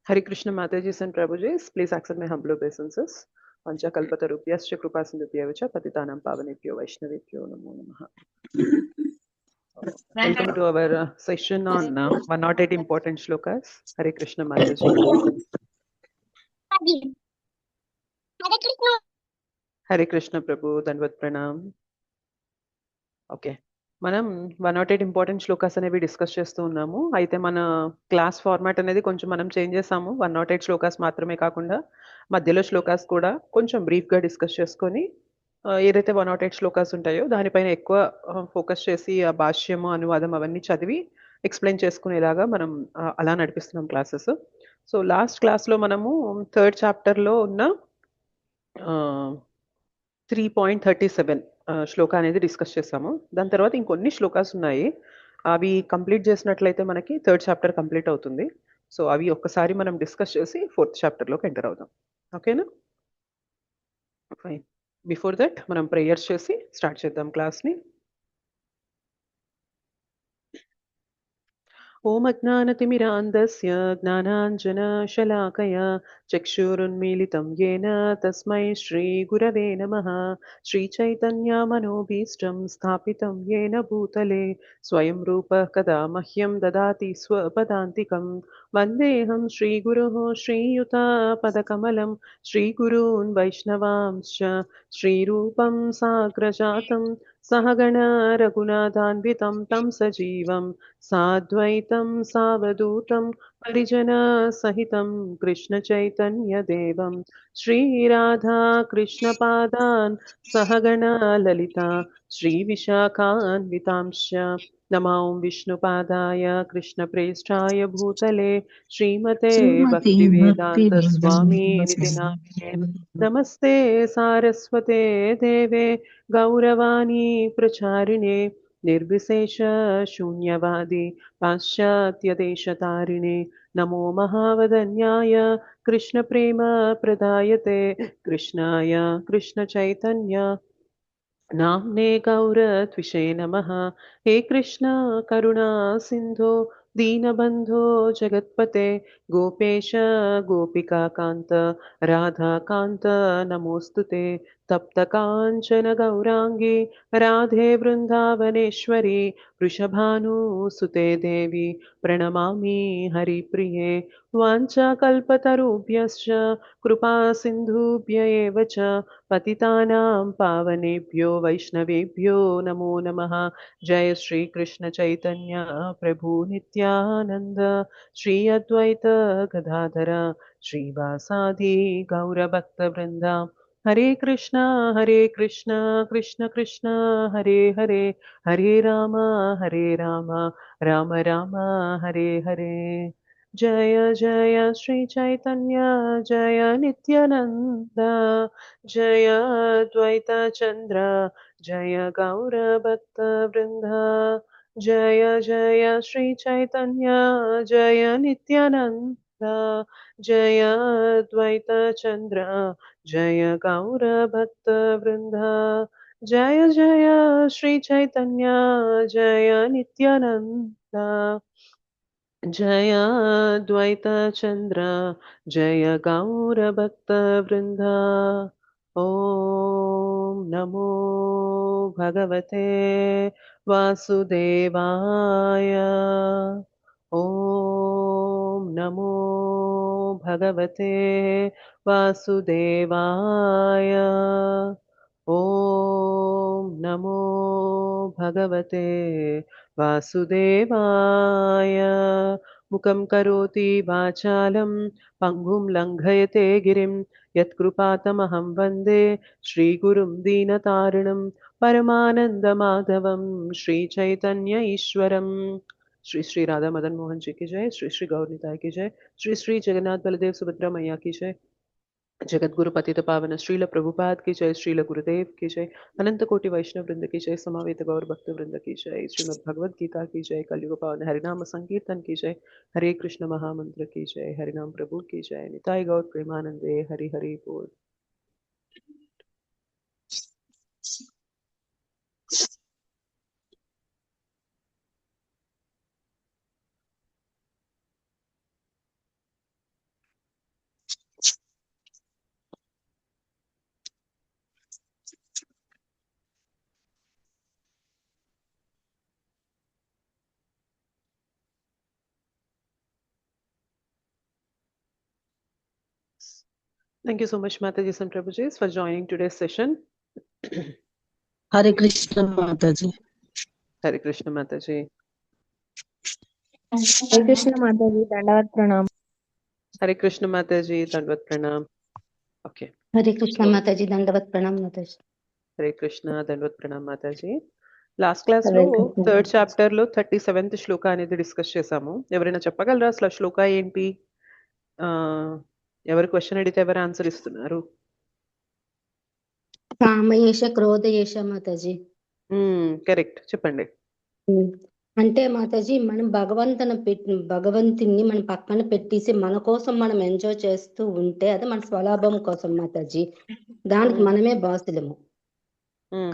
Hare Krishna Mataji and Prabhujis, please accept my humble obeisances. Pancha Kalpatarubhyascha Kripa Sindhubhyavicha Patitanam Pavanebhyo Vaishnavebhyo Namo Namaha. Welcome to our session on 108 important shlokas. Hare Krishna Mataji. Hare Krishna Prabhu, Danvat Pranam. Okay, మనం 108 important shlokas అనేవి discuss చేస్తూ ఉన్నాము. అయితే మన class format అనేది కొంచెం మనం change చేసాము. 108 శ్లోకాస్ మాత్రమే కాకుండా మధ్యలో శ్లోకాస్ కూడా కొంచెం బ్రీఫ్గా డిస్కస్ చేసుకొని ఏదైతే 108 శ్లోకాస్ ఉంటాయో దానిపైన ఎక్కువ ఫోకస్ చేసి ఆ భాష్యము అనువాదం అవన్నీ చదివి ఎక్స్ప్లెయిన్ చేసుకునేలాగా మనం అలా నడిపిస్తున్నాం క్లాసెస్. సో లాస్ట్ క్లాస్లో మనము 3rd చాప్టర్లో ఉన్న 3.37 శ్లోక అనేది డిస్కస్ చేసాము. దాని తర్వాత ఇంకొన్ని శ్లోకాస్ ఉన్నాయి. అవి కంప్లీట్ చేసినట్లయితే మనకి 3rd చాప్టర్ కంప్లీట్ అవుతుంది. సో అవి ఒక్కసారి మనం డిస్కస్ చేసి 4th చాప్టర్లోకి ఎంటర్ అవుదాం. ఓకేనా? ఫైన్. బిఫోర్ దట్ మనం ప్రేయర్స్ చేసి స్టార్ట్ చేద్దాం క్లాస్ని. ఓం అజ్ఞానతిమిరాంధస్య జ్ఞానాంజనశలాకయా చక్షురున్మీలితం येन తస్మై శ్రీగురవే నమః. శ్రీచైతన్యమనోభీష్టం స్థాపితం येन భూతలే స్వయం రూపः కదా మహ్యం దదాతి స్వపదాంతికం. వందేహం శ్రీగురోః శ్రీయుతపదకమలం శ్రీగురూన్ వైష్ణవాంశ్చ శ్రీరూపం సాగ్రజాతం सहगण रघुनाथान्वितं तं सजीवं साद्वैतं सावधूतं परिजनसहितं कृष्णचैतन्यदेवं श्रीराधा कृष्णपादान् सहगण ललिता श्रीविशाखान्वितांश्च नमो विष्णुपादाय कृष्णप्रेष्ठाय भूतले श्रीमते भक्तिवेदान्तस्वामिनिति नामिने नमस्ते सारस्वते देवे गौरवाणी प्रचारिणे निर्विशेष शून्यवादी पाश्चात्यदेशतारिणे नमो महावदन्याय कृष्णप्रेम प्रदायते कृष्णाय कृष्णचैतन्य नाम्ने गौरत्विषे नमः. हे कृष्ण करुणा सिन्धो दीनबन्धो जगत्पते गोपेश गोपिकान्त राधाकान्त नमोऽस्तु ते. तप्तकाञ्चन गौराङ्गी राधे वृन्दावनेश्वरी वृषभानुसुते देवी प्रणमामि हरिप्रिये. वाञ्छाकल्पतरुभ्यश्च कृपा सिन्धुभ्य एव च पतितानां पावनेभ्यो वैष्णवेभ्यो नमो नमः. जय श्री कृष्ण चैतन्य प्रभु नित्यानंद श्री अद्वैत गदाधर श्रीवासादि गौरभक्तवृंद. हरे कृष्णा कृष्ण कृष्ण हरे हरे हरे राम राम राम हरे हरे. जय जय श्री चैतन्य जय नित्यानंद जय द्वैत चंद्र जय गौर भक्त वृंद. जय जय श्री चैतन्य जय नित्यानंद जय द्वैत चंद्र जय गौर भक्त वृंद. जय जय श्री चैतन्य जय नित्यानंद जय द्वैत चंद्र जय गौर भक्त वृंद. ओम नमो भगवते वासुदेवाय. ओम नमो भगवते वासुदेवाय. ओम नमो भगवते वासुदेवाय. मुखं करोति वाचालं पङ्गुं लङ्घयते गिरिं यत्कृपातमहं वन्दे श्रीगुरुं दीनतारिणं परमानन्दमाधवं श्रीचैतन्य ईश्वरम्. श्री श्री राधा मदन मोहन जी की जय. श्री श्री गौर निताय की जय. श्री श्री जगन्नाथ बलदेव सुभद्रा मैया की जय. जगत गुरु पतित पावन श्रील प्रभुपाद की जय. श्रील गुरुदेव की जय. अनंत कोटि वैष्णव वृंद की जय. समावेत गौर भक्त वृंद की जय. श्रीमद् भगवद गीता की जय. कलयुग पावन हरिनाम संकीर्तन की जय. हरे कृष्ण महामंत्र की जय. हरिनाम प्रभु की जय. निताय गौर प्रेमानंदे हरि हरि बोल. Thank you so much, Mataji and Prabhuji, for joining today's session. Hare Krishna Mataji. Hare Krishna Mataji. Hare Krishna Mataji, Dandavat Pranam. Hare Krishna Mataji, Dandavat Pranam. Okay. Hare Krishna So, Mataji, Dandavat Pranam Mataji. Hare Krishna, Dandavat Pranam Mataji. Last class లో Hare Krishna. Third chapter లో 37th శ్లోక అనేది discuss చేసాము. ఎవరైనా చెప్పగలరా అసలు ఆ శ్లోక ఏంటి? ఎవరు క్వశ్చన్ అడిగితే ఎవరు ఆన్సర్ ఇస్తున్నారు? కామయేష క్రోధయేష మాతాజీ. కరెక్ట్, చెప్పండి. అంటే మాతాజీ మనం భగవంతుని మనం పక్కన పెట్టేసి మన కోసం మనం ఎంజాయ్ చేస్తూ ఉంటే అది మన స్వలాభం కోసం మాతాజీ, దానికి మనమే బాసులము.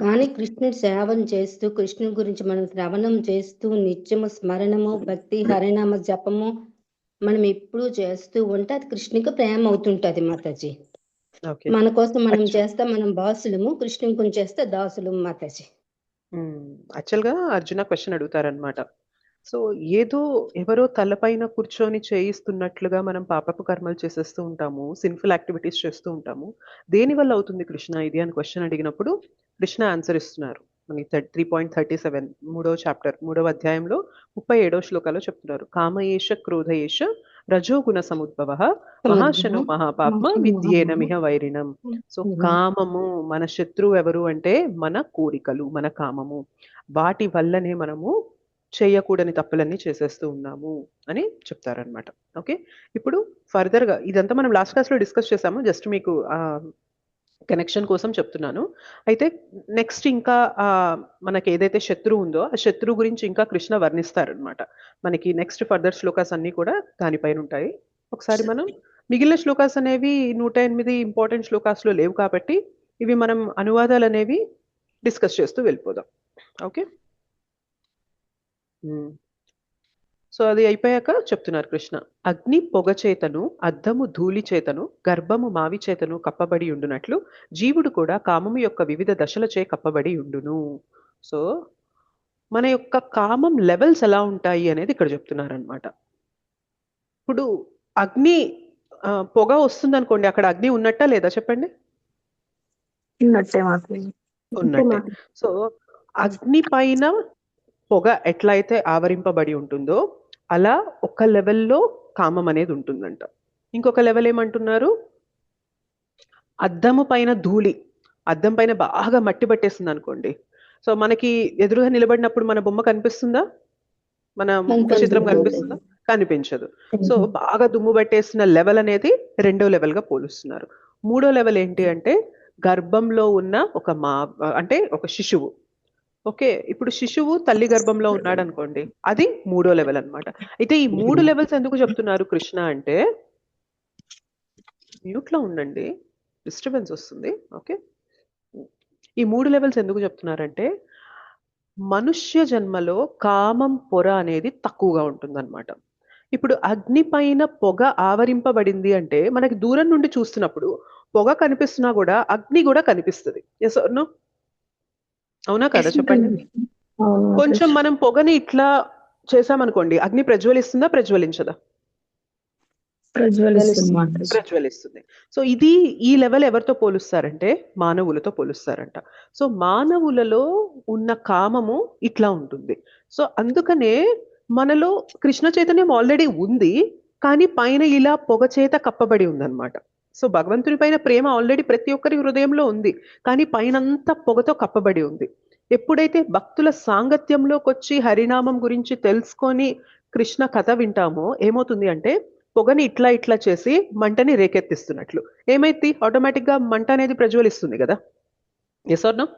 కానీ కృష్ణుడి సేవం చేస్తూ కృష్ణుడి గురించి మనం శ్రవణం చేస్తూ నిత్యము స్మరణము భక్తి హరినామ జపము మనం ఎప్పుడు చేస్తూ ఉంటే అది కృష్ణునికి ప్రేమ అవుతుంటది మాతాజీ. మన కోసం మనం చేస్తే మనం బాసులము, కృష్ణుని గురించి చేస్తే దాసులము మాతాజీ. యాక్చువల్ గా అర్జున క్వశ్చన్ అడుగుతారనమాట. సో ఏదో ఎవరో తలపైన కూర్చొని చేయిస్తున్నట్లుగా మనం పాపపు కర్మలు చేసేస్తూ ఉంటాము, సిన్ఫుల్ యాక్టివిటీస్ చేస్తూ ఉంటాము. దేని వల్ల అవుతుంది కృష్ణ ఇది అని క్వశ్చన్ అడిగినప్పుడు కృష్ణ ఆన్సర్ ఇస్తున్నారు. మనకి 3.37 3వ చాప్టర్ 3వ అధ్యాయంలో 37వ శ్లోకాలో చెప్తున్నారు. కామయేష క్రోధయేష రజోగుణ సముద్భవ మహాశను మహాపాప్మ విద్యేన మిహ వైరిణం. సో కామము మన శత్రువు ఎవరు అంటే మన కోరికలు, మన కామము. వాటి వల్లనే మనము చేయకూడని తప్పులన్నీ చేసేస్తూ ఉన్నాము అని చెప్తారనమాట. ఓకే, ఇప్పుడు ఫర్దర్ గా ఇదంతా మనం లాస్ట్ క్లాస్ లో డిస్కస్ చేసాము, జస్ట్ మీకు కనెక్షన్ కోసం చెప్తున్నాను. అయితే నెక్స్ట్ ఇంకా మనకి ఏదైతే శత్రువు ఉందో ఆ శత్రువు గురించి ఇంకా కృష్ణ వర్ణిస్తారనమాట. మనకి నెక్స్ట్ ఫర్దర్ శ్లోకాస్ అన్ని కూడా దానిపైన ఉంటాయి. ఒకసారి మనం మిగిలిన శ్లోకాస్ అనేవి 108 ఇంపార్టెంట్ శ్లోకాస్ లో లేవు కాబట్టి ఇవి మనం అనువాదాలు అనేవి డిస్కస్ చేస్తూ వెళ్ళిపోదాం. ఓకే, సో అది అయిపోయాక చెప్తున్నారు కృష్ణ. అగ్ని పొగ చేతను అద్దము ధూళి చేతను గర్భము మావి చేతను కప్పబడి ఉండునట్లు జీవుడు కూడా కామము యొక్క వివిధ దశలచే కప్పబడి ఉండును. సో మన యొక్క కామం లెవెల్స్ ఎలా ఉంటాయి అనేది ఇక్కడ చెప్తున్నారు అనమాట. ఇప్పుడు అగ్ని పొగ వస్తుంది అనుకోండి, అక్కడ అగ్ని ఉన్నట్టా లేదా చెప్పండి? ఉన్నట్టే. సో అగ్ని పైన పొగ ఎట్లయితే ఆవరింపబడి ఉంటుందో అలా ఒక లెవెల్లో కామం అనేది ఉంటుందంట. ఇంకొక లెవెల్ ఏమంటున్నారు? అద్దము పైన ధూళి, అద్దం పైన బాగా మట్టి పట్టేస్తుంది అనుకోండి. సో మనకి ఎదురుగా నిలబడినప్పుడు మన బొమ్మ కనిపిస్తుందా, మన ముఖ చిత్రం కనిపిస్తుందా? కనిపించదు. సో బాగా దుమ్ము పట్టేసిన లెవెల్ అనేది 2వ లెవెల్ గా పోలుస్తున్నారు. 3వ లెవెల్ ఏంటి అంటే గర్భంలో ఉన్న అంటే ఒక శిశువు. ఓకే, ఇప్పుడు శిశువు తల్లి గర్భంలో ఉన్నాడు అనుకోండి, అది 3వ లెవెల్ అనమాట. అయితే ఈ 3 లెవెల్స్ ఎందుకు చెప్తున్నారు కృష్ణ అంటే, మ్యూట్ లో ఉండండి, డిస్టర్బెన్స్ వస్తుంది. ఓకే, ఈ 3 లెవెల్స్ ఎందుకు చెప్తున్నారంటే మనుష్య జన్మలో కామం పొర అనేది తక్కువగా ఉంటుందన్నమాట. ఇప్పుడు అగ్ని పైన పొగ ఆవరింపబడింది అంటే మనకి దూరం నుండి చూస్తున్నప్పుడు పొగ కనిపిస్తున్నా కూడా అగ్ని కూడా కనిపిస్తుంది. Yes or no? అవునా కదా చెప్పండి. కొంచెం మనం పొగని ఇట్లా చేసామనుకోండి, అగ్ని ప్రజ్వలిస్తుందా ప్రజ్వలించదా? ప్రజ్వలిస్తుంది. సో ఇది ఈ లెవెల్ ఎవరితో పోలుస్తారంటే మానవులతో పోలుస్తారంట. సో మానవులలో ఉన్న కామము ఇట్లా ఉంటుంది. సో అందుకనే మనలో కృష్ణ చైతన్యం ఆల్రెడీ ఉంది, కానీ పైన ఇలా పొగ చేత కప్పబడి ఉందన్నమాట. సో భగవంతుని పైన ప్రేమ ఆల్రెడీ ప్రతి ఒక్కరి హృదయంలో ఉంది, కానీ పైనంతా పొగతో కప్పబడి ఉంది. ఎప్పుడైతే భక్తుల సాంగత్యంలోకి వచ్చి హరినామం గురించి తెలుసుకొని కృష్ణ కథ వింటామో ఏమవుతుంది అంటే పొగని ఇట్లా ఇట్లా చేసి మంటని రేకెత్తిస్తున్నట్లు ఏమైతే ఆటోమేటిక్ గా మంట అనేది ప్రజ్వలిస్తుంది కదా. Yes or no?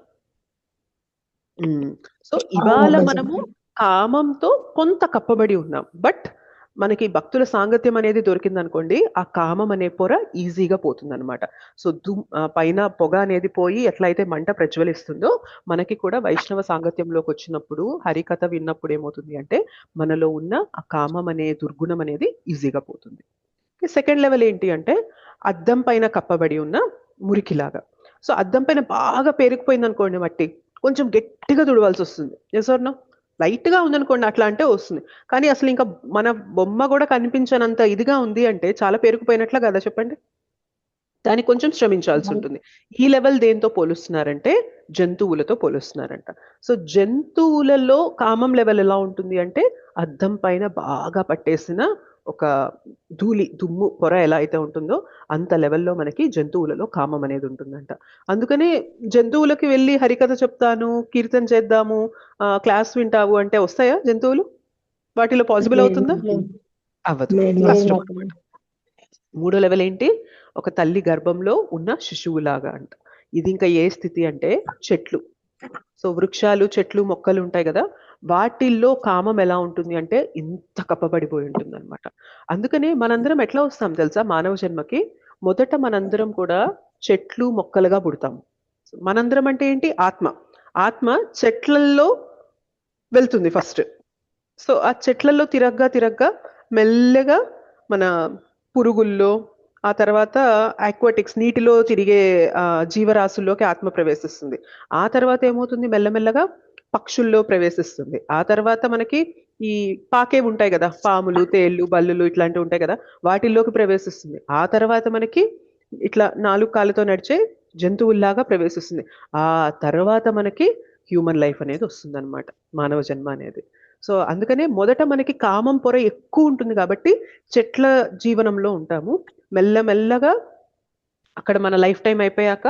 సో ఇవాళ మనము కామంతో కొంత కప్పబడి ఉన్నాం, బట్ మనకి భక్తుల సాంగత్యం అనేది దొరికింది అనుకోండి, ఆ కామం అనే పొర ఈజీగా పోతుంది అనమాట. సో పైన పొగ అనేది పోయి ఎట్లయితే మంట ప్రజ్వలిస్తుందో మనకి కూడా వైష్ణవ సాంగత్యంలోకి వచ్చినప్పుడు హరికథ విన్నప్పుడు ఏమవుతుంది అంటే మనలో ఉన్న ఆ కామం అనే దుర్గుణం అనేది ఈజీగా పోతుంది. సెకండ్ లెవెల్ ఏంటి అంటే అద్దం పైన కప్పబడి ఉన్న మురికిలాగా. సో అద్దం పైన బాగా పేరుకుపోయింది అనుకోండి మట్టి, కొంచెం గట్టిగా తుడవాల్సి వస్తుంది. Yes or no? లైట్ గా ఉందనుకోండి అట్లా అంటే వస్తుంది, కానీ అసలు ఇంకా మన బొమ్మ కూడా కనిపించనంత ఇదిగా ఉంది అంటే చాలా పేరుకుపోయినట్లా కదా చెప్పండి. దానికి కొంచెం శ్రమించాల్సి ఉంటుంది. ఈ లెవెల్ దేంతో పోలుస్తున్నారంటే జంతువులతో పోలుస్తున్నారంట. సో జంతువులలో కామం లెవెల్ ఎలా ఉంటుంది అంటే అద్దం పైన బాగా పట్టేసిన ఒక ధూళి దుమ్ము పొర ఎలా అయితే ఉంటుందో అంత లెవెల్లో మనకి జంతువులలో కామం అనేది ఉంటుందంట. అందుకనే జంతువులకి వెళ్ళి హరికథ చెప్తాను, కీర్తన చేద్దాము, క్లాస్ వింటావు అంటే వస్తాయా జంతువులు? వాటిలో పాసిబుల్ అవుతుందా? అవ్వదు. లేదు. కష్టం అన్నమాట. మూడో లెవెల్ ఏంటి? ఒక తల్లి గర్భంలో ఉన్న శిశువులాగా అంట. ఇది ఇంకా ఏ స్థితి అంటే చెట్లు. సో వృక్షాలు, చెట్లు, మొక్కలు ఉంటాయి కదా, వాటిల్లో కామం ఎలా ఉంటుంది అంటే ఇంత కప్పబడిపోయి ఉంటుంది అనమాట. అందుకనే మనందరం ఎట్లా వస్తాం తెలుసా మానవ జన్మకి? మొదట మనందరం కూడా చెట్లు, మొక్కలుగా పుడతాము. మనందరం అంటే ఏంటి? ఆత్మ. ఆత్మ చెట్లల్లో వెళ్తుంది ఫస్ట్. సో ఆ చెట్లలో తిరగ్గా మెల్లగా మన పురుగుల్లో, ఆ తర్వాత ఆక్వాటిక్స్ నీటిలో తిరిగే జీవరాశుల్లోకి ఆత్మ ప్రవేశిస్తుంది. ఆ తర్వాత ఏమవుతుంది? మెల్లమెల్లగా పక్షుల్లో ప్రవేశిస్తుంది. ఆ తర్వాత మనకి ఈ పాకేవి ఉంటాయి కదా, పాములు, తేళ్లు, బల్లులు ఇట్లాంటివి ఉంటాయి కదా, వాటిల్లోకి ప్రవేశిస్తుంది. ఆ తర్వాత మనకి ఇట్లా 4 కాళ్ళతో నడిచే జంతువుల్లాగా ప్రవేశిస్తుంది. ఆ తర్వాత మనకి హ్యూమన్ లైఫ్ అనేది వస్తుంది అనమాట, మానవ జన్మ అనేది. సో అందుకనే మొదట మనకి కామం పొర ఎక్కువ ఉంటుంది కాబట్టి చెట్ల జీవనంలో ఉంటాము. మెల్లమెల్లగా అక్కడ మన లైఫ్ టైం అయిపోయాక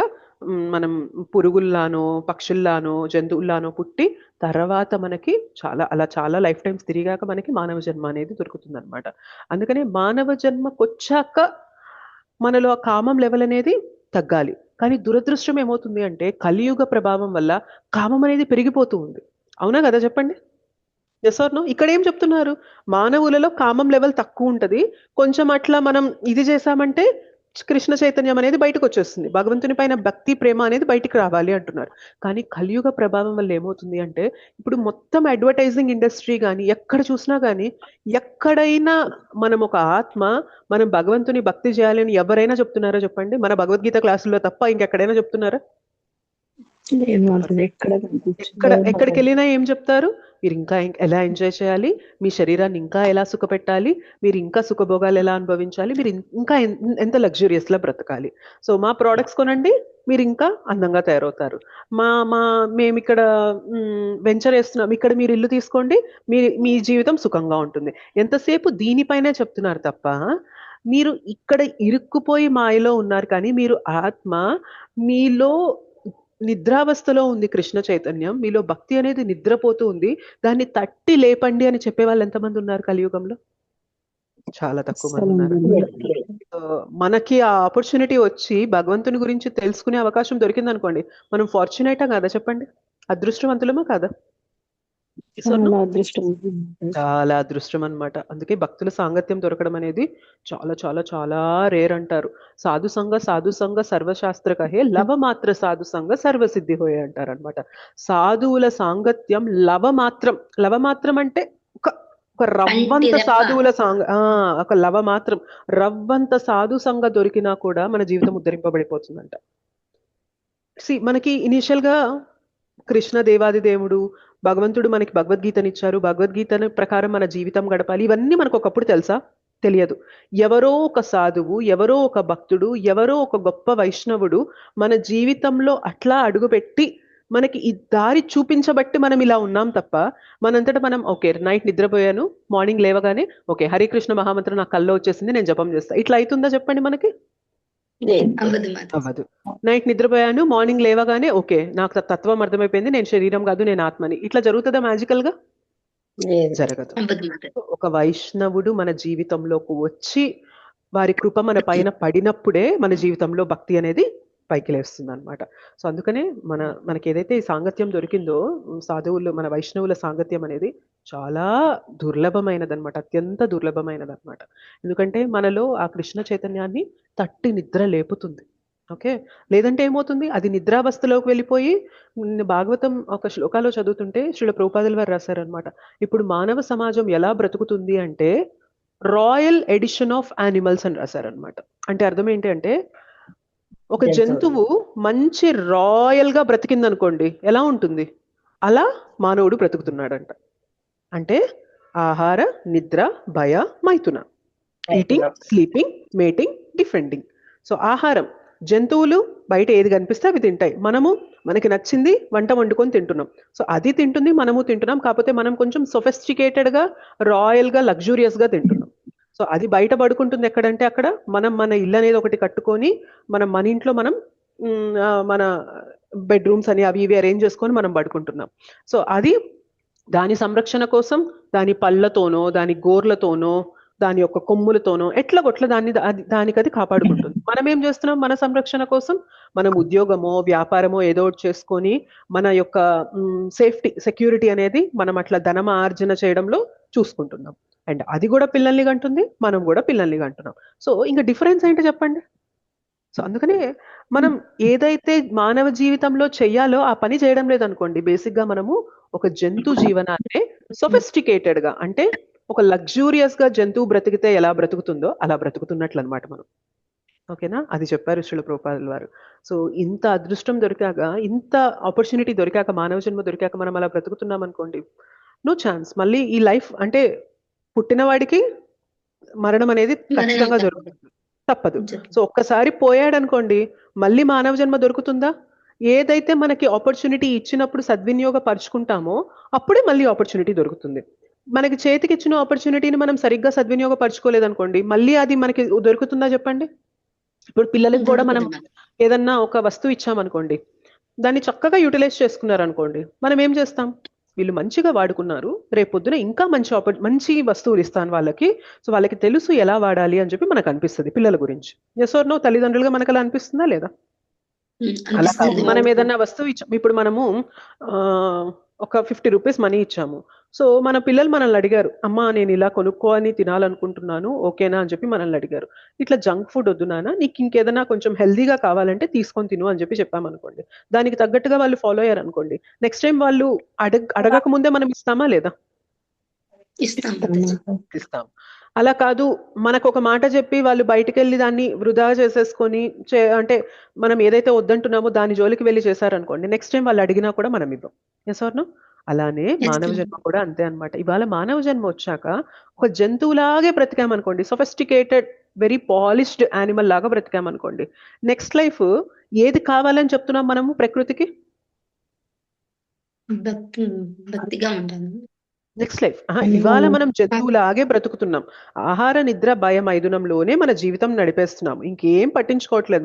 మనం పురుగుల్లానో, పక్షుల్లానో, జంతువుల్లానో పుట్టి తర్వాత మనకి చాలా లైఫ్ టైమ్స్ తిరిగాక మనకి మానవ జన్మ అనేది దొరుకుతుంది అనమాట. అందుకనే మానవ జన్మకొచ్చాక మనలో ఆ కామం లెవెల్ అనేది తగ్గాలి. కానీ దురదృష్టం ఏమవుతుంది అంటే కలియుగ ప్రభావం వల్ల కామం అనేది పెరిగిపోతూ ఉంది. అవునా కదా చెప్పండి? Yes or no? ఇక్కడ ఏం చెప్తున్నారు? మానవులలో కామం లెవెల్ తక్కువ ఉంటది. కొంచెం అట్లా మనం ఇది చేశామంటే కృష్ణ చైతన్యం అనేది బయటకు వచ్చేస్తుంది. భగవంతుని పైన భక్తి, ప్రేమ అనేది బయటికి రావాలి అంటున్నారు. కానీ కలియుగ ప్రభావం వల్ల ఏమవుతుంది అంటే ఇప్పుడు మొత్తం అడ్వర్టైజింగ్ ఇండస్ట్రీ కానీ ఎక్కడ చూసినా కానీ ఎక్కడైనా మనం ఒక ఆత్మ, మనం భగవంతుని భక్తి చేయాలని ఎవరైనా చెప్తున్నారో చెప్పండి? మన భగవద్గీత క్లాసుల్లో తప్ప ఇంకెక్కడైనా చెప్తున్నారా? ఎక్కడికి వెళ్ళినా ఏం చెప్తారు? మీరు ఇంకా ఎలా ఎంజాయ్ చేయాలి, మీ శరీరాన్ని ఇంకా ఎలా సుఖపెట్టాలి, మీరు ఇంకా సుఖభోగాలు ఎలా అనుభవించాలి, మీరు ఇంకా ఎంత లగ్జూరియస్ లా బ్రతకాలి. సో మా ప్రోడక్ట్స్ కొనండి, మీరు ఇంకా అందంగా తయారవుతారు. మేము ఇక్కడ వెంచర్ వేస్తున్నాం, ఇక్కడ మీరు ఇల్లు తీసుకోండి, మీ జీవితం సుఖంగా ఉంటుంది. ఎంతసేపు దీనిపైనే చెప్తున్నారు తప్ప మీరు ఇక్కడ ఇరుక్కుపోయి మాయలో ఉన్నారు. కానీ మీరు ఆత్మ, మీలో నిద్రావస్థలో ఉంది కృష్ణ చైతన్యం, మీలో భక్తి అనేది నిద్రపోతూ ఉంది, దాన్ని తట్టి లేపండి అని చెప్పే వాళ్ళు ఎంతమంది ఉన్నారు కలియుగంలో? చాలా తక్కువ మంది ఉన్నారు. మనకి ఆ ఆపర్చునిటీ వచ్చి భగవంతుని గురించి తెలుసుకునే అవకాశం దొరికింది అనుకోండి, మనం ఫార్చునేటా కాదా చెప్పండి? అదృష్టవంతులమా కాదా? చాలా అదృష్టం అన్నమాట. అందుకే భక్తుల సాంగత్యం దొరకడం అనేది చాలా చాలా చాలా రేర్ అంటారు. సాధు సంఘ సర్వశాస్త్ర కహే, లవ మాత్ర సాధు సంఘ సర్వసిద్ధి హోయే అంటారు అనమాట. సాధువుల సాంగత్యం లవ మాత్రం అంటే ఒక రవ్వంత సాధువుల ఒక లవ మాత్రం రవ్వంత సాధు సంఘ దొరికినా కూడా మన జీవితం ఉద్ధరింపబడిపోతుందంట. మనకి ఇనిషియల్ గా కృష్ణ దేవాది దేవుడు భగవంతుడు మనకి భగవద్గీతనిచ్చారు, భగవద్గీత ప్రకారం మన జీవితం గడపాలి, ఇవన్నీ మనకు ఒకప్పుడు తెలుసా? తెలియదు. ఎవరో ఒక సాధువు, ఎవరో ఒక భక్తుడు, ఎవరో ఒక గొప్ప వైష్ణవుడు మన జీవితంలో అట్లా అడుగుపెట్టి మనకి ఈ దారి చూపించబట్టి మనం ఇలా ఉన్నాం తప్ప మనంతటా మనం ఓకే నైట్ నిద్రపోయాను, మార్నింగ్ లేవగానే ఓకే హరే కృష్ణ మహామంత్రం నాకు కల్లో వచ్చేసింది, నేను జపం చేస్తా, ఇట్లా అవుతుందా చెప్పండి? మనకి అవ్వదు. నైట్ నిద్రపోయాను, మార్నింగ్ లేవగానే ఓకే నాకు తత్వం అర్థమైపోయింది, నేను శరీరం కాదు, నేను ఆత్మని, ఇట్లా జరుగుతుందా మ్యాజికల్ గా? జరగదు. ఒక వైష్ణవుడు మన జీవితంలోకి వచ్చి వారి కృప మన పైన పడినప్పుడే మన జీవితంలో భక్తి అనేది పైకి లేస్తుంది అనమాట. సో అందుకనే మనకి ఏదైతే ఈ సాంగత్యం దొరికిందో, సాధువులు, మన వైష్ణవుల సాంగత్యం అనేది చాలా దుర్లభమైనది అనమాట, అత్యంత దుర్లభమైనది అనమాట. ఎందుకంటే మనలో ఆ కృష్ణ చైతన్యాన్ని తట్టి నిద్ర లేపుతుంది. ఓకే, లేదంటే ఏమవుతుంది? అది నిద్రావస్థలోకి వెళ్ళిపోయి భాగవతం ఒక శ్లోకాలో చదువుతుంటే శ్రీల ప్రభుపాదుల వారు రాశారనమాట, ఇప్పుడు మానవ సమాజం ఎలా బ్రతుకుతుంది అంటే రాయల్ ఎడిషన్ ఆఫ్ యానిమల్స్ అని రాశారనమాట. అంటే అర్థం ఏంటి అంటే ఒక జంతువు మంచి రాయల్ గా బ్రతికింది అనుకోండి, ఎలా ఉంటుంది? అలా మానవుడు బ్రతుకుతున్నాడంట. అంటే ఆహార, నిద్ర, భయ, మైథున, eating, sleeping, mating, defending. So ఆహారం జంతువులు బయట ఏది కనిపిస్తే అవి తింటాయి, మనకి నచ్చింది వంట వండుకొని తింటున్నాం. సో అది తింటుంది, మనము తింటున్నాం, కాకపోతే మనం కొంచెం సొఫెస్టికేటెడ్ గా, రాయల్ గా, లగ్జూరియస్ గా తింటున్నాం. సో అది బయట పడుకుంటుంది ఎక్కడంటే అక్కడ. మన ఇల్లు అనేది ఒకటి కట్టుకొని మన ఇంట్లో మనం మన బెడ్రూమ్స్ అని అవి ఇవి అరేంజ్ చేసుకొని మనం పడుకుంటున్నాం. సో అది దాని సంరక్షణ కోసం దాని పళ్ళతోనో, దాని గోర్లతోనో, దాని యొక్క కొమ్ములతోనో ఎట్లా కొట్ల దానికి అది కాపాడుకుంటుంది. మనం ఏం చేస్తున్నాం? మన సంరక్షణ కోసం మనం ఉద్యోగమో వ్యాపారమో ఏదో ఒకటి చేసుకొని మన యొక్క సేఫ్టీ, సెక్యూరిటీ అనేది మనం అట్లా ధనమార్జన చేయడంలో చూసుకుంటున్నాం. అండ్ అది కూడా పిల్లల్ని కంటుంది, మనం కూడా పిల్లల్ని కంటున్నాం. సో ఇంకా డిఫరెన్స్ ఏంటి చెప్పండి? సో అందుకనే మనం ఏదైతే మానవ జీవితంలో చెయ్యాలో ఆ పని చేయడం లేదనుకోండి, బేసిక్ గా మనము ఒక జంతు జీవనాన్ని సొఫిస్టికేటెడ్ గా, అంటే ఒక లగ్జూరియస్ గా జంతువు బ్రతికితే ఎలా బ్రతుకుతుందో అలా బ్రతుకుతున్నట్లు అనమాట మనం. ఓకేనా? అది చెప్పారు శ్రీల ప్రభుపాదుల వారు. సో ఇంత అదృష్టం దొరికాక, ఇంత ఆపర్చునిటీ దొరికాక, మానవ జన్మ దొరికాక మనం అలా బ్రతుకుతున్నాం అనుకోండి, నో ఛాన్స్. మళ్ళీ ఈ లైఫ్ అంటే పుట్టిన వాడికి మరణం అనేది ఖచ్చితంగా జరుగుతుంది, తప్పదు. సో ఒక్కసారి పోయాడు అనుకోండి, మళ్ళీ మానవ జన్మ దొరుకుతుందా? ఏదైతే మనకి ఆపర్చునిటీ ఇచ్చినప్పుడు సద్వినియోగపరుచుకుంటామో అప్పుడే మళ్ళీ ఆపర్చునిటీ దొరుకుతుంది. మనకి చేతికి ఇచ్చిన ఆపర్చునిటీని మనం సరిగ్గా సద్వినియోగపరచుకోలేదనుకోండి, మళ్ళీ అది మనకి దొరుకుతుందా చెప్పండి? ఇప్పుడు పిల్లలకి కూడా మనం ఏదన్నా ఒక వస్తువు ఇచ్చామనుకోండి, దాన్ని చక్కగా యూటిలైజ్ చేసుకున్నారు అనుకోండి, మనం ఏం చేస్తాం? వీళ్ళు మంచిగా వాడుకున్నారు, రేపొద్దున ఇంకా మంచి వస్తువులు ఇస్తాను వాళ్ళకి, సో వాళ్ళకి తెలుసు ఎలా వాడాలి అని చెప్పి మనకు అనిపిస్తుంది పిల్లల గురించి. Yes or no? తల్లిదండ్రులుగా మనకు అలా అనిపిస్తుందా లేదా? అలా కాదు. మనం ఏదన్నా వస్తువు ఇచ్చాము, ఇప్పుడు మనము ఒక 50 రూపీస్ మనీ ఇచ్చాము. సో మన పిల్లలు మనల్ని అడిగారు, అమ్మా నేను ఇలా కొనుక్కొని తినాలనుకుంటున్నాను, ఓకేనా అని చెప్పి మనల్ని అడిగారు. ఇట్లా జంక్ ఫుడ్ వద్దు నాన్న, నీకు ఇంకేదైనా కొంచెం హెల్దీగా కావాలంటే తీసుకొని తిను అని చెప్పి చెప్పామనుకోండి, దానికి తగ్గట్టుగా వాళ్ళు ఫాలో అయ్యారు అనుకోండి, నెక్స్ట్ టైం వాళ్ళు అడగక ముందే మనం ఇస్తామా లేదా? ఇస్తాం. అలా కాదు, మనకు ఒక మాట చెప్పి వాళ్ళు బయటికి వెళ్ళి దాన్ని వృధా చేసేసుకొని అంటే మనం ఏదైతే వద్దంటున్నామో దాని జోలికి వెళ్ళి చేశారనుకోండి, నెక్స్ట్ టైం వాళ్ళు అడిగినా కూడా మనం ఇవ్వం. Yes or no? అలానే మానవ జన్మ కూడా అంతే అన్నమాట. ఇవాళ మానవ జన్మ వచ్చాక ఒక జంతువులాగే బ్రతికామనుకోండి, సొఫిస్టికేటెడ్, వెరీ పాలిష్డ్ యానిమల్ లాగా బ్రతికామనుకోండి, నెక్స్ట్ లైఫ్ ఏది కావాలని చెప్తున్నాం మనము ప్రకృతికి? భక్తిగా ఉంటాను. నెక్స్ట్ లైఫ్ ఇవాళ మనం జంతువులాగే బ్రతుకుతున్నాం. ఆహార నిద్ర భయం మైదునంలోనే మన జీవితం నడిపేస్తున్నాం, ఇంకేం పట్టించుకోవట్లేదు.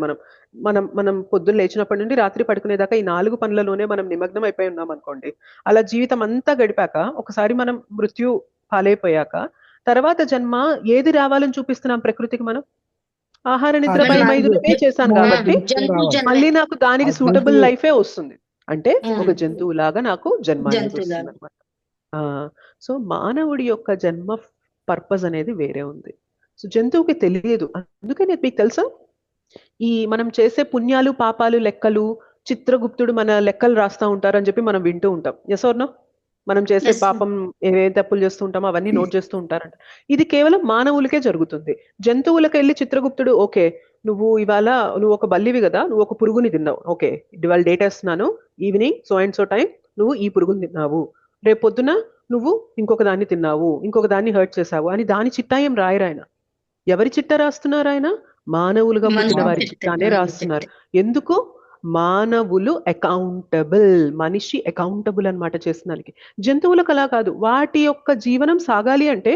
మనం పొద్దున్న లేచినప్పటి నుండి రాత్రి పడుకునేదాకా ఈ 4 పనులలోనే మనం నిమగ్నం అయిపోయి ఉన్నాం అనుకోండి. అలా జీవితం అంతా గడిపాక ఒకసారి మనం మృత్యు పాలైపోయాక తర్వాత జన్మ ఏది రావాలని చూపిస్తున్నాం ప్రకృతికి మనం? ఆహార నిద్ర భయం మైదునమే చేశాను కాబట్టి మళ్ళీ నాకు దానికి సూటబుల్ లైఫే వస్తుంది, అంటే ఒక జంతువులాగా నాకు జన్మ అనేది వస్తుంది అనమాట. సో మానవుడి యొక్క జన్మ పర్పస్ అనేది వేరే ఉంది. సో జంతువుకి తెలియదు. అందుకని మీకు తెలుసా, ఈ మనం చేసే పుణ్యాలు పాపాలు లెక్కలు చిత్రగుప్తుడు మన లెక్కలు రాస్తా ఉంటారు అని చెప్పి మనం వింటూ ఉంటాం. Yes or no? మనం చేసే పాపం ఏవే తప్పులు చేస్తూ ఉంటామో అవన్నీ నోట్ చేస్తూ ఉంటారంట. ఇది కేవలం మానవులకే జరుగుతుంది. జంతువులకు వెళ్ళి చిత్రగుప్తుడు, ఓకే నువ్వు ఇవాళ నువ్వు ఒక బల్లివి కదా, నువ్వు ఒక పురుగుని తిన్నావు, ఓకే ఇవాళ డేట్ వేస్తున్నాను, evening so and so time నువ్వు ఈ పురుగుని తిన్నావు, రేపు పొద్దున నువ్వు ఇంకొక దాన్ని తిన్నావు, ఇంకొక దాన్ని హర్ట్ చేసావు అని దాని చిట్టా ఏం రాయరు ఆయన. ఎవరి చిట్టా రాస్తున్నారు ఆయన? మానవులుగా పుట్టిన వారి చిట్టానే రాస్తున్నారు. ఎందుకు? మానవులు అకౌంటబుల్, మనిషి అకౌంటబుల్ అన్నమాట చేస్తున్నానికి. జంతువులకు అలా కాదు. వాటి యొక్క జీవనం సాగాలి అంటే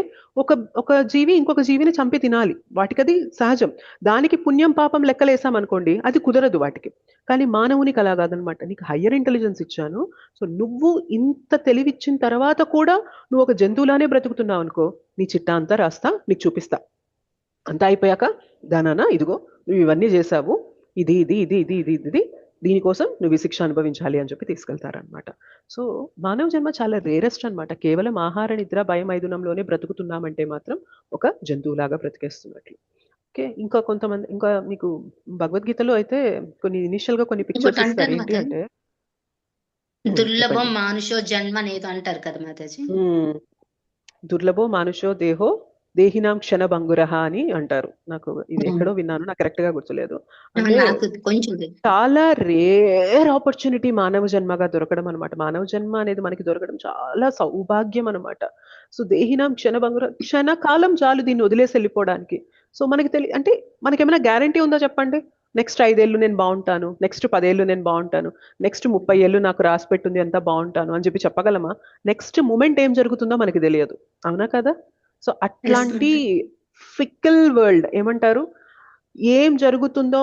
ఒక జీవి ఇంకొక జీవిని చంపి తినాలి, వాటికి అది సహజం. దానికి పుణ్యం పాపం లెక్కలేసామనుకోండి అది కుదరదు వాటికి. కానీ మానవునికి అలా కాదనమాట. నీకు హయ్యర్ ఇంటెలిజెన్స్ ఇచ్చాను, సో నువ్వు ఇంత తెలివిచ్చిన తర్వాత కూడా నువ్వు ఒక జంతువులానే బ్రతుకుతున్నావు అనుకో, నీ చిట్టా అంతా రాస్తా, నీకు చూపిస్తా. అంతా అయిపోయాక దానానా ఇదిగో నువ్వు ఇవన్నీ చేసావు, ఇది ఇది ఇది ఇది ఇది ఇది దీనికోసం నువ్వు ఈ శిక్ష అనుభవించాలి అని చెప్పి తీసుకెళ్తారనమాట. సో మానవ జన్మ చాలా రేరెస్ట్ అనమాట. కేవలం ఆహార నిద్ర భయం మైదునంలోనే బ్రతుకుతున్నామంటే మాత్రం ఒక జంతువులాగా బ్రతికేస్తున్నట్లు. ఓకే, ఇంకా కొంతమంది, ఇంకా మీకు భగవద్గీతలో అయితే కొన్ని ఇనిషియల్ గా కొన్ని పిక్చర్స్ ఇస్తారు. ఏంటి అంటే దుర్లభం మానుషో జన్మ అనేది అంటారు కదా మాతాజీ. దుర్లభో మానుషో దేహో దేహినాం క్షణ భంగురహ అని అంటారు. నాకు ఇది ఎక్కడో విన్నాను, నాకు కరెక్ట్ గా గుర్తులేదు. అంటే చాలా రేర్ ఆపర్చునిటీ మానవ జన్మగా దొరకడం అనమాట. మానవ జన్మ అనేది మనకి దొరకడం చాలా సౌభాగ్యం అనమాట. సో దేహినాం క్షణ భంగుర, క్షణకాలం చాలు దీన్ని వదిలేసి వెళ్ళిపోవడానికి. సో మనకి అంటే మనకేమైనా గ్యారంటీ ఉందా చెప్పండి? నెక్స్ట్ 5 ఏళ్ళు నేను బాగుంటాను, నెక్స్ట్ 10 ఏళ్ళు నేను బాగుంటాను, నెక్స్ట్ 30 ఏళ్ళు నాకు రాసి పెట్టుంది ఎంత బాగుంటాను అని చెప్పి చెప్పగలమా? నెక్స్ట్ మూమెంట్ ఏం జరుగుతుందో మనకి తెలియదు, అవునా కదా? సో అట్లాంటి ఫిక్కల్ వరల్డ్ ఏమంటారు, ఏం జరుగుతుందో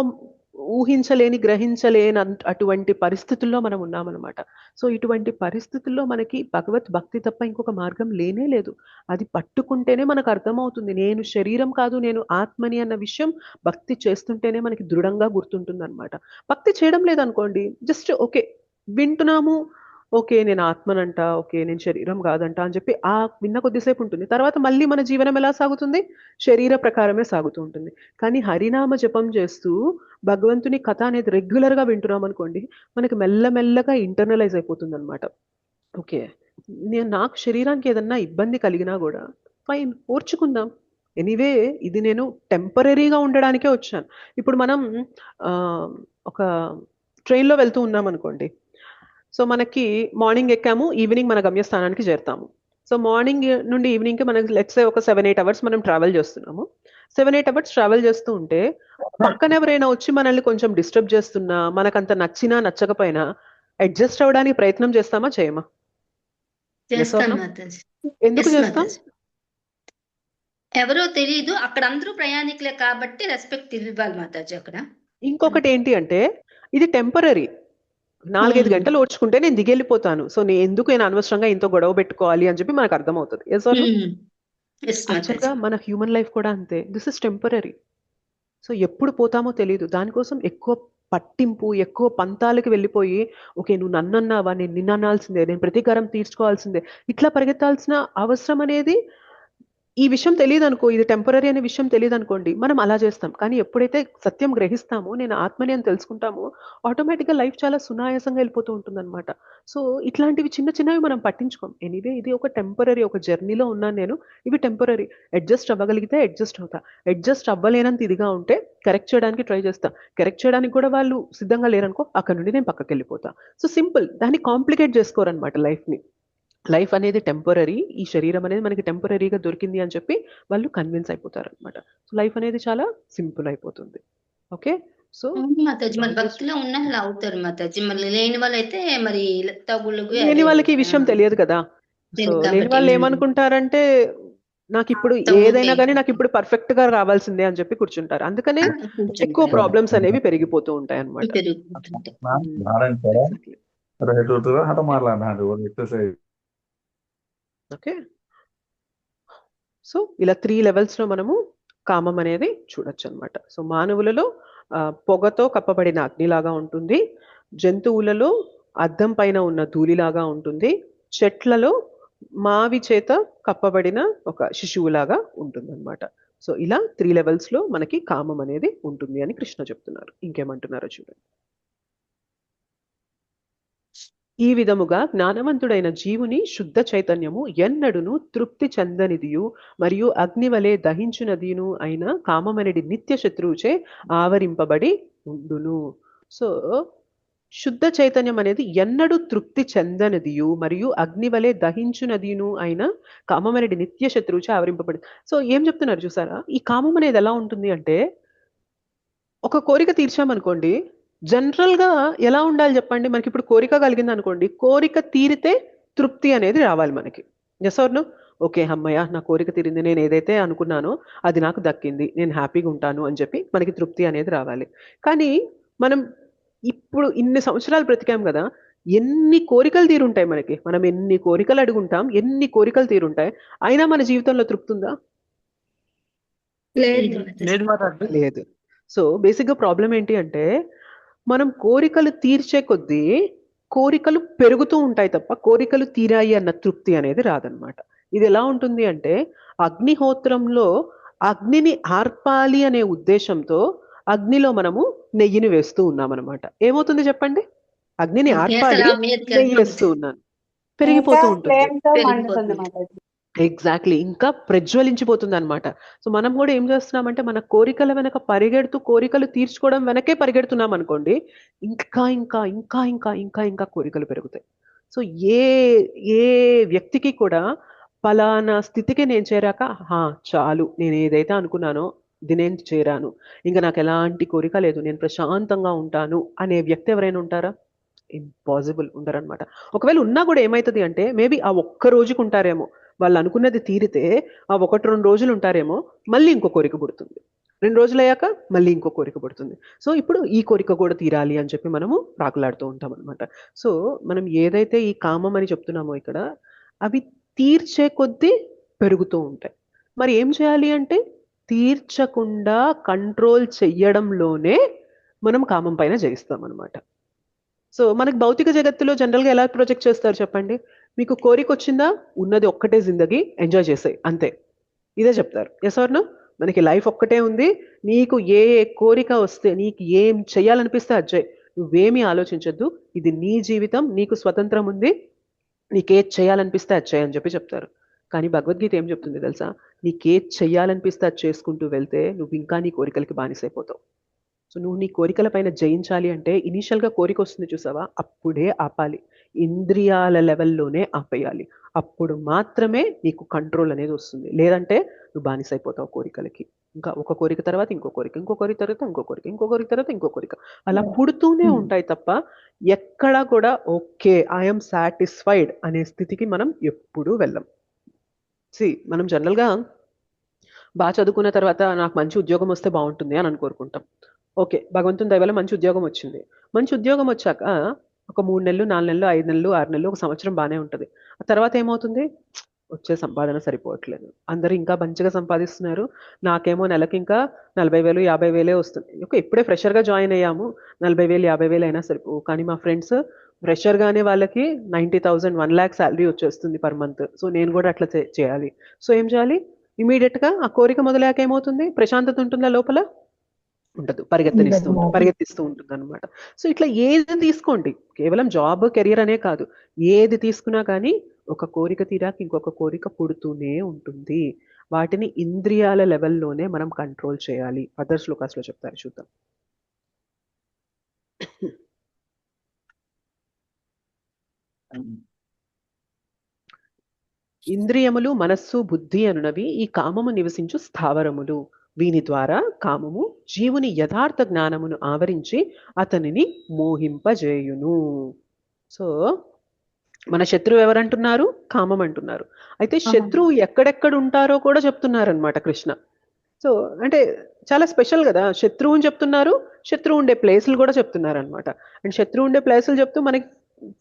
ఊహించలేని గ్రహించలేని అటువంటి పరిస్థితుల్లో మనం ఉన్నామన్నమాట. సో ఇటువంటి పరిస్థితుల్లో మనకి భగవత్ భక్తి తప్ప ఇంకొక మార్గం లేనే లేదు. అది పట్టుకుంటేనే మనకు అర్థమవుతుంది, నేను శరీరం కాదు నేను ఆత్మని అన్న విషయం భక్తి చేస్తుంటేనే మనకి దృఢంగా గుర్తుంటుంది అనమాట. భక్తి చేయడం లేదనుకోండి, జస్ట్ ఓకే వింటున్నాము, ఓకే నేను ఆత్మనంట, ఓకే నేను శరీరం కాదంట అని చెప్పి ఆ విన్న కొద్దిసేపు ఉంటుంది, తర్వాత మళ్ళీ మన జీవనం ఎలా సాగుతుంది, శరీర ప్రకారమే సాగుతూ ఉంటుంది. కానీ హరినామ జపం చేస్తూ భగవంతుని కథ అనేది రెగ్యులర్గా వింటున్నాం అనుకోండి, మనకి మెల్లమెల్లగా ఇంటర్నలైజ్ అయిపోతుంది అనమాట. ఓకే నాకు శరీరానికి ఏదన్నా ఇబ్బంది కలిగినా కూడా ఫైన్, ఓర్చుకుందాం, ఎనీవే ఇది నేను టెంపరీగా ఉండడానికే వచ్చాను. ఇప్పుడు మనం ఒక ట్రైన్లో వెళ్తూ ఉన్నాం అనుకోండి, సో మనకి మార్నింగ్ ఎక్కాము, ఈవినింగ్ మన గమ్యస్థానానికి చేరుతాము. సో మార్నింగ్ నుండి ఈవినింగ్కి మనకి లెట్స్ సే ఒక 7-8 అవర్స్ మనం ట్రావెల్ చేస్తున్నాము. 7-8 అవర్స్ ట్రావెల్ చేస్తూ ఉంటే పక్కన ఎవరైనా వచ్చి మనల్ని కొంచెం డిస్టర్బ్ చేస్తున్నా, మనకంత నచ్చినా నచ్చకపోయినా అడ్జస్ట్ అవ్వడానికి ప్రయత్నం చేస్తామా చేయమా? చేస్తాను మాతాజీ. ఎందుకు Yes, చేస్తాం? మాతాజీ. ఎవరో తెలియదు, అక్కడ అందరూ ప్రయాణికులే కాబట్టి రెస్పెక్ట్ ఇవ్వాలి మాతాజీ అక్కడ. ఇంకొకటి ఏంటి అంటే ఇది టెంపరీ, 4-5 గంటలు ఓడ్చుకుంటే నేను దిగెళ్ళిపోతాను, సో నేను ఎందుకు నేను అనవసరంగా ఇంత గొడవ పెట్టుకోవాలి అని చెప్పి మనకు అర్థమవుతుంది. యాక్చువల్గా మన హ్యూమన్ లైఫ్ కూడా అంతే, దిస్ ఇస్ టెంపరీ. సో ఎప్పుడు పోతామో తెలియదు, దానికోసం ఎక్కువ పట్టింపు, ఎక్కువ పంతాలకి వెళ్ళిపోయి ఓకే నువ్వు నన్ను అన్నావా నేను నిన్ను అనాల్సిందే, నేను ప్రతీకారం తీర్చుకోవాల్సిందే, ఇట్లా పరిగెత్తాల్సిన అవసరం అనేది ఈ విషయం తెలియదు అనుకో, ఇది టెంపరీ అనే విషయం తెలియదు అనుకోండి, మనం అలా చేస్తాం. కానీ ఎప్పుడైతే సత్యం గ్రహిస్తామో, నేను ఆత్మని అని తెలుసుకుంటామో, ఆటోమేటిక్గా లైఫ్ చాలా సునాయాసంగా వెళ్ళిపోతూ ఉంటుంది అనమాట. సో ఇట్లాంటివి చిన్న చిన్నవి మనం పట్టించుకోం. ఎనీవే ఇది ఒక టెంపరీ, ఒక జర్నీలో ఉన్నాను నేను, ఇవి టెంపరీ. అడ్జస్ట్ అవ్వగలిగితే అడ్జస్ట్ అవుతా, అడ్జస్ట్ అవ్వలేనంత ఇదిగా ఉంటే కరెక్ట్ చేయడానికి ట్రై చేస్తా, కరెక్ట్ చేయడానికి కూడా వాళ్ళు సిద్ధంగా లేరనుకో అక్కడ నుండి నేను పక్కకి వెళ్ళిపోతా. సో సింపుల్, దాన్ని కాంప్లికేట్ చేసుకోరనమాట లైఫ్ని. లైఫ్ అనేది టెంపరీ, ఈ శరీరం అనేది మనకి టెంపరీగా దొరికింది అని చెప్పి వాళ్ళు కన్విన్స్ అయిపోతారు అనమాట. సో లైఫ్ అనేది చాలా సింపుల్ అయిపోతుంది. ఓకే సో మాతాజీ మరి భక్తిలో ఉన్న వాళ్ళు అవుతారు మాతాజీ, మళ్ళీ లేని వాళ్ళైతే మరి తగులుగు లేని వాళ్ళకి ఈ విషయం తెలియదు కదా. సో లేని వాళ్ళు ఏమనుకుంటారంటే నాకు ఇప్పుడు ఏదైనా కానీ నాకు ఇప్పుడు పర్ఫెక్ట్ గా రావాల్సిందే అని చెప్పి కూర్చుంటారు, అందుకనే ఎక్కువ ప్రాబ్లమ్స్ అనేవి పెరిగిపోతూ ఉంటాయి అనమాట. ఓకే సో ఇలా 3 లెవెల్స్లో మనము కామం అనేది చూడొచ్చు అనమాట. సో మానవులలో పొగతో కప్పబడిన అగ్నిలాగా ఉంటుంది, జంతువులలో అద్దం పైన ఉన్న ధూళిలాగా ఉంటుంది, చెట్లలో మావి చేత కప్పబడిన ఒక శిశువులాగా ఉంటుంది అనమాట. సో ఇలా 3 లెవెల్స్లో మనకి కామం అనేది ఉంటుంది అని కృష్ణ చెప్తున్నారు. ఇంకేమంటున్నారో చూడండి. ఈ విధముగా జ్ఞానవంతుడైన జీవుని శుద్ధ చైతన్యము ఎన్నడును తృప్తి చెందనిదియు మరియు అగ్నివలే దహించునదియును అయిన కామమనడి నిత్య శత్రువుచే ఆవరింపబడి ఉండును. సో శుద్ధ చైతన్యం అనేది ఎన్నడూ తృప్తి చెందనిదియు మరియు అగ్నివలే దహించునదియును అయిన కామమనడి నిత్య శత్రువుచే ఆవరింపబడి. సో ఏం చెప్తున్నారు చూసారా, ఈ కామం అనేది ఎలా ఉంటుంది అంటే, ఒక కోరిక తీర్చామనుకోండి, జనరల్గా ఎలా ఉండాలి చెప్పండి, మనకి ఇప్పుడు కోరిక కలిగింది అనుకోండి, కోరిక తీరితే తృప్తి అనేది రావాలి మనకి. Yes or no? ఓకే అమ్మయ్య నా కోరిక తీరింది, నేను ఏదైతే అనుకున్నానో అది నాకు దక్కింది, నేను హ్యాపీగా ఉంటాను అని చెప్పి మనకి తృప్తి అనేది రావాలి. కానీ మనం ఇప్పుడు ఇన్ని సంవత్సరాలు బ్రతికాం కదా, ఎన్ని కోరికలు తీరుంటాయి మనకి, మనం ఎన్ని కోరికలు అడుగుంటాం, ఎన్ని కోరికలు తీరుంటాయి, అయినా మన జీవితంలో తృప్తి ఉందా? లేదు. సో బేసిక్గా ప్రాబ్లం ఏంటి అంటే, మనం కోరికలు తీర్చే కొద్దీ కోరికలు పెరుగుతూ ఉంటాయి తప్ప కోరికలు తీరాయి అన్న తృప్తి అనేది రాదనమాట. ఇది ఎలా ఉంటుంది అంటే, అగ్నిహోత్రంలో అగ్నిని ఆర్పాలి అనే ఉద్దేశంతో అగ్నిలో మనము నెయ్యిని వేస్తూ ఉన్నామన్నమాట. ఏమవుతుంది చెప్పండి, అగ్నిని ఆర్పాలి, నెయ్యి వేస్తూ ఉన్నాను, పెరిగిపోతూ ఉంటుంది. ఎగ్జాక్ట్లీ, ఇంకా ప్రజ్వలించిపోతుంది అనమాట. సో మనం కూడా ఏం చేస్తున్నామంటే, మన కోరికల వెనక పరిగెడుతూ కోరికలు తీర్చుకోవడం వెనకే పరిగెడుతున్నాం అనుకోండి, ఇంకా ఇంకా ఇంకా ఇంకా ఇంకా ఇంకా కోరికలు పెరుగుతాయి. సో ఏ ఏ వ్యక్తికి కూడా పలానా స్థితికి నేను చేరాక చాలు, నేను ఏదైతే అనుకున్నానో దీనేం చేరాను, ఇంకా నాకు ఎలాంటి కోరిక లేదు, నేను ప్రశాంతంగా ఉంటాను అనే వ్యక్తి ఎవరైనా ఉంటారా? ఇంపాసిబుల్, ఉండరనమాట. ఒకవేళ ఉన్నా కూడా ఏమవుతుంది అంటే మేబీ ఆ ఒక్క రోజుకు ఉంటారేమో, వాళ్ళు అనుకున్నది తీరితే ఆ 1-2 రోజులు ఉంటారేమో, మళ్ళీ ఇంకో కోరిక పుడుతుంది. 2 రోజులు అయ్యాక మళ్ళీ ఇంకో కోరిక పుడుతుంది. సో ఇప్పుడు ఈ కోరిక కూడా తీరాలి అని చెప్పి మనము ప్రాకులాడుతూ ఉంటాం అనమాట. సో మనం ఏదైతే ఈ కామం అని చెప్తున్నామో ఇక్కడ, అవి తీర్చే కొద్దీ పెరుగుతూ ఉంటాయి. మరి ఏం చేయాలి అంటే తీర్చకుండా కంట్రోల్ చెయ్యడంలోనే మనం కామం పైన జయిస్తాం అనమాట. సో మనకి భౌతిక జగత్తులో జనరల్గా ఎలా ప్రొజెక్ట్ చేస్తారు చెప్పండి? మీకు కోరిక వచ్చిందా, ఉన్నది ఒక్కటే జిందగీ, ఎంజాయ్ చేసాయి అంతే, ఇదే చెప్తారు. Yes or no? మనకి లైఫ్ ఒక్కటే ఉంది, నీకు ఏ కోరిక వస్తే, నీకు ఏం చేయాలనిపిస్తే అది చేయి, నువ్వేమీ ఆలోచించద్దు, ఇది నీ జీవితం, నీకు స్వతంత్రం ఉంది, నీకేది చేయాలనిపిస్తే అది చేయని చెప్పి చెప్తారు. కానీ భగవద్గీత ఏం చెప్తుంది తెలుసా? నీకేది చేయాలనిపిస్తే అది చేసుకుంటూ వెళ్తే నువ్వు ఇంకా నీ కోరికలకి బానిసైపోతావు. సో నువ్వు నీ కోరికల పైన జయించాలి అంటే ఇనీషియల్గా కోరిక వస్తుంది చూసావా, అప్పుడే ఆపాలి, ఇంద్రియాల లెవెల్లోనే ఆపేయాలి. అప్పుడు మాత్రమే నీకు కంట్రోల్ అనేది వస్తుంది. లేదంటే నువ్వు బానిసైపోతావు కోరికలకి. ఇంకా ఒక కోరిక తర్వాత ఇంకో కోరిక, ఇంకో కోరిక తర్వాత ఇంకో కోరిక, ఇంకో కోరిక తర్వాత ఇంకో కోరిక, అలా పుడుతూనే ఉంటాయి తప్ప ఎక్కడా కూడా ఓకే ఐఎమ్ సాటిస్ఫైడ్ అనే స్థితికి మనం ఎప్పుడూ వెళ్ళం. మనం జనరల్గా బాగా చదువుకున్న తర్వాత నాకు మంచి ఉద్యోగం వస్తే బాగుంటుంది అని అనుకోరుకుంటాం. ఓకే, భగవంతుని దయ వల్ల మంచి ఉద్యోగం వచ్చింది. మంచి ఉద్యోగం వచ్చాక ఒక 3 నెలలు, 4 నెలలు, 5 నెలలు, 6 నెలలు, ఒక సంవత్సరం బాగానే ఉంటుంది. ఆ తర్వాత ఏమవుతుంది? వచ్చే సంపాదన సరిపోవట్లేదు, అందరూ ఇంకా మంచిగా సంపాదిస్తున్నారు, నాకేమో నెలకి ఇంకా 40,000, 50,000 వస్తుంది. ఓకే, ఇప్పుడే ఫ్రెషర్గా జాయిన్ అయ్యాము, 40,000, 50,000 అయినా సరిపోవు. కానీ మా ఫ్రెండ్స్ ఫ్రెషర్గానే వాళ్ళకి 90,000, 1 lakh శాలరీ వచ్చేస్తుంది పర్ మంత్. సో నేను కూడా అట్లా చేయాలి. సో ఏం చేయాలి? ఇమీడియట్గా ఆ కోరిక మొదలాక ఏమవుతుంది? ప్రశాంతత ఉంటుందా లోపల? ఉండదు, పరిగెత్తిస్తూ ఉంటుంది అనమాట. సో ఇట్లా ఏది తీసుకోండి, కేవలం జాబ్, కెరియర్ అనే కాదు, ఏది తీసుకున్నా కానీ ఒక కోరిక తీరాక ఇంకొక కోరిక పుడుతూనే ఉంటుంది. వాటిని ఇంద్రియాల లెవెల్లోనే మనం కంట్రోల్ చేయాలి. అదర్ శ్లోకాస్లో చెప్తారు, చూద్దాం. ఇంద్రియములు, మనస్సు, బుద్ధి అనునవి ఈ కామము నివసించు స్థావరములు. వీని ద్వారా కామము జీవుని యథార్థ జ్ఞానమును ఆవరించి అతనిని మోహింపజేయును. సో మన శత్రువు ఎవరంటున్నారు? కామం అంటున్నారు. అయితే శత్రువు ఎక్కడెక్కడ ఉంటారో కూడా చెప్తున్నారనమాట కృష్ణ. సో అంటే చాలా స్పెషల్ కదా, శత్రువు అని చెప్తున్నారు, శత్రువు ఉండే ప్లేసులు కూడా చెప్తున్నారు అనమాట. అండ్ శత్రువు ఉండే ప్లేసులు చెప్తూ మనకి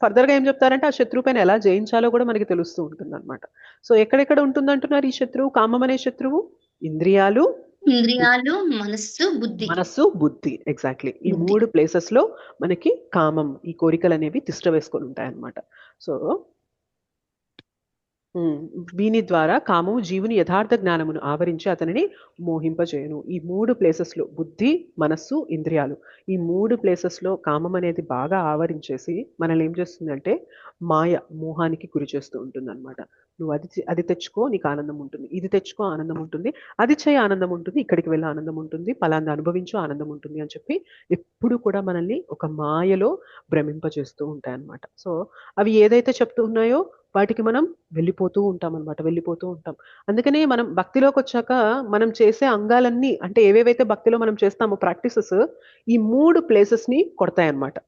ఫర్దర్గా ఏం చెప్తారంటే ఆ శత్రువు పైన ఎలా జయించాలో కూడా మనకి తెలుస్తూ ఉంటుంది అనమాట. సో ఎక్కడెక్కడ ఉంటుంది అంటున్నారు ఈ శత్రువు? కామం అనే శత్రువు ఇంద్రియాలు, మనస్సు, బుద్ధి. ఎగ్జాక్ట్లీ ఈ 3 ప్లేసెస్ లో మనకి కామం, ఈ కోరికలు అనేవి తిష్ట వేసుకొని ఉంటాయి అన్నమాట. సో వీని ద్వారా కామము జీవుని యథార్థ జ్ఞానమును ఆవరించి అతనిని మోహింపజేయును. ఈ 3 ప్లేసెస్లో బుద్ధి, మనస్సు, ఇంద్రియాలు, ఈ 3 ప్లేసెస్లో కామం అనేది బాగా ఆవరించేసి మనల్ని ఏం చేస్తుందంటే మాయ, మోహానికి గురి చేస్తూ ఉంటుంది అనమాట. నువ్వు అది తెచ్చుకో, నీకు ఆనందం ఉంటుంది, ఇది తెచ్చుకో ఆనందం ఉంటుంది, అది చేయి ఆనందం ఉంటుంది, ఇక్కడికి వెళ్ళి ఆనందం ఉంటుంది, పలాంది అనుభవించు ఆనందం ఉంటుంది అని చెప్పి ఎప్పుడు కూడా మనల్ని ఒక మాయలో భ్రమింపజేస్తూ ఉంటాయి అన్నమాట. సో అవి ఏదైతే చెప్తూ ఉన్నాయో వాటికి మనం వెళ్ళిపోతూ ఉంటాం అనమాట, వెళ్ళిపోతూ ఉంటాం. అందుకనే మనం భక్తిలోకి వచ్చాక మనం చేసే అంగాలన్నీ, అంటే ఏవేవైతే భక్తిలో మనం చేస్తామో ప్రాక్టీసెస్, ఈ 3 ప్లేసెస్ ని కొడతాయి అన్నమాట.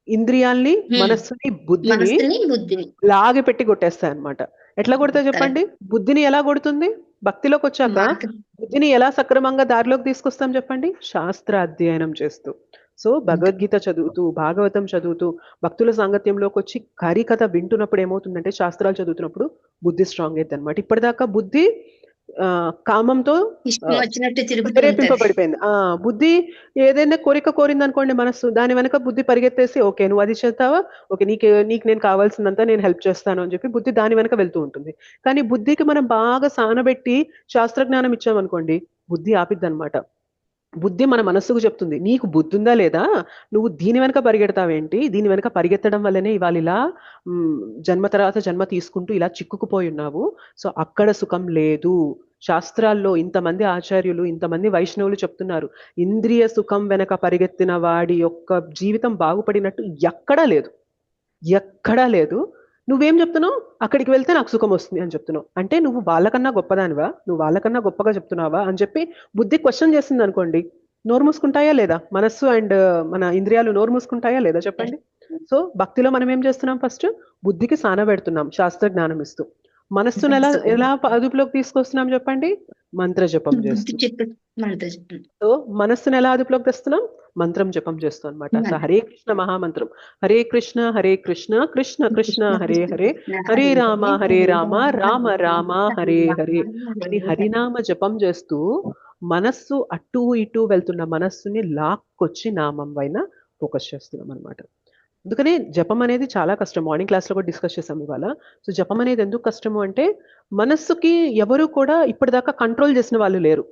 ఇంద్రియాల్ని, మనస్సుని, బుద్ధిని లాగి పెట్టి కొట్టేస్తాయి అన్నమాట. ఎట్లా కొడతాయి చెప్పండి? బుద్ధిని ఎలా కొడుతుంది? భక్తిలోకి వచ్చాక బుద్ధిని ఎలా సక్రమంగా దారిలోకి తీసుకొస్తాం చెప్పండి? శాస్త్ర అధ్యయనం చేస్తూ. సో భగవద్గీత చదువుతూ, భాగవతం చదువుతూ, భక్తుల సాంగత్యంలోకి వచ్చి హరికథ వింటున్నప్పుడు ఏమవుతుందంటే, శాస్త్రాలు చదువుతున్నప్పుడు బుద్ధి స్ట్రాంగ్ అవుతుంది అనమాట. ఇప్పటిదాకా బుద్ధి కామంతో ప్రేరేపింపబడిపోయింది. బుద్ధి ఏదైనా కోరిక కోరింది అనుకోండి మనస్సు, దాని వెనక బుద్ధి పరిగెత్తేసి ఓకే నువ్వు అది చేస్తావా, ఓకే నీకు నేను కావాల్సిందంతా నేను హెల్ప్ చేస్తాను అని చెప్పి బుద్ధి దాని వెనక వెళ్తూ ఉంటుంది. కానీ బుద్ధికి మనం బాగా సానబెట్టి శాస్త్రజ్ఞానం ఇచ్చామనుకోండి, బుద్ధి ఆపిద్ది అనమాట. బుద్ధి మన మనస్సుకు చెప్తుంది, నీకు బుద్ధి ఉందా లేదా, నువ్వు దీని వెనక పరిగెడతావేంటి, దీని వెనక పరిగెత్తడం వల్లనే ఇవాళ ఇలా జన్మ తర్వాత జన్మ తీసుకుంటూ ఇలా చిక్కుకుపోయి ఉన్నావు. సో అక్కడ సుఖం లేదు. శాస్త్రాల్లో ఇంతమంది ఆచార్యులు, ఇంతమంది వైష్ణవులు చెప్తున్నారు, ఇంద్రియ సుఖం వెనక పరిగెత్తిన వాడి యొక్క జీవితం బాగుపడినట్టు ఎక్కడా లేదు, ఎక్కడా లేదు. నువ్వేం చెప్తున్నావు? అక్కడికి వెళ్తే నాకు సుఖం వస్తుంది అని చెప్తున్నావు. అంటే నువ్వు వాళ్ళకన్నా గొప్పదానివా? నువ్వు వాళ్ళకన్నా గొప్పగా చెప్తున్నావా అని చెప్పి బుద్ధి క్వశ్చన్ చేసింది అనుకోండి, నోరు మూసుకుంటాయా లేదా? మనస్సు అండ్ మన ఇంద్రియాలు నోరు మూసుకుంటాయా లేదా చెప్పండి? సో భక్తిలో మనం ఏం చేస్తున్నాం? ఫస్ట్ బుద్ధికి సానబెడుతున్నాం శాస్త్ర జ్ఞానం ఇస్తూ. మనస్సును ఎలా ఎలా అదుపులోకి తీసుకొస్తున్నాం చెప్పండి? మంత్ర జపం బుద్ధి చేస్తూ. చిత్త మంత్ర జపం. సో మనస్సును ఎలా అదుపులోకి తెస్తున్నాం? మంత్రం జపం చేస్తాం అనమాట. సో హరే కృష్ణ మహామంత్రం, హరే కృష్ణ కృష్ణ కృష్ణ హరే హరే, హరే రామ రామ రామ హరే హరే అని హరినామ జపం చేస్తూ మనస్సు అటు ఇటు వెళ్తున్న మనస్సుని లాక్కొచ్చి నామం పైన ఫోకస్ చేస్తున్నాం అనమాట. అందుకనే జపం అనేది చాలా కష్టం. మార్నింగ్ క్లాస్ లో కూడా డిస్కస్ చేసాం ఇవాళ. సో జపం అనేది ఎందుకు కష్టము అంటే, మనస్సుకి ఎవరు కూడా ఇప్పటిదాకా కంట్రోల్ చేసిన వాళ్ళు లేరు.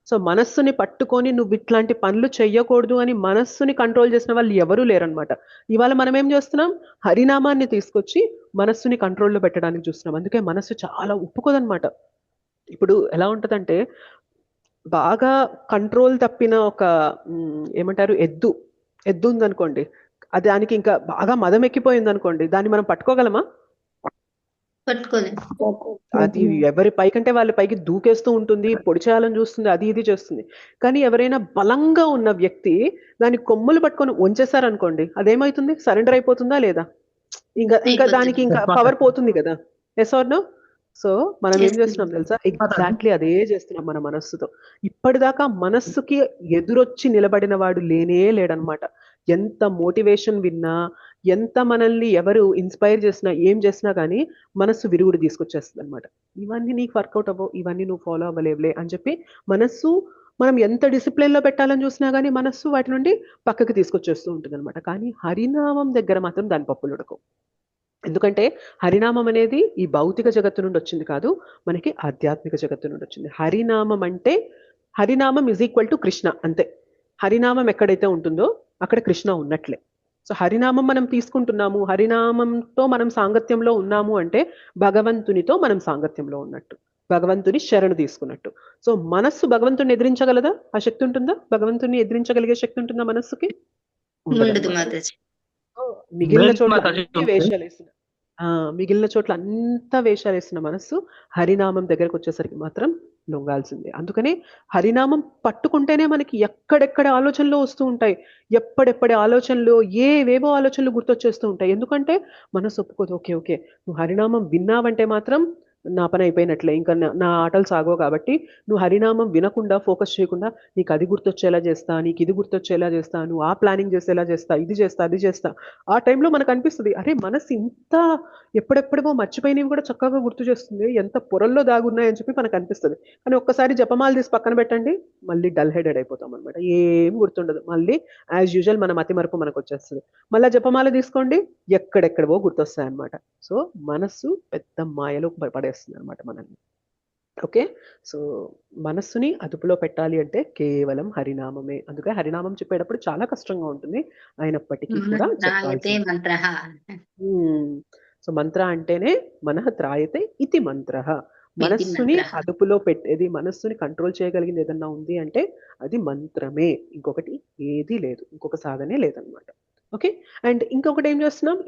సో మనస్సుని పట్టుకొని నువ్వు ఇట్లాంటి పనులు చెయ్యకూడదు అని మనస్సుని కంట్రోల్ చేసిన వాళ్ళు ఎవరూ లేరనమాట. ఇవాళ మనం ఏం చేస్తున్నాం? హరినామాన్ని తీసుకొచ్చి మనస్సుని కంట్రోల్లో పెట్టడానికి చూస్తున్నాం. అందుకే మనస్సు చాలా ఒప్పుకోదనమాట. ఇప్పుడు ఎలా ఉంటదంటే, బాగా కంట్రోల్ తప్పిన ఒక ఏమంటారు, ఎద్దు ఉందనుకోండి, అది దానికి ఇంకా బాగా మదం ఎక్కిపోయింది అనుకోండి, దాన్ని మనం పట్టుకోగలమా? పట్టుకోలేదు. అది ఎవరి పైకంటే వాళ్ళ పైకి దూకేస్తూ ఉంటుంది, పొడి చేయాలని చూస్తుంది, అది ఇది చేస్తుంది. కానీ ఎవరైనా బలంగా ఉన్న వ్యక్తి దాని కొమ్ములు పట్టుకొని వంచేశారనుకోండి, అదేమవుతుంది? సరెండర్ అయిపోతుందా లేదా? ఇంకా అయిపోతుంది. దానికి ఇంకా పవర్ పోతుంది కదా. Yes or no? సో మనం ఏం చేస్తున్నాం తెలుసా? ఎగ్జాక్ట్లీ అదే చేస్తున్నాం మన మనస్సుతో. ఇప్పటిదాకా మనస్సుకి ఎదురొచ్చి నిలబడిన వాడు లేనే లేడనమాట. ఎంత మోటివేషన్ విన్నా, ఎంత మనల్ని ఎవరు ఇన్స్పైర్ చేసినా, ఏం చేసినా కానీ మనస్సు విరుగుడు తీసుకొచ్చేస్తుంది అనమాట. ఇవన్నీ నీకు వర్కౌట్ అవ్వవు, ఇవన్నీ నువ్వు ఫాలో అవ్వలేవులే అని చెప్పి మనస్సు, మనం ఎంత డిసిప్లిన్ లో పెట్టాలని చూసినా కానీ మనస్సు వాటి నుండి పక్కకి తీసుకొచ్చేస్తూ ఉంటుంది అనమాట. కానీ హరినామం దగ్గర మాత్రం దాని పప్పులు ఉడకవు. ఎందుకంటే హరినామం అనేది ఈ భౌతిక జగత్తు నుండి వచ్చింది కాదు, మనకి ఆధ్యాత్మిక జగత్తు నుండి వచ్చింది. హరినామం అంటే, హరినామం ఇజ్ ఈక్వల్ టు కృష్ణ, అంతే. హరినామం ఎక్కడైతే ఉంటుందో అక్కడ కృష్ణ ఉన్నట్లే. సో హరినామం మనం తీసుకుంటున్నాము, హరినామంతో మనం సాంగత్యంలో ఉన్నాము అంటే భగవంతునితో మనం సాంగత్యంలో ఉన్నట్టు, భగవంతుని శరణు తీసుకున్నట్టు. సో మనస్సు భగవంతుని ఎదిరించగలదా? ఆ శక్తి ఉంటుందా? భగవంతుని ఎదిరించగలిగే శక్తి ఉంటుందా మనస్సుకి? ఉండదు మాతాజీ. మిగిలిన చోట్ల అన్ని వేషాలు వేసిన మిగిలిన చోట్ల అంతా వేషాలు వేసిన మనస్సు హరినామం దగ్గరకు వచ్చేసరికి మాత్రం లొంగాల్సిందే. అందుకనే హరినామం పట్టుకుంటేనే మనకి ఎక్కడెక్కడ ఆలోచనలు వస్తూ ఉంటాయి, ఎప్పుడెప్పటి ఆలోచనలు, ఏవేవో ఆలోచనలు గుర్తొచ్చేస్తూ ఉంటాయి. ఎందుకంటే మనసు ఒప్పుకోదు. ఓకే ఓకే, నువ్వు హరినామం విన్నావంటే మాత్రం నా పని అయిపోయినట్లే, ఇంకా నా ఆటలు సాగవు. కాబట్టి నువ్వు హరినామం వినకుండా, ఫోకస్ చేయకుండా, నీకు అది గుర్తొచ్చేలా చేస్తా, నీకు ఇది గుర్తొచ్చేలా చేస్తా, నువ్వు ఆ ప్లానింగ్ చేసేలా చేస్తా, ఇది చేస్తా, అది చేస్తా. ఆ టైంలో మనకు అనిపిస్తుంది, అరే మనసు ఇంత ఎప్పుడెప్పుడో మర్చిపోయినవి కూడా చక్కగా గుర్తు చేస్తుంది, ఎంత పొరల్లో దాగున్నాయని చెప్పి మనకు అనిపిస్తుంది. కానీ ఒక్కసారి జపమాల తీసి పక్కన పెట్టండి, మళ్ళీ డల్ హెడెడ్ అయిపోతాం అనమాట. ఏం గుర్తుండదు. మళ్ళీ యాజ్ యూజువల్ మన మతిమరుపు మనకు వచ్చేస్తుంది. మళ్ళీ జపమాల తీసుకోండి, ఎక్కడెక్కడవో గుర్తొస్తాయి అనమాట. సో మనస్సు పెద్ద మాయలో పడేస్తుంది అనమాట మనల్ని. ఓకే, సో మనస్సుని అదుపులో పెట్టాలి అంటే కేవలం హరినామమే. అందుకే హరినామం చెప్పేటప్పుడు చాలా కష్టంగా ఉంటుంది, అయినప్పటికీ కూడా త్రాయతే మంత్రః. సో మంత్ర అంటేనే మనః త్రాయతే ఇతి మంత్రః. మనస్సుని అదుపులో పెట్టేది, మనస్సుని కంట్రోల్ చేయగలిగింది ఏదన్నా ఉంది అంటే అది మంత్రమే, ఇంకొకటి ఏది లేదు, ఇంకొక సాధనే లేదనమాట. ఓకే, అండ్ ఇంకొకటి ఏం చేస్తున్నాం?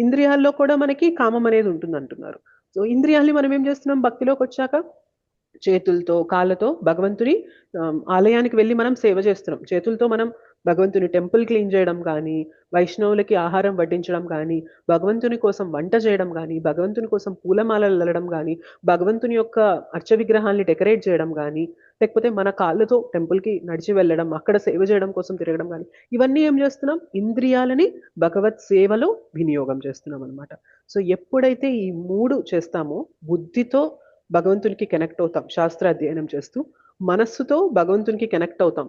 ఇంద్రియాల్లో కూడా మనకి కామం అనేది ఉంటుంది అంటున్నారు. సో ఇంద్రియాల్ని మనం ఏం చేస్తున్నాం? భక్తిలోకి వచ్చాక చేతులతో, కాళ్ళతో భగవంతుని ఆలయానికి వెళ్ళి మనం సేవ చేస్తున్నాం. చేతులతో మనం భగవంతుని టెంపుల్ క్లీన్ చేయడం కానీ, వైష్ణవులకి ఆహారం వడ్డించడం కానీ, భగవంతుని కోసం వంట చేయడం కానీ, భగవంతుని కోసం పూలమాలలు అల్లడం కానీ, భగవంతుని యొక్క అర్చ విగ్రహాల్ని డెకరేట్ చేయడం కానీ, లేకపోతే మన కాళ్ళతో టెంపుల్కి నడిచి వెళ్ళడం, అక్కడ సేవ చేయడం కోసం తిరగడం కానీ, ఇవన్నీ ఏం చేస్తున్నాం? ఇంద్రియాలని భగవత్ సేవలో వినియోగం చేస్తున్నాం అనమాట. సో ఎప్పుడైతే ఈ 3 చేస్తామో, బుద్ధితో భగవంతునికి కనెక్ట్ అవుతాం శాస్త్ర అధ్యయనం చేస్తూ, మనస్సుతో భగవంతునికి కనెక్ట్ అవుతాం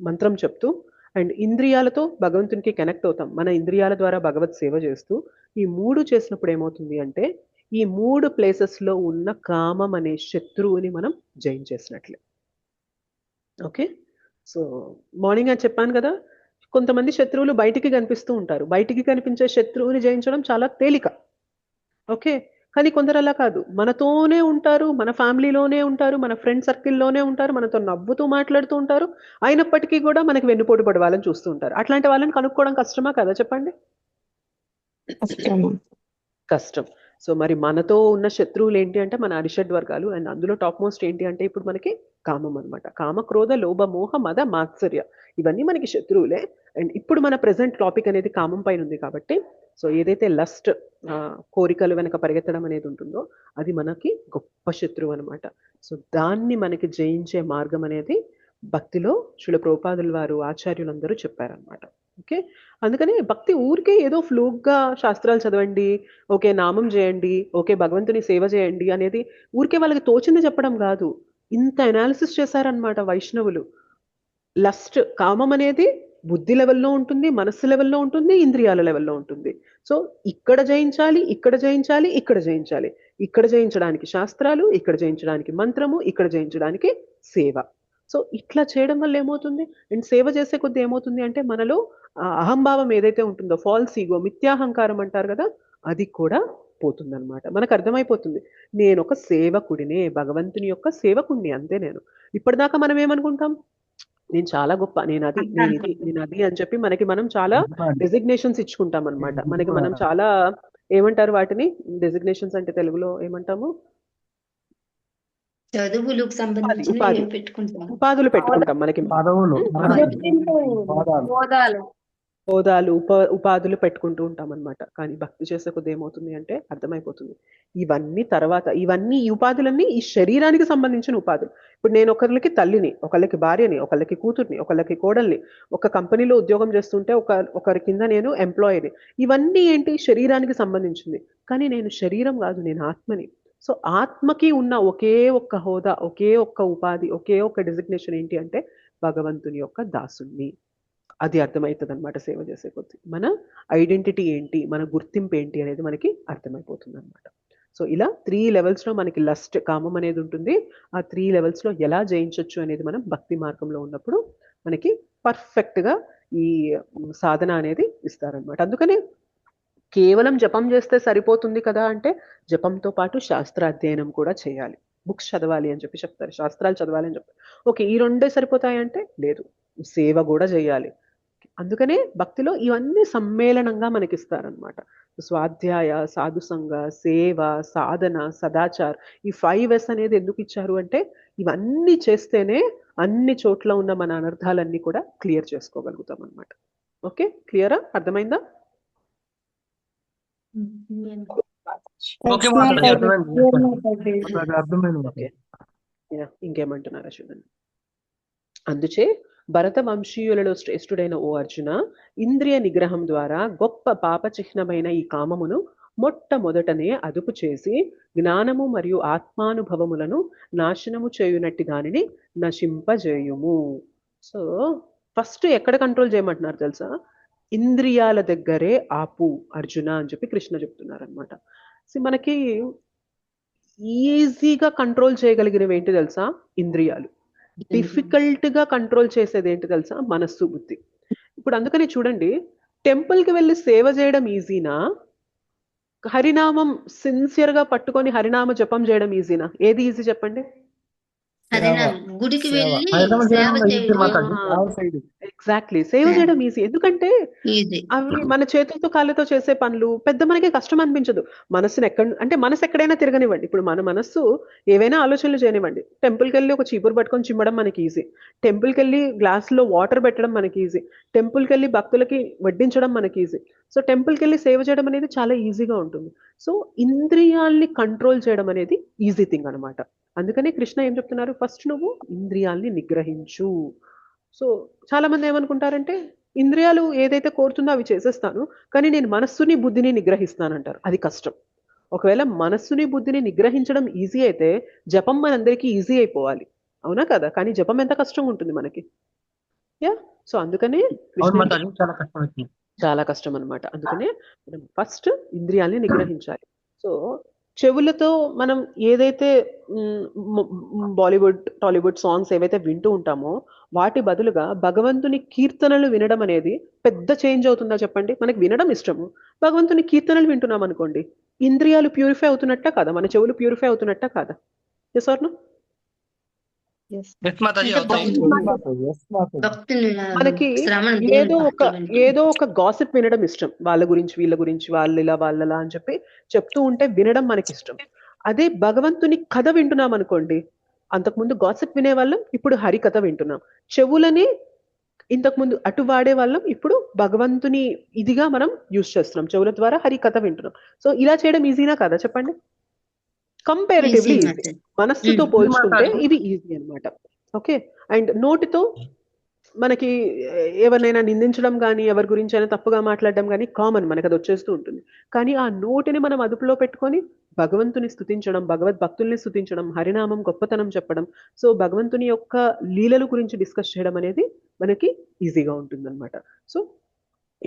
మంత్రం చెప్తూ, అండ్ ఇంద్రియాలతో భగవంతునికి కనెక్ట్ అవుతాం మన ఇంద్రియాల ద్వారా భగవత్ సేవ చేస్తూ. ఈ 3 చేసినప్పుడు ఏమవుతుంది అంటే, ఈ 3 ప్లేసెస్ లో ఉన్న కామం అనే శత్రువుని మనం జయించేసినట్లే. ఓకే, సో మార్నింగ్ అని చెప్పాను కదా, కొంతమంది శత్రువులు బయటికి కనిపిస్తూ ఉంటారు. బయటికి కనిపించే శత్రువుని జయించడం చాలా తేలిక. ఓకే, కానీ కొందరు అలా కాదు, మనతోనే ఉంటారు, మన ఫ్యామిలీలోనే ఉంటారు, మన ఫ్రెండ్ సర్కిల్లోనే ఉంటారు, మనతో నవ్వుతూ మాట్లాడుతూ ఉంటారు, అయినప్పటికీ కూడా మనకి వెన్నుపోటు పడే వాళ్ళని చూస్తూ ఉంటారు. అట్లాంటి వాళ్ళని కనుక్కోవడం కష్టమా కదా చెప్పండి? కష్టం. సో మరి మనతో ఉన్న శత్రువులు ఏంటి అంటే మన అరిషడ్ వర్గాలు, అండ్ అందులో టాప్ మోస్ట్ ఏంటి అంటే ఇప్పుడు మనకి కామం అనమాట. కామ, క్రోధ, లోభ, మోహ, మద, మాత్సర్య ఇవన్నీ మనకి శత్రువులే. అండ్ ఇప్పుడు మన ప్రెసెంట్ టాపిక్ అనేది కామం పైన ఉంది కాబట్టి, సో ఏదైతే లస్ట్ కోరికలు వెనక పరిగెత్తడం అనేది ఉంటుందో అది మనకి గొప్ప శత్రువు అనమాట. సో దాన్ని మనకి జయించే మార్గం అనేది భక్తిలో శ్రీల ప్రభుపాదుల వారు ఆచార్యులందరూ చెప్పారనమాట. ఓకే, అందుకని భక్తి ఊరికే ఏదో ఫ్లూక్గా శాస్త్రాలు చదవండి, ఓకే నామం చేయండి, ఓకే భగవంతుని సేవ చేయండి అనేది ఊరికే వాళ్ళకి తోచింది చెప్పడం కాదు. ఇంత అనాలిసిస్ చేశారనమాట వైష్ణవులు. లస్ట్, కామం అనేది బుద్ధి లెవెల్లో ఉంటుంది, మనస్సు లెవెల్లో ఉంటుంది, ఇంద్రియాల లెవెల్లో ఉంటుంది. సో ఇక్కడ జయించాలి, ఇక్కడ జయించాలి, ఇక్కడ జయించాలి. ఇక్కడ జయించడానికి శాస్త్రాలు, ఇక్కడ జయించడానికి మంత్రము, ఇక్కడ జయించడానికి సేవ. సో ఇట్లా చేయడం వల్ల ఏమవుతుంది, అండ్ సేవ చేసే కొద్ది ఏమవుతుంది అంటే మనలో అహంభావం ఏదైతే ఉంటుందో, ఫాల్స్ ఈగో, మిథ్యాహంకారం అంటారు కదా, అది కూడా పోతుందన్నమాట. మనకు అర్థమైపోతుంది నేను ఒక సేవకుడినే, భగవంతుని యొక్క సేవకుడిని, అంతే. నేను ఇప్పటిదాకా మనం ఏమనుకుంటాం, నేను చాలా గొప్ప, నేను అది, నేను ఇది, నేను అది అని చెప్పి మనకి మనం చాలా డెసిగ్నేషన్స్ ఇచ్చుకుంటాం అనమాట. మనకి మనం చాలా ఏమంటారు వాటిని, డెసిగ్నేషన్స్ అంటే తెలుగులో ఏమంటాము, చదువులకు సంబంధించినవి ఉపాధి. పెట్టుకుంటాం. ఉపాధులు పెట్టుకుంటాం మనకి, పదవులు హోదాలు హోదాలు, ఉపాధులు పెట్టుకుంటూ ఉంటాం అనమాట. కానీ భక్తి చేసే కొద్ది ఏమవుతుంది అంటే అర్థమైపోతుంది ఇవన్నీ తర్వాత, ఇవన్నీ ఈ ఉపాధులన్నీ ఈ శరీరానికి సంబంధించిన ఉపాధులు. ఇప్పుడు నేను ఒకరికి తల్లిని, ఒకళ్ళకి భార్యని, ఒకళ్ళకి కూతుర్ని, ఒకళ్ళకి కోడల్ని, ఒక కంపెనీలో ఉద్యోగం చేస్తుంటే ఒకరి కింద నేను ఎంప్లాయీని. ఇవన్నీ ఏంటి, శరీరానికి సంబంధించింది. కానీ నేను శరీరం కాదు, నేను ఆత్మని. సో ఆత్మకి ఉన్న ఒకే ఒక్క హోదా, ఒకే ఒక్క ఉపాధి, ఒకే ఒక్క డెసిగ్నేషన్ ఏంటి అంటే భగవంతుని యొక్క దాసుని. అది అర్థమవుతుంది అనమాట. సేవ చేసే కొద్ది మన ఐడెంటిటీ ఏంటి, మన గుర్తింపు ఏంటి అనేది మనకి అర్థమైపోతుంది అనమాట. సో ఇలా 3 లెవెల్స్లో మనకి లస్ట్, కామం అనేది ఉంటుంది. ఆ 3 లెవెల్స్లో ఎలా జయించవచ్చు అనేది మనం భక్తి మార్గంలో ఉన్నప్పుడు మనకి పర్ఫెక్ట్గా ఈ సాధన అనేది ఇస్తారనమాట. అందుకని కేవలం జపం చేస్తే సరిపోతుంది కదా అంటే, జపంతో పాటు శాస్త్రాధ్యయనం కూడా చేయాలి, బుక్స్ చదవాలి అని చెప్పి చెప్తారు, శాస్త్రాలు చదవాలి అని చెప్తారు. ఓకే ఈ రెండే సరిపోతాయంటే లేదు, సేవ కూడా చేయాలి. అందుకనే భక్తిలో ఇవన్నీ సమ్మేళనంగా మనకిస్తారనమాట. స్వాధ్యాయ, సాధుసంగ, సేవ, సాధన, సదాచార్, ఈ 5S అనేది ఎందుకు ఇచ్చారు అంటే ఇవన్నీ చేస్తేనే అన్ని చోట్ల ఉన్న మన అనర్థాలన్నీ కూడా క్లియర్ చేసుకోగలుగుతాం అనమాట. ఓకే, క్లియరా, అర్థమైందా? ఓకే మాతాజీ, అర్థమైంది. ఓకే, ఇంకేమంటున్నారా చూడండి. అందుచే భరత వంశీయులలో శ్రేష్ఠుడైన ఓ అర్జున, ఇంద్రియ నిగ్రహం ద్వారా గొప్ప పాప చిహ్నమైన ఈ కామమును మొట్టమొదటనే అదుపు చేసి జ్ఞానము మరియు ఆత్మానుభవములను నాశనము చేయునట్టి దానిని నశింపజేయుము. సో ఫస్ట్ ఎక్కడ కంట్రోల్ చేయమంటున్నారు తెలుసా, ఇంద్రియాల దగ్గరే ఆపు అర్జున అని చెప్పి కృష్ణ చెప్తున్నారు అనమాట. సో మనకి ఈజీగా కంట్రోల్ చేయగలిగినవి ఏంటి తెలుసా, ఇంద్రియాలు. డిఫికల్ట్ గా కంట్రోల్ చేసేది ఏంటి తెలుసా, మనస్సు, బుద్ధి. ఇప్పుడు అందుకని చూడండి, టెంపుల్కి వెళ్ళి సేవ చేయడం ఈజీనా, హరినామం సిన్సియర్ గా పట్టుకొని హరినామ జపం చేయడం ఈజీనా? ఏది ఈజీ చెప్పండి? గుడికి వెళ్ళి సేవ చేయడం ఎగ్జాక్ట్లీ, సేవ చేయడం ఈజీ. ఎందుకంటే ఈజీ. అవి మన చేతులతో కాళ్ళతో చేసే పనులు పెద్ద మనకి కష్టం అనిపించదు. మనసుని మనసు ఎక్కడైనా తిరగనివ్వండి. ఇప్పుడు మన మనస్సు ఏవైనా ఆలోచనలు చేయనివ్వండి. టెంపుల్కి వెళ్ళి ఒక చీపురు పట్టుకొని చిమ్మడం మనకి ఈజీ, టెంపుల్కి వెళ్ళి గ్లాసులో వాటర్ పెట్టడం మనకి ఈజీ, టెంపుల్కి వెళ్ళి భక్తులకి వడ్డించడం మనకి ఈజీ. సో టెంపుల్కి వెళ్ళి సేవ చేయడం అనేది చాలా ఈజీగా ఉంటుంది. సో ఇంద్రియాల్ని కంట్రోల్ చేయడం అనేది ఈజీ థింగ్ అనమాట. అందుకనే కృష్ణ ఏం చెప్తున్నారు, ఫస్ట్ నువ్వు ఇంద్రియాల్ని నిగ్రహించు. సో చాలా మంది ఏమనుకుంటారంటే ఇంద్రియాలు ఏదైతే కోరుతుందో అవి చేసేస్తాను, కానీ నేను మనస్సుని బుద్ధిని నిగ్రహిస్తానంటారు. అది కష్టం. ఒకవేళ మనస్సుని బుద్ధిని నిగ్రహించడం ఈజీ అయితే జపం మనందరికీ ఈజీ అయిపోవాలి, అవునా కదా? కానీ జపం ఎంత కష్టంగా ఉంటుంది మనకి. యా, సో అందుకనే చాలా కష్టం అనమాట. అందుకనే మనం ఫస్ట్ ఇంద్రియాల్ని నిగ్రహించాలి. సో చెవులతో మనం ఏదైతే బాలీవుడ్, టాలీవుడ్ సాంగ్స్ ఏవైతే వింటూ ఉంటామో వాటి బదులుగా భగవంతుని కీర్తనలు వినడం అనేది పెద్ద చేంజ్ అవుతుందా చెప్పండి? మనకి వినడం ఇష్టము, భగవంతుని కీర్తనలు వింటున్నాం అనుకోండి, ఇంద్రియాలు ప్యూరిఫై అవుతున్నట్ట కాదా, మన చెవులు ప్యూరిఫై అవుతున్నట్ట కాదా? Yes or no? Yes. Yes Mataji ఇంకా అవుతాయి. భక్తుని మనకి శ్రవణం ఏదో దేవుని ఒక వాక్యం వింటున్నాం. ఏదో ఒక గాసిప్ వినడం ఇష్టం, వాళ్ళ గురించి వీళ్ళ గురించి, వాళ్ళిలా వాళ్ళలా అని చెప్పి చెప్తూ ఉంటే వినడం మనకి ఇష్టం. అదే భగవంతుని కథ వింటున్నాం అనుకోండి, అంతకుముందు గాసిప్ వినేవాళ్ళం, ఇప్పుడు హరి కథ వింటున్నాం. చెవులని ఇంతకుముందు అటు వాడే వాళ్ళం, ఇప్పుడు భగవంతుని ఇదిగా మనం యూజ్ చేస్తున్నాం, చెవుల ద్వారా హరి కథ వింటున్నాం. సో ఇలా చేయడం ఈజీనా కదా చెప్పండి? Comparatively easy easy. మాతాజీ. మనస్సుతో ఉమ్. పోల్చుకుంటే ఇది ఈజీ అన్నమాట. ఓకే. అండ్ నోటితో మనకి ఎవరినైనా నిందించడం కానీ, ఎవరి గురించి అయినా తప్పుగా మాట్లాడడం కానీ కామన్, మనకు అది వచ్చేస్తూ ఉంటుంది. కానీ ఆ నోటిని మనం అదుపులో పెట్టుకొని భగవంతుని స్తుతించడం, భగవద్ భక్తుల్ని స్తుతించడం, హరినామం గొప్పతనం చెప్పడం, సో భగవంతుని యొక్క లీలల గురించి డిస్కస్ చేయడం అనేది మనకి ఈజీగా ఉంటుందన్నమాట. సో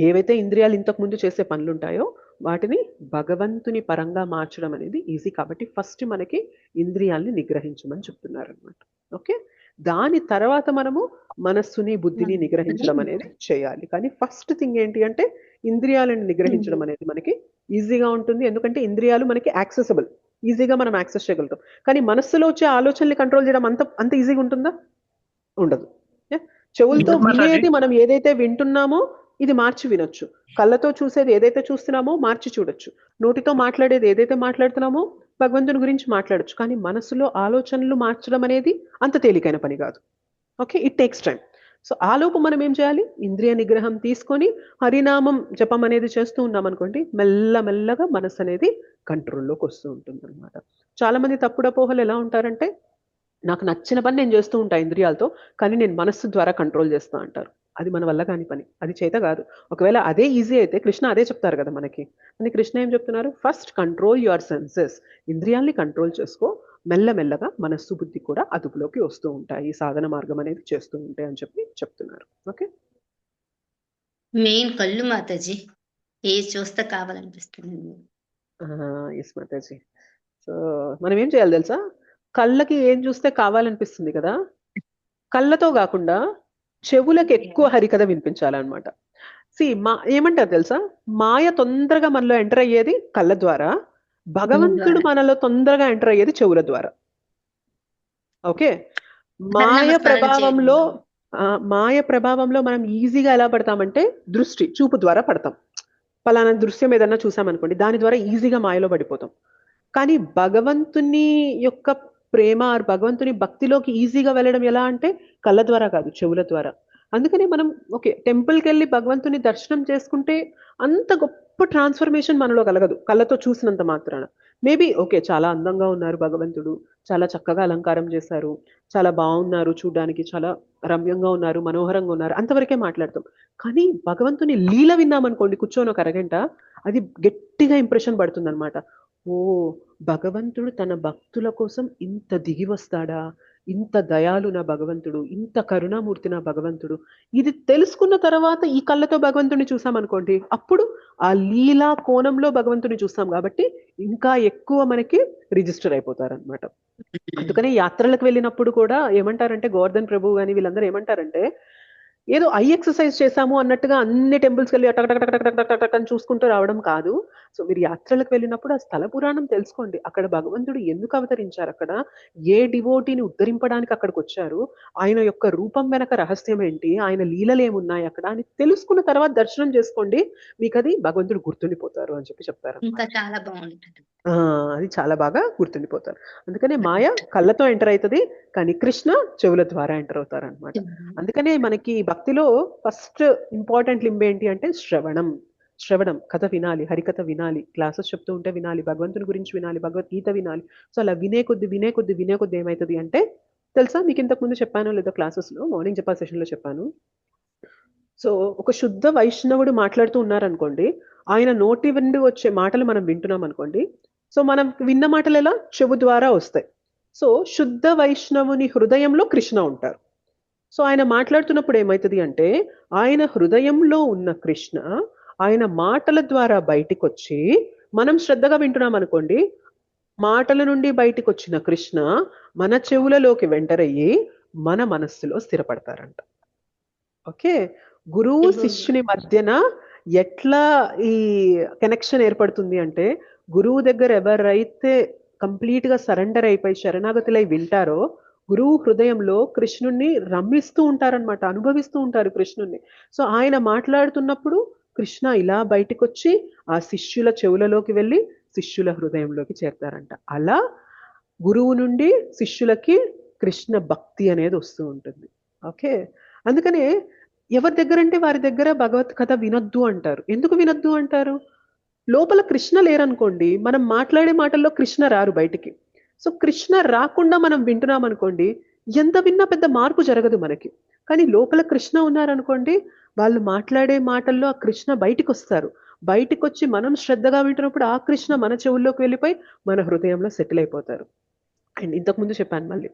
ఏవైతే ఇంద్రియాలు ఇంతకు ముందు చేసే పనులు ఉంటాయో వాటిని భగవంతుని పరంగా మార్చడం అనేది ఈజీ. కాబట్టి ఫస్ట్ మనకి ఇంద్రియాల్ని నిగ్రహించమని చెప్తున్నారు అనమాట. ఓకే. దాని తర్వాత మనము మనస్సుని బుద్ధిని నిగ్రహించడం అనేది చేయాలి. కానీ ఫస్ట్ థింగ్ ఏంటి అంటే ఇంద్రియాలను నిగ్రహించడం అనేది మనకి ఈజీగా ఉంటుంది. ఎందుకంటే ఇంద్రియాలు మనకి యాక్సెసిబుల్, ఈజీగా మనం యాక్సెస్ చేయగలుగుతాం. కానీ మనస్సులో వచ్చే ఆలోచనల్ని కంట్రోల్ చేయడం అంత ఈజీగా ఉంటుందా? ఉండదు. చెవులతో వినేది మనం ఏదైతే వింటున్నామో ఇది మార్చి వినొచ్చు, కళ్ళతో చూసేది ఏదైతే చూస్తున్నామో మార్చి చూడొచ్చు, నోటితో మాట్లాడేది ఏదైతే మాట్లాడుతున్నామో భగవంతుని గురించి మాట్లాడొచ్చు. కానీ మనసులో ఆలోచనలు మార్చడం అనేది అంత తేలికైన పని కాదు. Okay. It takes time. So ఆలోపు మనం ఏం చేయాలి? ఇంద్రియ నిగ్రహం తీసుకొని హరినామం జపం అనేది చేస్తూ ఉన్నాం అనుకోండి, మెల్లమెల్లగా మనసు అనేది కంట్రోల్లోకి వస్తూ ఉంటుంది అనమాట. చాలా మంది తప్పుడు అపోహలు ఎలా ఉంటారంటే, నాకు నచ్చిన పని నేను చేస్తూ ఉంటా ఇంద్రియాలతో, కానీ నేను మనస్సు ద్వారా కంట్రోల్ చేస్తా అంటారు. అది మన వల్ల కాని పని, అది చేత కాదు. ఒకవేళ అదే ఈజీ అయితే కృష్ణ అదే చెప్తారు కదా మనకి. అని కృష్ణ ఏం చెప్తున్నారు? ఫస్ట్ కంట్రోల్ యువర్ సెన్సెస్, ఇంద్రియాల్ని కంట్రోల్ చేసుకో, మెల్లమెల్లగా మనస్సు బుద్ధి కూడా అదుపులోకి వస్తూ ఉంటాయి, సాధన మార్గం అనేది చేస్తూ ఉంటాయి అని చెప్పి చెప్తున్నారు. ఓకే. మెయిన్ కళ్ళు మాతాజీ, ఏది చూస్తే కావాలనిపిస్తుంది. ఎస్ మాతాజీ. సో మనం ఏం చేయాలి తెలుసా? కళ్ళకి ఏం చూస్తే కావాలనిపిస్తుంది కదా, కళ్ళతో కాకుండా చెవులకు ఎక్కువ హరికథ వినిపించాలన్నమాట. ఏమంటారు తెలుసా, మాయ తొందరగా మనలో ఎంటర్ అయ్యేది కళ్ళ ద్వారా, భగవంతుడు మనలో తొందరగా ఎంటర్ అయ్యేది చెవుల ద్వారా. ఓకే. మాయ ప్రభావంలో మనం ఈజీగా ఎలా పడతామంటే దృష్టి చూపు ద్వారా పడతాం. పలానా దృశ్యం ఏదన్నా చూసామనుకోండి, దాని ద్వారా ఈజీగా మాయలో పడిపోతాం. కానీ భగవంతుని యొక్క ప్రేమ, భగవంతుని భక్తిలోకి ఈజీగా వెళ్ళడం ఎలా అంటే కళ్ళ ద్వారా కాదు, చెవుల ద్వారా. అందుకని మనం ఓకే టెంపుల్కి వెళ్ళి భగవంతుని దర్శనం చేసుకుంటే అంత గొప్ప ట్రాన్స్ఫర్మేషన్ మనలో కలగదు కళ్ళతో చూసినంత మాత్రాన. మేబీ ఓకే చాలా అందంగా ఉన్నారు భగవంతుడు, చాలా చక్కగా అలంకారం చేశారు, చాలా బాగున్నారు, చూడడానికి చాలా రమ్యంగా ఉన్నారు, మనోహరంగా ఉన్నారు, అంతవరకే మాట్లాడతాం. కానీ భగవంతుని లీల విన్నామనుకోండి కూర్చొని ఒక అరగంట, అది గట్టిగా ఇంప్రెషన్ పడుతుంది అనమాట. ఓ భగవంతుడు తన భక్తుల కోసం ఇంత దిగి వస్తాడా, ఇంత దయాలు నా భగవంతుడు, ఇంత కరుణామూర్తి నా భగవంతుడు. ఇది తెలుసుకున్న తర్వాత ఈ కళ్ళతో భగవంతుని చూసామనుకోండి, అప్పుడు ఆ లీలా కోణంలో భగవంతుని చూస్తాం కాబట్టి ఇంకా ఎక్కువ మనకి రిజిస్టర్ అయిపోతారనమాట. అందుకనే యాత్రలకు వెళ్ళినప్పుడు కూడా ఏమంటారంటే, గోవర్ధన్ ప్రభు కానీ వీళ్ళందరూ ఏమంటారంటే, ఏదో ఐ ఎక్సర్సైజ్ చేశాము అన్నట్టుగా అన్ని టెంపుల్స్కి వెళ్ళి టక్ అని చూసుకుంటూ రావడం కాదు. సో మీరు యాత్రలకు వెళ్ళినప్పుడు ఆ స్థల పురాణం తెలుసుకోండి, అక్కడ భగవంతుడు ఎందుకు అవతరించారు, అక్కడ ఏ డివోటీని ఉద్ధరింపడానికి అక్కడికి వచ్చారు, ఆయన యొక్క రూపం వెనక రహస్యం ఏంటి, ఆయన లీలలు ఏమున్నాయి అక్కడ అని తెలుసుకున్న తర్వాత దర్శనం చేసుకోండి, మీకు అది భగవంతుడు గుర్తుండిపోతారు అని చెప్పి చెప్తారు. ఇంకా చాలా బాగుంటుంది. అది చాలా బాగా గుర్తుండిపోతారు. అందుకనే మాయ కళ్ళతో ఎంటర్ అవుతుంది, కానీ కృష్ణ చెవుల ద్వారా ఎంటర్ అవుతారు అనమాట. అందుకనే మనకి భక్తిలో ఫస్ట్ ఇంపార్టెంట్ లింబ్ ఏంటి అంటే శ్రవణం, కథ వినాలి, హరికథ వినాలి, క్లాసెస్ చెప్తూ ఉంటే వినాలి, భగవంతుని గురించి వినాలి, భగవద్గీత వినాలి. సో అలా వినే కొద్ది ఏమవుతుంది అంటే తెలుసా, మీకు ఇంతకు ముందు చెప్పాను లేదా క్లాసెస్లో, మార్నింగ్ చెప్పా సెషన్లో చెప్పాను. సో ఒక శుద్ధ వైష్ణవుడు మాట్లాడుతూ ఉన్నారనుకోండి, ఆయన నోటి నుండి వచ్చే మాటలు మనం వింటున్నాం అనుకోండి, సో మనం విన్న మాటలు ఎలా చెవు ద్వారా వస్తాయి. సో శుద్ధ వైష్ణవుని హృదయంలో కృష్ణ ఉంటారు. సో ఆయన మాట్లాడుతున్నప్పుడు ఏమవుతుంది అంటే, ఆయన హృదయంలో ఉన్న కృష్ణ ఆయన మాటల ద్వారా బయటికి వచ్చి, మనం శ్రద్ధగా వింటున్నాం అనుకోండి, మాటల నుండి బయటికి వచ్చిన కృష్ణ మన చెవులలోకి వెంటరయ్యి మన మనస్సులో స్థిరపడతారంట. ఓకే. గురువు శిష్యుని మధ్యన ఎట్లా ఈ కనెక్షన్ ఏర్పడుతుంది అంటే, గురువు దగ్గర ఎవరైతే కంప్లీట్ గా సరెండర్ అయిపోయి శరణాగతులై వింటారో గురువు హృదయంలో కృష్ణుణ్ణి రమ్మిస్తూ ఉంటారనమాట, అనుభవిస్తూ ఉంటారు కృష్ణుణ్ణి. సో ఆయన మాట్లాడుతున్నప్పుడు కృష్ణ ఇలా బయటికి వచ్చి ఆ శిష్యుల చెవులలోకి వెళ్ళి శిష్యుల హృదయంలోకి చేరతారంట. అలా గురువు నుండి శిష్యులకి కృష్ణ భక్తి అనేది వస్తూ ఉంటుంది. ఓకే, అందుకనే ఎవరి దగ్గర అంటే వారి దగ్గర భగవత్ కథ వినొద్దు అంటారు. ఎందుకు వినొద్దు అంటారు? లోపల కృష్ణ లేరనుకోండి, మనం మాట్లాడే మాటల్లో కృష్ణ రారు బయటికి. సో కృష్ణ రాకుండా మనం వింటున్నాం అనుకోండి, ఎంత విన్నా పెద్ద మార్పు జరగదు మనకి. కానీ లోపల కృష్ణ ఉన్నారనుకోండి, వాళ్ళు మాట్లాడే మాటల్లో ఆ కృష్ణ బయటికి వస్తారు. బయటికి వచ్చి మనం శ్రద్ధగా వింటున్నప్పుడు ఆ కృష్ణ మన చెవుల్లోకి వెళ్ళిపోయి మన హృదయంలో సెటిల్ అయిపోతారు. అండ్ ఇంతకుముందు చెప్పాను మళ్ళీ,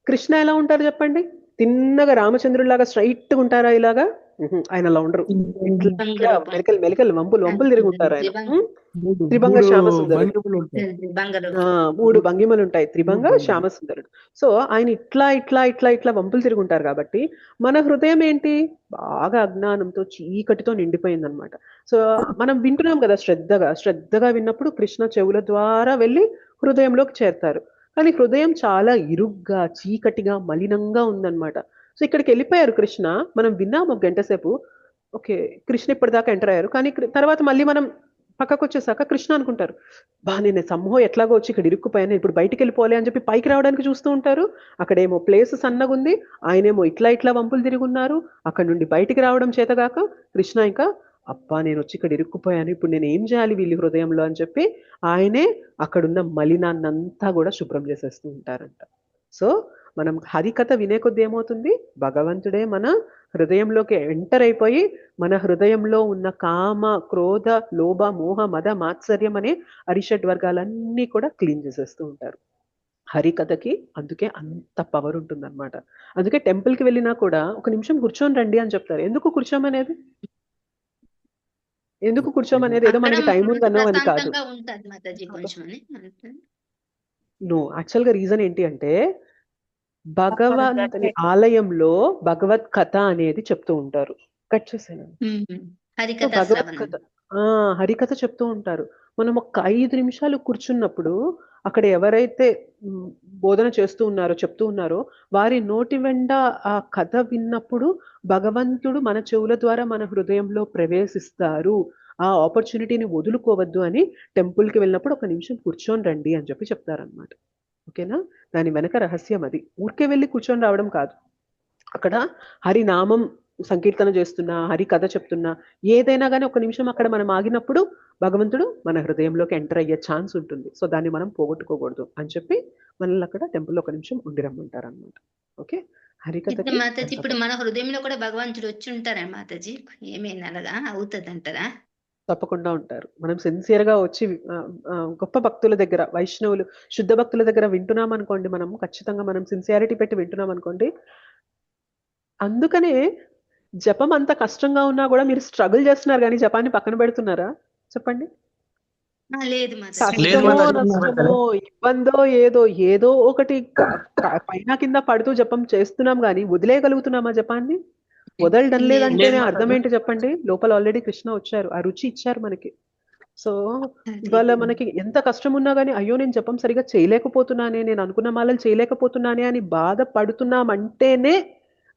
కృష్ణ ఎలా ఉంటారు చెప్పండి? తిన్నగా రామచంద్రుడిలాగా స్ట్రైట్గా ఉంటారా ఇలాగా? ఆయన అలా ఉండరు. ఇట్లా మెలికలు మెలికలు వంపులు తిరిగి ఉంటారు ఆయన. త్రిభంగ శ్యామ సుందరుడు. మూడు భంగిమలు ఉంటాయి, త్రిభంగ శ్యామ సుందరుడు. సో ఆయన ఇట్లా ఇట్లా ఇట్లా ఇట్లా వంపులు తిరుగుంటారు కాబట్టి మన హృదయం ఏంటి? బాగా అజ్ఞానంతో చీకటితో నిండిపోయింది అనమాట. సో మనం వింటున్నాం కదా, శ్రద్ధగా విన్నప్పుడు కృష్ణ చెవుల ద్వారా వెళ్ళి హృదయంలోకి చేరతారు. కానీ హృదయం చాలా ఇరుగ్గా, చీకటిగా, మలినంగా ఉందన్నమాట. సో ఇక్కడికి వెళ్ళిపోయారు కృష్ణ, మనం విన్నాము ఒక గంట సేపు. ఓకే, కృష్ణ ఇప్పటిదాకా ఎంటర్ అయ్యారు. కానీ తర్వాత మళ్ళీ మనం పక్కకు వచ్చేసాక కృష్ణ అనుకుంటారు, నేను సమూహం ఎట్లాగో వచ్చి ఇక్కడ ఇరుక్కుపోయాను, ఇప్పుడు బయటికి వెళ్ళిపోవాలి అని చెప్పి పైకి రావడానికి చూస్తూ ఉంటారు. అక్కడేమో ప్లేస్ సన్నగా ఉంది, ఆయనేమో ఇట్లా వంపులు తిరిగి ఉన్నారు. అక్కడ నుండి బయటికి రావడం చేతగాక కృష్ణ ఇంకా అబ్బా నేను వచ్చి ఇక్కడ ఇరుక్కుపోయాను, ఇప్పుడు నేను ఏం చేయాలి వీళ్ళ హృదయంలో అని చెప్పి ఆయనే అక్కడున్న మలినాన్నంతా కూడా శుభ్రం చేసేస్తూ ఉంటారంట. సో మనం హరికథ వినే కొద్ది ఏమవుతుంది? భగవంతుడే మన హృదయంలోకి ఎంటర్ అయిపోయి మన హృదయంలో ఉన్న కామ, క్రోధ, లోభ, మోహ, మద, మాత్సర్యం అనే అరిషడ్ వర్గాలన్నీ కూడా క్లీన్ చేసేస్తూ ఉంటారు. హరికథకి అందుకే అంత పవర్ ఉంటుంది అనమాట. అందుకే టెంపుల్కి వెళ్ళినా కూడా ఒక నిమిషం కూర్చొని రండి అని చెప్తారు. ఎందుకు కూర్చోమనేది? ఏదో మనకి టైం ఉందన్నో అని కాదు. నో, యాక్చువల్గా రీజన్ ఏంటి అంటే భగవంతుని ఆలయంలో భగవత్ కథ అనేది చెప్తూ ఉంటారు. కట్ చేసాను. భగవత్ కథ, హరికథ చెప్తూ ఉంటారు. మనం ఒక 5 నిమిషాలు కూర్చున్నప్పుడు అక్కడ ఎవరైతే బోధన చేస్తూ ఉన్నారో, చెప్తూ ఉన్నారో వారి నోటి వెంట ఆ కథ విన్నప్పుడు భగవంతుడు మన చెవుల ద్వారా మన హృదయంలో ప్రవేశిస్తారు. ఆ ఆపర్చునిటీని వదులుకోవద్దు అని టెంపుల్కి వెళ్ళినప్పుడు ఒక నిమిషం కూర్చొని రండి అని చెప్పి చెప్తారనమాట. ఓకేనా? దాని వెనక రహస్యం అది. ఊరికే వెళ్ళి కూర్చొని రావడం కాదు. అక్కడ హరినామం సంకీర్తన చేస్తున్నా, హరి కథ చెప్తున్నా, ఏదైనా కానీ ఒక నిమిషం అక్కడ మనం ఆగినప్పుడు భగవంతుడు మన హృదయంలోకి ఎంటర్ అయ్యే ఛాన్స్ ఉంటుంది. సో దాన్ని మనం పోగొట్టుకోకూడదు అని చెప్పి మనల్ని అక్కడ టెంపుల్లో ఒక నిమిషం ఉండి రమ్మంటారు అనమాట. ఓకే, హరికథ. మాతాజీ ఇప్పుడు మన హృదయంలో కూడా భగవంతుడు వచ్చి ఉంటారా మాతాజీ? ఏమైనా అలాగా అవుతుంది అంటారా? తప్పకుండా ఉంటారు. మనం సిన్సియర్గా వచ్చి గొప్ప భక్తుల దగ్గర, వైష్ణవులు, శుద్ధ భక్తుల దగ్గర వింటున్నాం అనుకోండి, మనం ఖచ్చితంగా మనం సిన్సియారిటీ పెట్టి వింటున్నాం అనుకోండి. అందుకనే జపం అంత కష్టంగా ఉన్నా కూడా మీరు స్ట్రగుల్ చేస్తున్నారు కానీ జపాన్ని పక్కన పెడుతున్నారా చెప్పండి? లేదు కష్టమో నష్టమో ఇబ్బందో ఏదో ఒకటి పైన కింద పడుతూ జపం చేస్తున్నాం కానీ వదిలేయగలుగుతున్నామా జపాన్ని? వదలడం లేదంటేనే అర్థం ఏంటి చెప్పండి? లోపల ఆల్రెడీ కృష్ణ వచ్చారు, ఆ రుచి ఇచ్చారు మనకి. సో ఇవాళ మనకి ఎంత కష్టం ఉన్నా కానీ అయ్యో నేను జపం సరిగా చేయలేకపోతున్నానే, నేను అనుకున్న మాలలు చేయలేకపోతున్నానే అని బాధపడుతున్నామంటేనే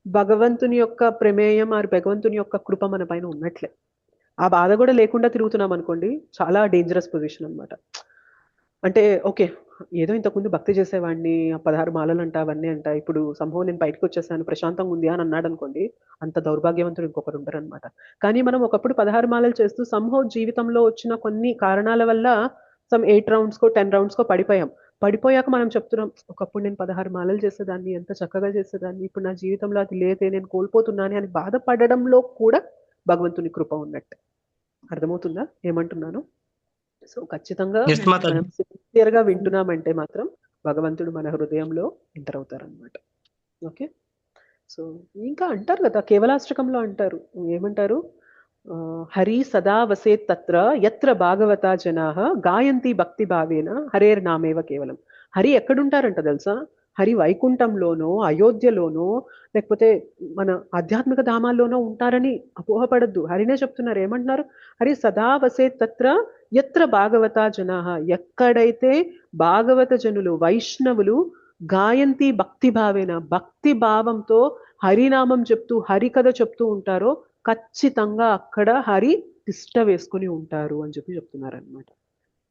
భగవంతుని యొక్క ప్రమేయం, ఆ భగవంతుని యొక్క కృప మన పైన ఉన్నట్లే. ఆ బాధ కూడా లేకుండా తిరుగుతున్నాం అనుకోండి, చాలా డేంజరస్ పొజిషన్ అనమాట. అంటే ఓకే, ఏదో ఇంతకుముందు భక్తి చేసేవాడిని, 16 మాలలు అంట, అవన్నీ అంట, ఇప్పుడు సంభవం నేను బయటకు వచ్చేసాను, ప్రశాంతంగా ఉంది అని అన్నాడు అనుకోండి, అంత దౌర్భాగ్యవంతుడు ఇంకొకరు ఉండరు అనమాట. కానీ మనం ఒకప్పుడు 16 మాలలు చేస్తూ సంభవం జీవితంలో వచ్చిన కొన్ని కారణాల వల్ల సమ్ 8 రౌండ్స్కో 10 రౌండ్స్కో పడిపోయాక మనం చెప్తున్నాం, ఒకప్పుడు నేను 16 మాలలు చేసేదాన్ని, ఎంత చక్కగా చేసేదాన్ని, ఇప్పుడు నా జీవితంలో అది లేదే, నేను కోల్పోతున్నాను అని బాధపడడంలో కూడా భగవంతుని కృప ఉన్నట్టు. అర్థమవుతుందా ఏమంటున్నాను? సో ఖచ్చితంగా మనం సిన్సియర్ గా వింటున్నామంటే మాత్రం భగవంతుడు మన హృదయంలో ఎంటర్ అవుతారనమాట. ఓకే, సో ఇంకా అంటారు కదా, కేవలాష్టకంలో అంటారు, ఏమంటారు? హరి సదా వసేత్ తత్ర యత్ర భాగవత జనాః గాయంతి భక్తి భావేన హరేర్ నామేవ కేవలం. హరి ఎక్కడుంటారంట తెలుసా? హరి వైకుంఠంలోనో, అయోధ్యలోనో, లేకపోతే మన ఆధ్యాత్మిక ధామాల్లోనో ఉంటారని అపోహపడద్దు. హరినే చెప్తున్నారు, ఏమంటున్నారు? హరి సదా వసేత్ తత్ర యత్ర భాగవత జనాః. ఎక్కడైతే భాగవత జనులు, వైష్ణవులు గాయంతి భక్తి భావేన, భక్తి భావంతో హరినామం చెప్తూ హరికథ చెప్తూ ఉంటారో ఖచ్చితంగా అక్కడ హరి తిష్ట వేసుకుని ఉంటారు అని చెప్పి చెప్తున్నారు అనమాట.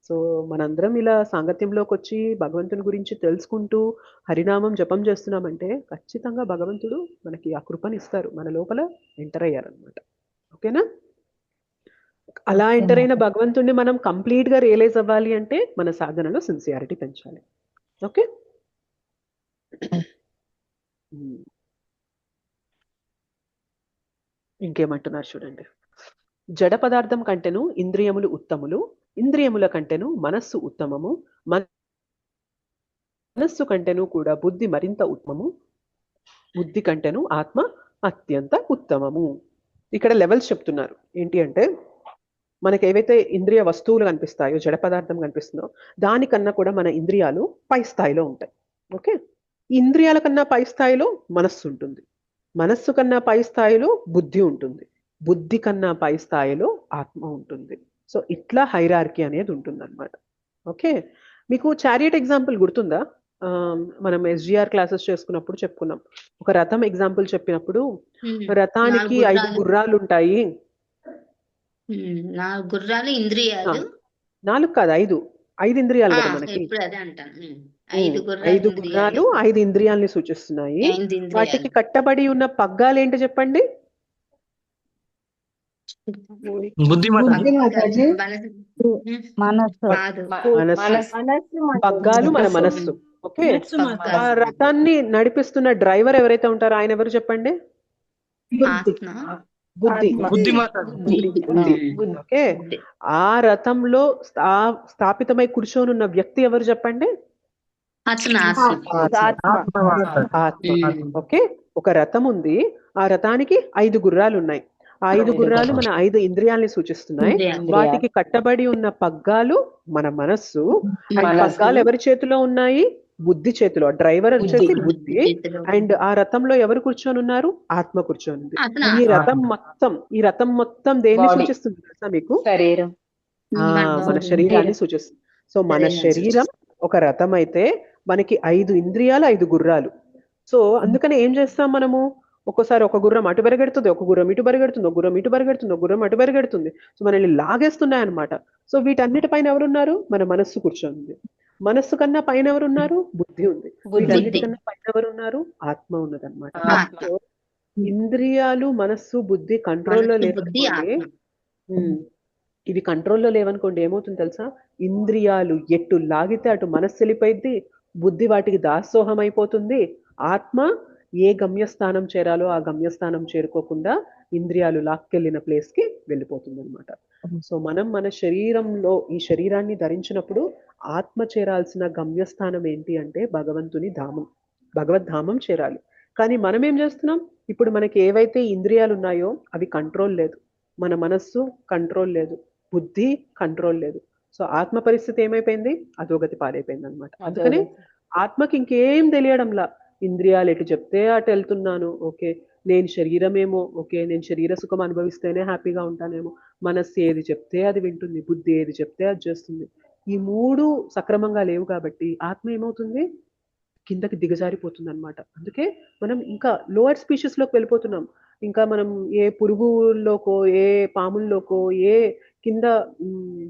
సో మనందరం ఇలా సాంగత్యంలోకి వచ్చి భగవంతుని గురించి తెలుసుకుంటూ హరినామం జపం చేస్తున్నామంటే ఖచ్చితంగా భగవంతుడు మనకి ఆ కృపని ఇస్తారు, మన లోపల ఎంటర్ అయ్యారనమాట. ఓకేనా? అలా ఎంటర్ అయిన భగవంతుడిని మనం కంప్లీట్ గా రియలైజ్ అవ్వాలి అంటే మన సాధనలో సిన్సియారిటీ పెంచాలి. ఓకే, ఇంకేమంటున్నారు చూడండి. జడ పదార్థం కంటేను ఇంద్రియములు ఉత్తములు, ఇంద్రియముల కంటేను మనస్సు ఉత్తమము, మనస్సు కంటేను కూడా బుద్ధి మరింత ఉత్తమము, బుద్ధి కంటేను ఆత్మ అత్యంత ఉత్తమము. ఇక్కడ లెవెల్స్ చెప్తున్నారు. ఏంటి అంటే మనకి ఏవైతే ఇంద్రియ వస్తువులు కనిపిస్తాయో, జడ పదార్థం కనిపిస్తుందో దానికన్నా కూడా మన ఇంద్రియాలు పై స్థాయిలో ఉంటాయి. ఓకే, ఇంద్రియాల కన్నా పై స్థాయిలో మనస్సు ఉంటుంది, మనస్సు కన్నా పై స్థాయిలో బుద్ధి ఉంటుంది, బుద్ధి కన్నా పై స్థాయిలో ఆత్మ ఉంటుంది. సో ఇట్లా హైరార్కీ అనేది ఉంటుంది అనమాట. ఓకే, మీకు చారియట్ ఎగ్జాంపుల్ గుర్తుందా? మనం SGR క్లాసెస్ చేసుకున్నప్పుడు చెప్పుకున్నాం. ఒక రథం ఎగ్జాంపుల్ చెప్పినప్పుడు రథానికి 5 గుర్రాలు ఉంటాయి. 4 గుర్రాలు ఇంద్రియాలు, 4 కాదు 5 ఇంద్రియాలు కదా మనకి. ఇప్పుడు అదే అంటాను. 5 గుర్రాలు 5 ఇంద్రియాలని సూచిస్తున్నాయి. వాటికి కట్టబడి ఉన్న పగ్గాలు ఏంటి చెప్పండి? పగ్గాలు మన మనస్సు. ఓకే, ఆ రథాన్ని నడిపిస్తున్న డ్రైవర్ ఎవరైతే ఉంటారో ఆయన ఎవరు చెప్పండి? బుద్ధి. ఓకే, ఆ రథంలో స్థాపితమై కూర్చొని ఉన్న వ్యక్తి ఎవరు చెప్పండి? ఆత్మ. ఓకే, ఒక రథం ఉంది, ఆ రథానికి 5 గుర్రాలు ఉన్నాయి. ఆ 5 గుర్రాలు మన 5 ఇంద్రియాలని సూచిస్తున్నాయి. వాటికి కట్టబడి ఉన్న పగ్గాలు మన మనస్సు. పగ్గాలు ఎవరి చేతిలో ఉన్నాయి? బుద్ధి చేతిలో. డ్రైవర్ వచ్చేసి బుద్ధి. అండ్ ఆ రథంలో ఎవరు కూర్చొని ఉన్నారు? ఆత్మ కూర్చొని ఉంది. ఈ రథం మొత్తం దేన్ని సూచిస్తుంది తెలుసా మీకు? శరీరం. మన శరీరాన్ని సూచిస్తుంది. సో మన శరీరం ఒక రథం అయితే మనకి 5 ఇంద్రియాలు 5 గుర్రాలు. సో అందుకని ఏం చేస్తాం మనము? ఒక్కోసారి ఒక గుర్రం అటు పరిగెడుతుంది, ఒక గుర్రం ఇటు పరిగెడుతుంది, ఒక గుర్రం ఇటు పరిగెడుతుంది, ఒక గుర్రం అటు పరిగెడుతుంది. సో మనల్ని లాగేస్తున్నాయి అనమాట. సో వీటన్నిటిపైన ఎవరున్నారు? మన మనస్సు కూర్చొని. మనస్సు కన్నా పైన ఎవరున్నారు? బుద్ధి ఉంది. వీటన్నిటికన్నా పైన ఎవరున్నారు? ఆత్మ ఉన్నదన్నమాట. సో ఇంద్రియాలు, మనస్సు, బుద్ధి కంట్రోల్లో లేవనుకోండి, ఇవి కంట్రోల్లో లేవనుకోండి ఏమవుతుంది తెలుసా? ఇంద్రియాలు ఎటు లాగితే అటు మనస్సు వెళ్ళిపోయింది, బుద్ధి వాటికి దాసోహం అయిపోతుంది, ఆత్మ ఏ గమ్యస్థానం చేరాలో ఆ గమ్యస్థానం చేరుకోకుండా ఇంద్రియాలు లాక్కెళ్ళిన ప్లేస్ కి వెళ్ళిపోతుంది అనమాట. సో మనం మన శరీరంలో ఈ శరీరాన్ని ధరించినప్పుడు ఆత్మ చేరాల్సిన గమ్యస్థానం ఏంటి అంటే భగవంతుని ధామం, భగవద్ధామం చేరాలి. కానీ మనం ఏం చేస్తున్నాం? ఇప్పుడు మనకి ఏవైతే ఇంద్రియాలు ఉన్నాయో అవి కంట్రోల్ లేదు, మన మనస్సు కంట్రోల్ లేదు, బుద్ధి కంట్రోల్ లేదు. సో ఆత్మ పరిస్థితి ఏమైపోయింది? అధోగతి పాలైపోయింది అనమాట. అందుకని ఆత్మకి ఇంకేం తెలియడంలా, ఇంద్రియాలు ఎటు చెప్తే అటు వెళ్తున్నాను, ఓకే నేను శరీరమేమో, ఓకే నేను శరీర సుఖం అనుభవిస్తేనే హ్యాపీగా ఉంటానేమో, మనస్సు ఏది చెప్తే అది వింటుంది, బుద్ధి ఏది చెప్తే అది చేస్తుంది. ఈ 3 సక్రమంగా లేవు కాబట్టి ఆత్మ ఏమవుతుంది? కిందకి దిగజారిపోతుంది అనమాట. అందుకే మనం ఇంకా లోయర్ స్పీషీస్ లోకి వెళ్ళిపోతున్నాం. ఇంకా మనం ఏ పురుగుల్లోకో, ఏ పాముల్లోకో, ఏ కింద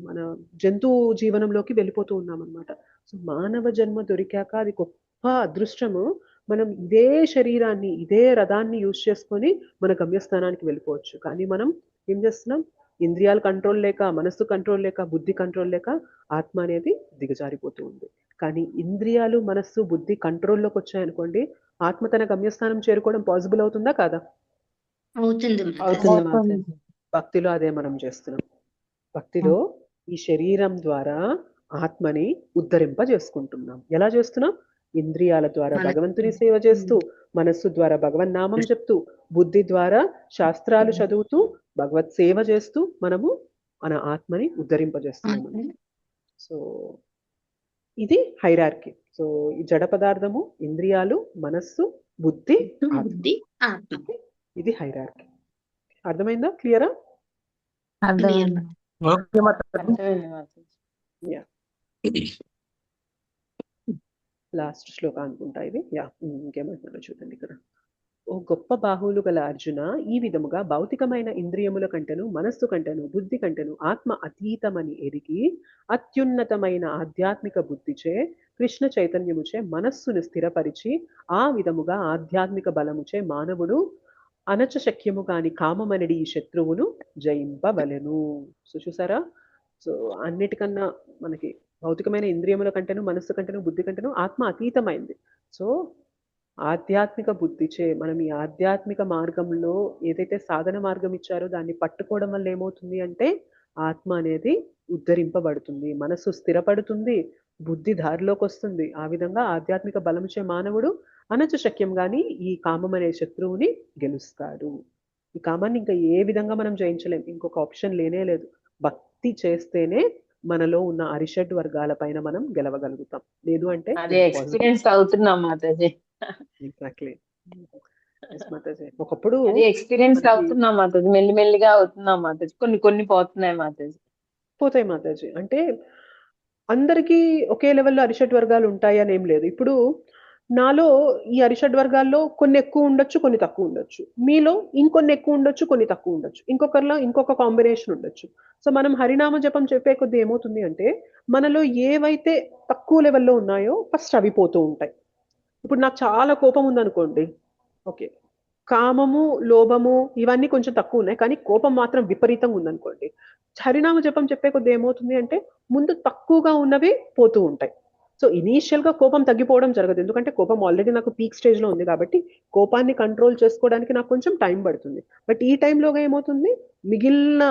మన జంతు జీవనంలోకి వెళ్ళిపోతూ ఉన్నాం అనమాట. సో మానవ జన్మ దొరికాక అది గొప్ప అదృష్టము. మనం ఇదే శరీరాన్ని, ఇదే రథాన్ని యూజ్ చేసుకొని మన గమ్యస్థానానికి వెళ్ళిపోవచ్చు. కానీ మనం ఏం చేస్తున్నాం? ఇంద్రియాలు కంట్రోల్ లేక, మనస్సు కంట్రోల్ లేక, బుద్ధి కంట్రోల్ లేక ఆత్మ అనేది దిగజారిపోతూ ఉంది. కానీ ఇంద్రియాలు, మనస్సు, బుద్ధి కంట్రోల్లోకి వచ్చాయనుకోండి, ఆత్మ తన గమ్యస్థానం చేరుకోవడం పాసిబుల్ అవుతుందా కాదా? అవుతుంది. భక్తిలో అదే మనం చేస్తున్నాం. భక్తిలో ఈ శరీరం ద్వారా ఆత్మని ఉద్ధరింప చేసుకుంటున్నాం. ఎలా చేస్తున్నాం? ఇంద్రియాల ద్వారా భగవంతుని సేవ చేస్తూ, మనస్సు ద్వారా భగవన్ నామం చెప్తూ, బుద్ధి ద్వారా శాస్త్రాలు చదువుతూ, భగవత్ సేవ చేస్తూ మనము మన ఆత్మని ఉద్ధరింపజేస్తున్నాము. సో ఇది హైరార్కీ. సో ఈ జడ పదార్థము, ఇంద్రియాలు, మనస్సు, బుద్ధి, ఆత్మ, ఇది హైరార్కీ. అర్థమైందా? క్లియరా? లాస్ట్ శ్లోక అనుకుంటా ఇది. ఇంకేమంటున్నారో చూడండి ఇక్కడ. ఓ గొప్ప బాహువులు గల అర్జున, ఈ విధముగా భౌతికమైన ఇంద్రియముల కంటెను మనస్సు కంటెను బుద్ధి కంటెను ఆత్మ అతీతమని ఎరిగి అత్యున్నతమైన ఆధ్యాత్మిక బుద్ధిచే కృష్ణ చైతన్యముచే మనస్సును స్థిరపరిచి ఆ విధముగా ఆధ్యాత్మిక బలముచే మానవుడు అనచశక్యము కాని కామమనడి ఈ శత్రువును జయింపవలెను. సో చూసారా, సో అన్నిటికన్నా మనకి భౌతికమైన ఇంద్రియముల కంటేను మనస్సు కంటేను బుద్ధి కంటేను ఆత్మ అతీతమైంది. సో ఆధ్యాత్మిక బుద్ధిచే మనం ఈ ఆధ్యాత్మిక మార్గంలో ఏదైతే సాధన మార్గం ఇచ్చారో దాన్ని పట్టుకోవడం వల్ల ఏమవుతుంది అంటే ఆత్మ అనేది ఉద్ధరింపబడుతుంది, మనస్సు స్థిరపడుతుంది, బుద్ధి దారిలోకి వస్తుంది. ఆ విధంగా ఆధ్యాత్మిక బలముచే మానవుడు అనచశక్యం గాని ఈ కామం అనే శత్రువుని గెలుస్తాడు. ఈ కామాన్ని ఇంకా ఏ విధంగా మనం జయించలేం, ఇంకొక ఆప్షన్ లేనే లేదు. భక్తి చేస్తేనే మనలో ఉన్న అరిషడ్ వర్గాల పైన మనం గెలవగలుగుతాం, లేదు అంటే అదే ఎక్స్పీరియన్స్ అవుతున్నాం మాతాజీ. ఎగ్జాక్ట్లీ మాతాజీ. ఒకప్పుడు అది ఎక్స్పీరియన్స్ మనకి అవుతున్నాం మాతాజీ, మెల్లిమెల్లిగా అవుతున్నాం మాతాజీ, కొన్ని కొన్ని పోతున్నాయి మాతాజీ. పోతాయి మాతాజీ. అంటే అందరికీ ఒకే లెవెల్లో అరిషడ్ వర్గాలు ఉంటాయి అని ఏం లేదు. ఇప్పుడు నాలో ఈ అరిషడ్ వర్గాల్లో కొన్ని ఎక్కువ ఉండొచ్చు, కొన్ని తక్కువ ఉండొచ్చు. మీలో ఇంకొన్ని ఎక్కువ ఉండొచ్చు, కొన్ని తక్కువ ఉండొచ్చు. ఇంకొకరిలో ఇంకొక కాంబినేషన్ ఉండొచ్చు. సో మనం హరినామ జపం చెప్పే కొద్దీ ఏమవుతుంది అంటే మనలో ఏవైతే తక్కువ లెవెల్లో ఉన్నాయో ఫస్ట్ అవి పోతూ ఉంటాయి. ఇప్పుడు నాకు చాలా కోపం ఉందనుకోండి, ఓకే, కామము లోభము ఇవన్నీ కొంచెం తక్కువ ఉన్నాయి, కానీ కోపం మాత్రం విపరీతంగా ఉందనుకోండి, హరినామ జపం చెప్పే కొద్ది ఏమవుతుంది అంటే ముందు తక్కువగా ఉన్నవి పోతూ ఉంటాయి. సో ఇనీషియల్ గా కోపం తగ్గిపోవడం జరగదు, ఎందుకంటే కోపం ఆల్రెడీ నాకు పీక్ స్టేజ్ లో ఉంది కాబట్టి కోపాన్ని కంట్రోల్ చేసుకోవడానికి నాకు కొంచెం టైం పడుతుంది. బట్ ఈ టైంలోగా ఏమవుతుంది, మిగిలిన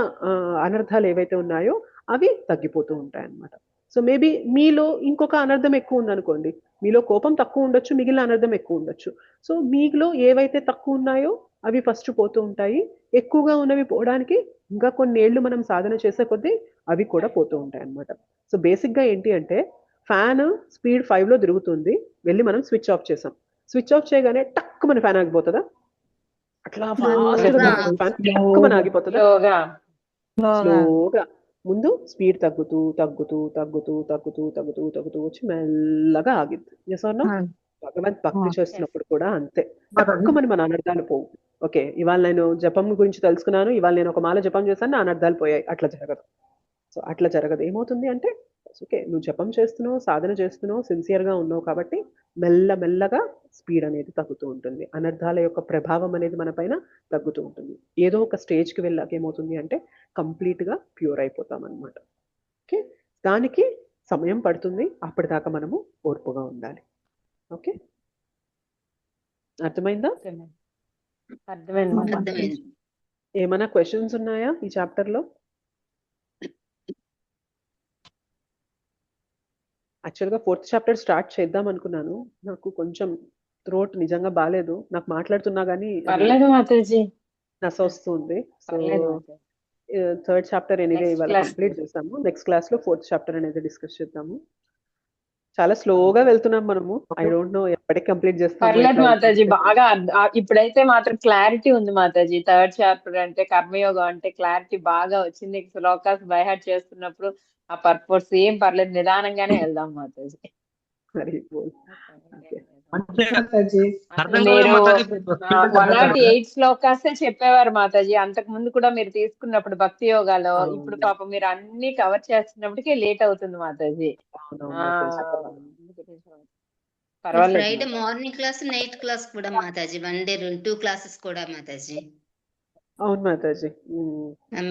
అనర్థాలు ఏవైతే ఉన్నాయో అవి తగ్గిపోతూ ఉంటాయి అన్నమాట. సో మేబీ మీలో ఇంకొక అనర్థం ఎక్కువ ఉందనుకోండి, మీలో కోపం తక్కువ ఉండొచ్చు, మిగిలిన అనర్థం ఎక్కువ ఉండొచ్చు. సో మీలో ఏవైతే తక్కువ ఉన్నాయో అవి ఫస్ట్ పోతూ ఉంటాయి, ఎక్కువగా ఉన్నవి పోవడానికి ఇంకా కొన్ని ఏళ్ళు మనం సాధన చేసే కొద్దీ అవి కూడా పోతూ ఉంటాయి అన్నమాట. సో బేసిక్ గా ఏంటి అంటే ఫ్యాన్ స్పీడ్ 5 లో తిరుగుతుంది, వెళ్ళి మనం స్విచ్ ఆఫ్ చేసాం, స్విచ్ ఆఫ్ చేయగానే టక్ మన ఫ్యాన్ ఆగిపోతుందా? అట్లా ఫాస్ట్ గా ఫ్యాన్ టక్ మన ఆగిపోతుందా? స్లోగా ముందు స్పీడ్ తగ్గుతూ తగ్గుతూ తగ్గుతూ తగ్గుతూ తగ్గుతూ తగ్గుతూ వచ్చి మెల్లగా ఆగిద్ది. భగవంత్ భక్తి చేస్తున్నప్పుడు కూడా అంతే, తక్కువని మన అనర్థాలు పోవు. ఓకే, ఇవాళ నేను జపం గురించి తెలుసుకున్నాను, ఇవాళ నేను ఒక మాల జపం చేశాను, నా అనర్థాలు పోయాయి, అట్లా జరగదు. సో అట్లా జరగదు. ఏమవుతుంది అంటే ఓకే, నువ్వు జపం చేస్తున్నావు, సాధన చేస్తున్నావు, సిన్సియర్గా ఉన్నావు కాబట్టి మెల్లమెల్లగా స్పీడ్ అనేది తగ్గుతూ ఉంటుంది, అనర్థాల యొక్క ప్రభావం అనేది మన పైన తగ్గుతూ ఉంటుంది. ఏదో ఒక స్టేజ్కి వెళ్ళాక ఏమవుతుంది అంటే కంప్లీట్గా ప్యూర్ అయిపోతాం అనమాట. ఓకే, దానికి సమయం పడుతుంది, అప్పటిదాకా మనము ఓర్పుగా ఉండాలి. ఓకే, అర్థమైందా? అర్థమైంది. ఏమైనా క్వశ్చన్స్ ఉన్నాయా ఈ చాప్టర్ లో? యాక్చువల్గా 4th చాప్టర్ స్టార్ట్ చేద్దాం అనుకున్నాను, నాకు కొంచెం థ్రోట్ నిజంగా బాగాలేదు, నాకు మాట్లాడుతున్నా కానీ పర్లేదు మాతాజీ, నస వస్తుంది. సో పర్లేదు Mataji. 3rd chapter anyway Next ఇవాళ class. కంప్లీట్ చేసాము. నెక్స్ట్ క్లాస్ లో 4th చాప్టర్ అనేది డిస్కస్ చేద్దాము. చాలా స్లోగా వెళ్తున్నాం మనము, ఐ డోంట్ నో ఎప్పటికి కంప్లీట్ చేస్తాము. పర్లేదు మాతాజీ, బాగా ఇప్పుడైతే మాత్రం క్లారిటీ ఉంది మాతాజీ. 3rd చాప్టర్ అంటే కర్మయోగం అంటే క్లారిటీ బాగా వచ్చింది. శ్లోకాస్ బై హార్ట్ చేస్తున్నప్పుడు ఆ పర్పస్ ఏం పర్లేదు, నిదానంగానే వెళ్దాం మాతాజీ. హరి బోల్. ఓకే, అసలు మీరు 108 శ్లోకాసే చెప్పేవారు మాతాజీ అంతకు ముందు కూడా మీరు తీసుకున్నప్పుడు భక్తి యోగాలో. ఇప్పుడు పాపం మీరు అన్ని కవర్ చేస్తున్నప్పటికీ లేట్ అవుతుంది మాతాజీ. పర్వాలేదు Friday morning class, night class కూడా మాతాజీ, 1 డే 2 క్లాసెస్ కూడా మాతాజీ. అవును మాతాజీ.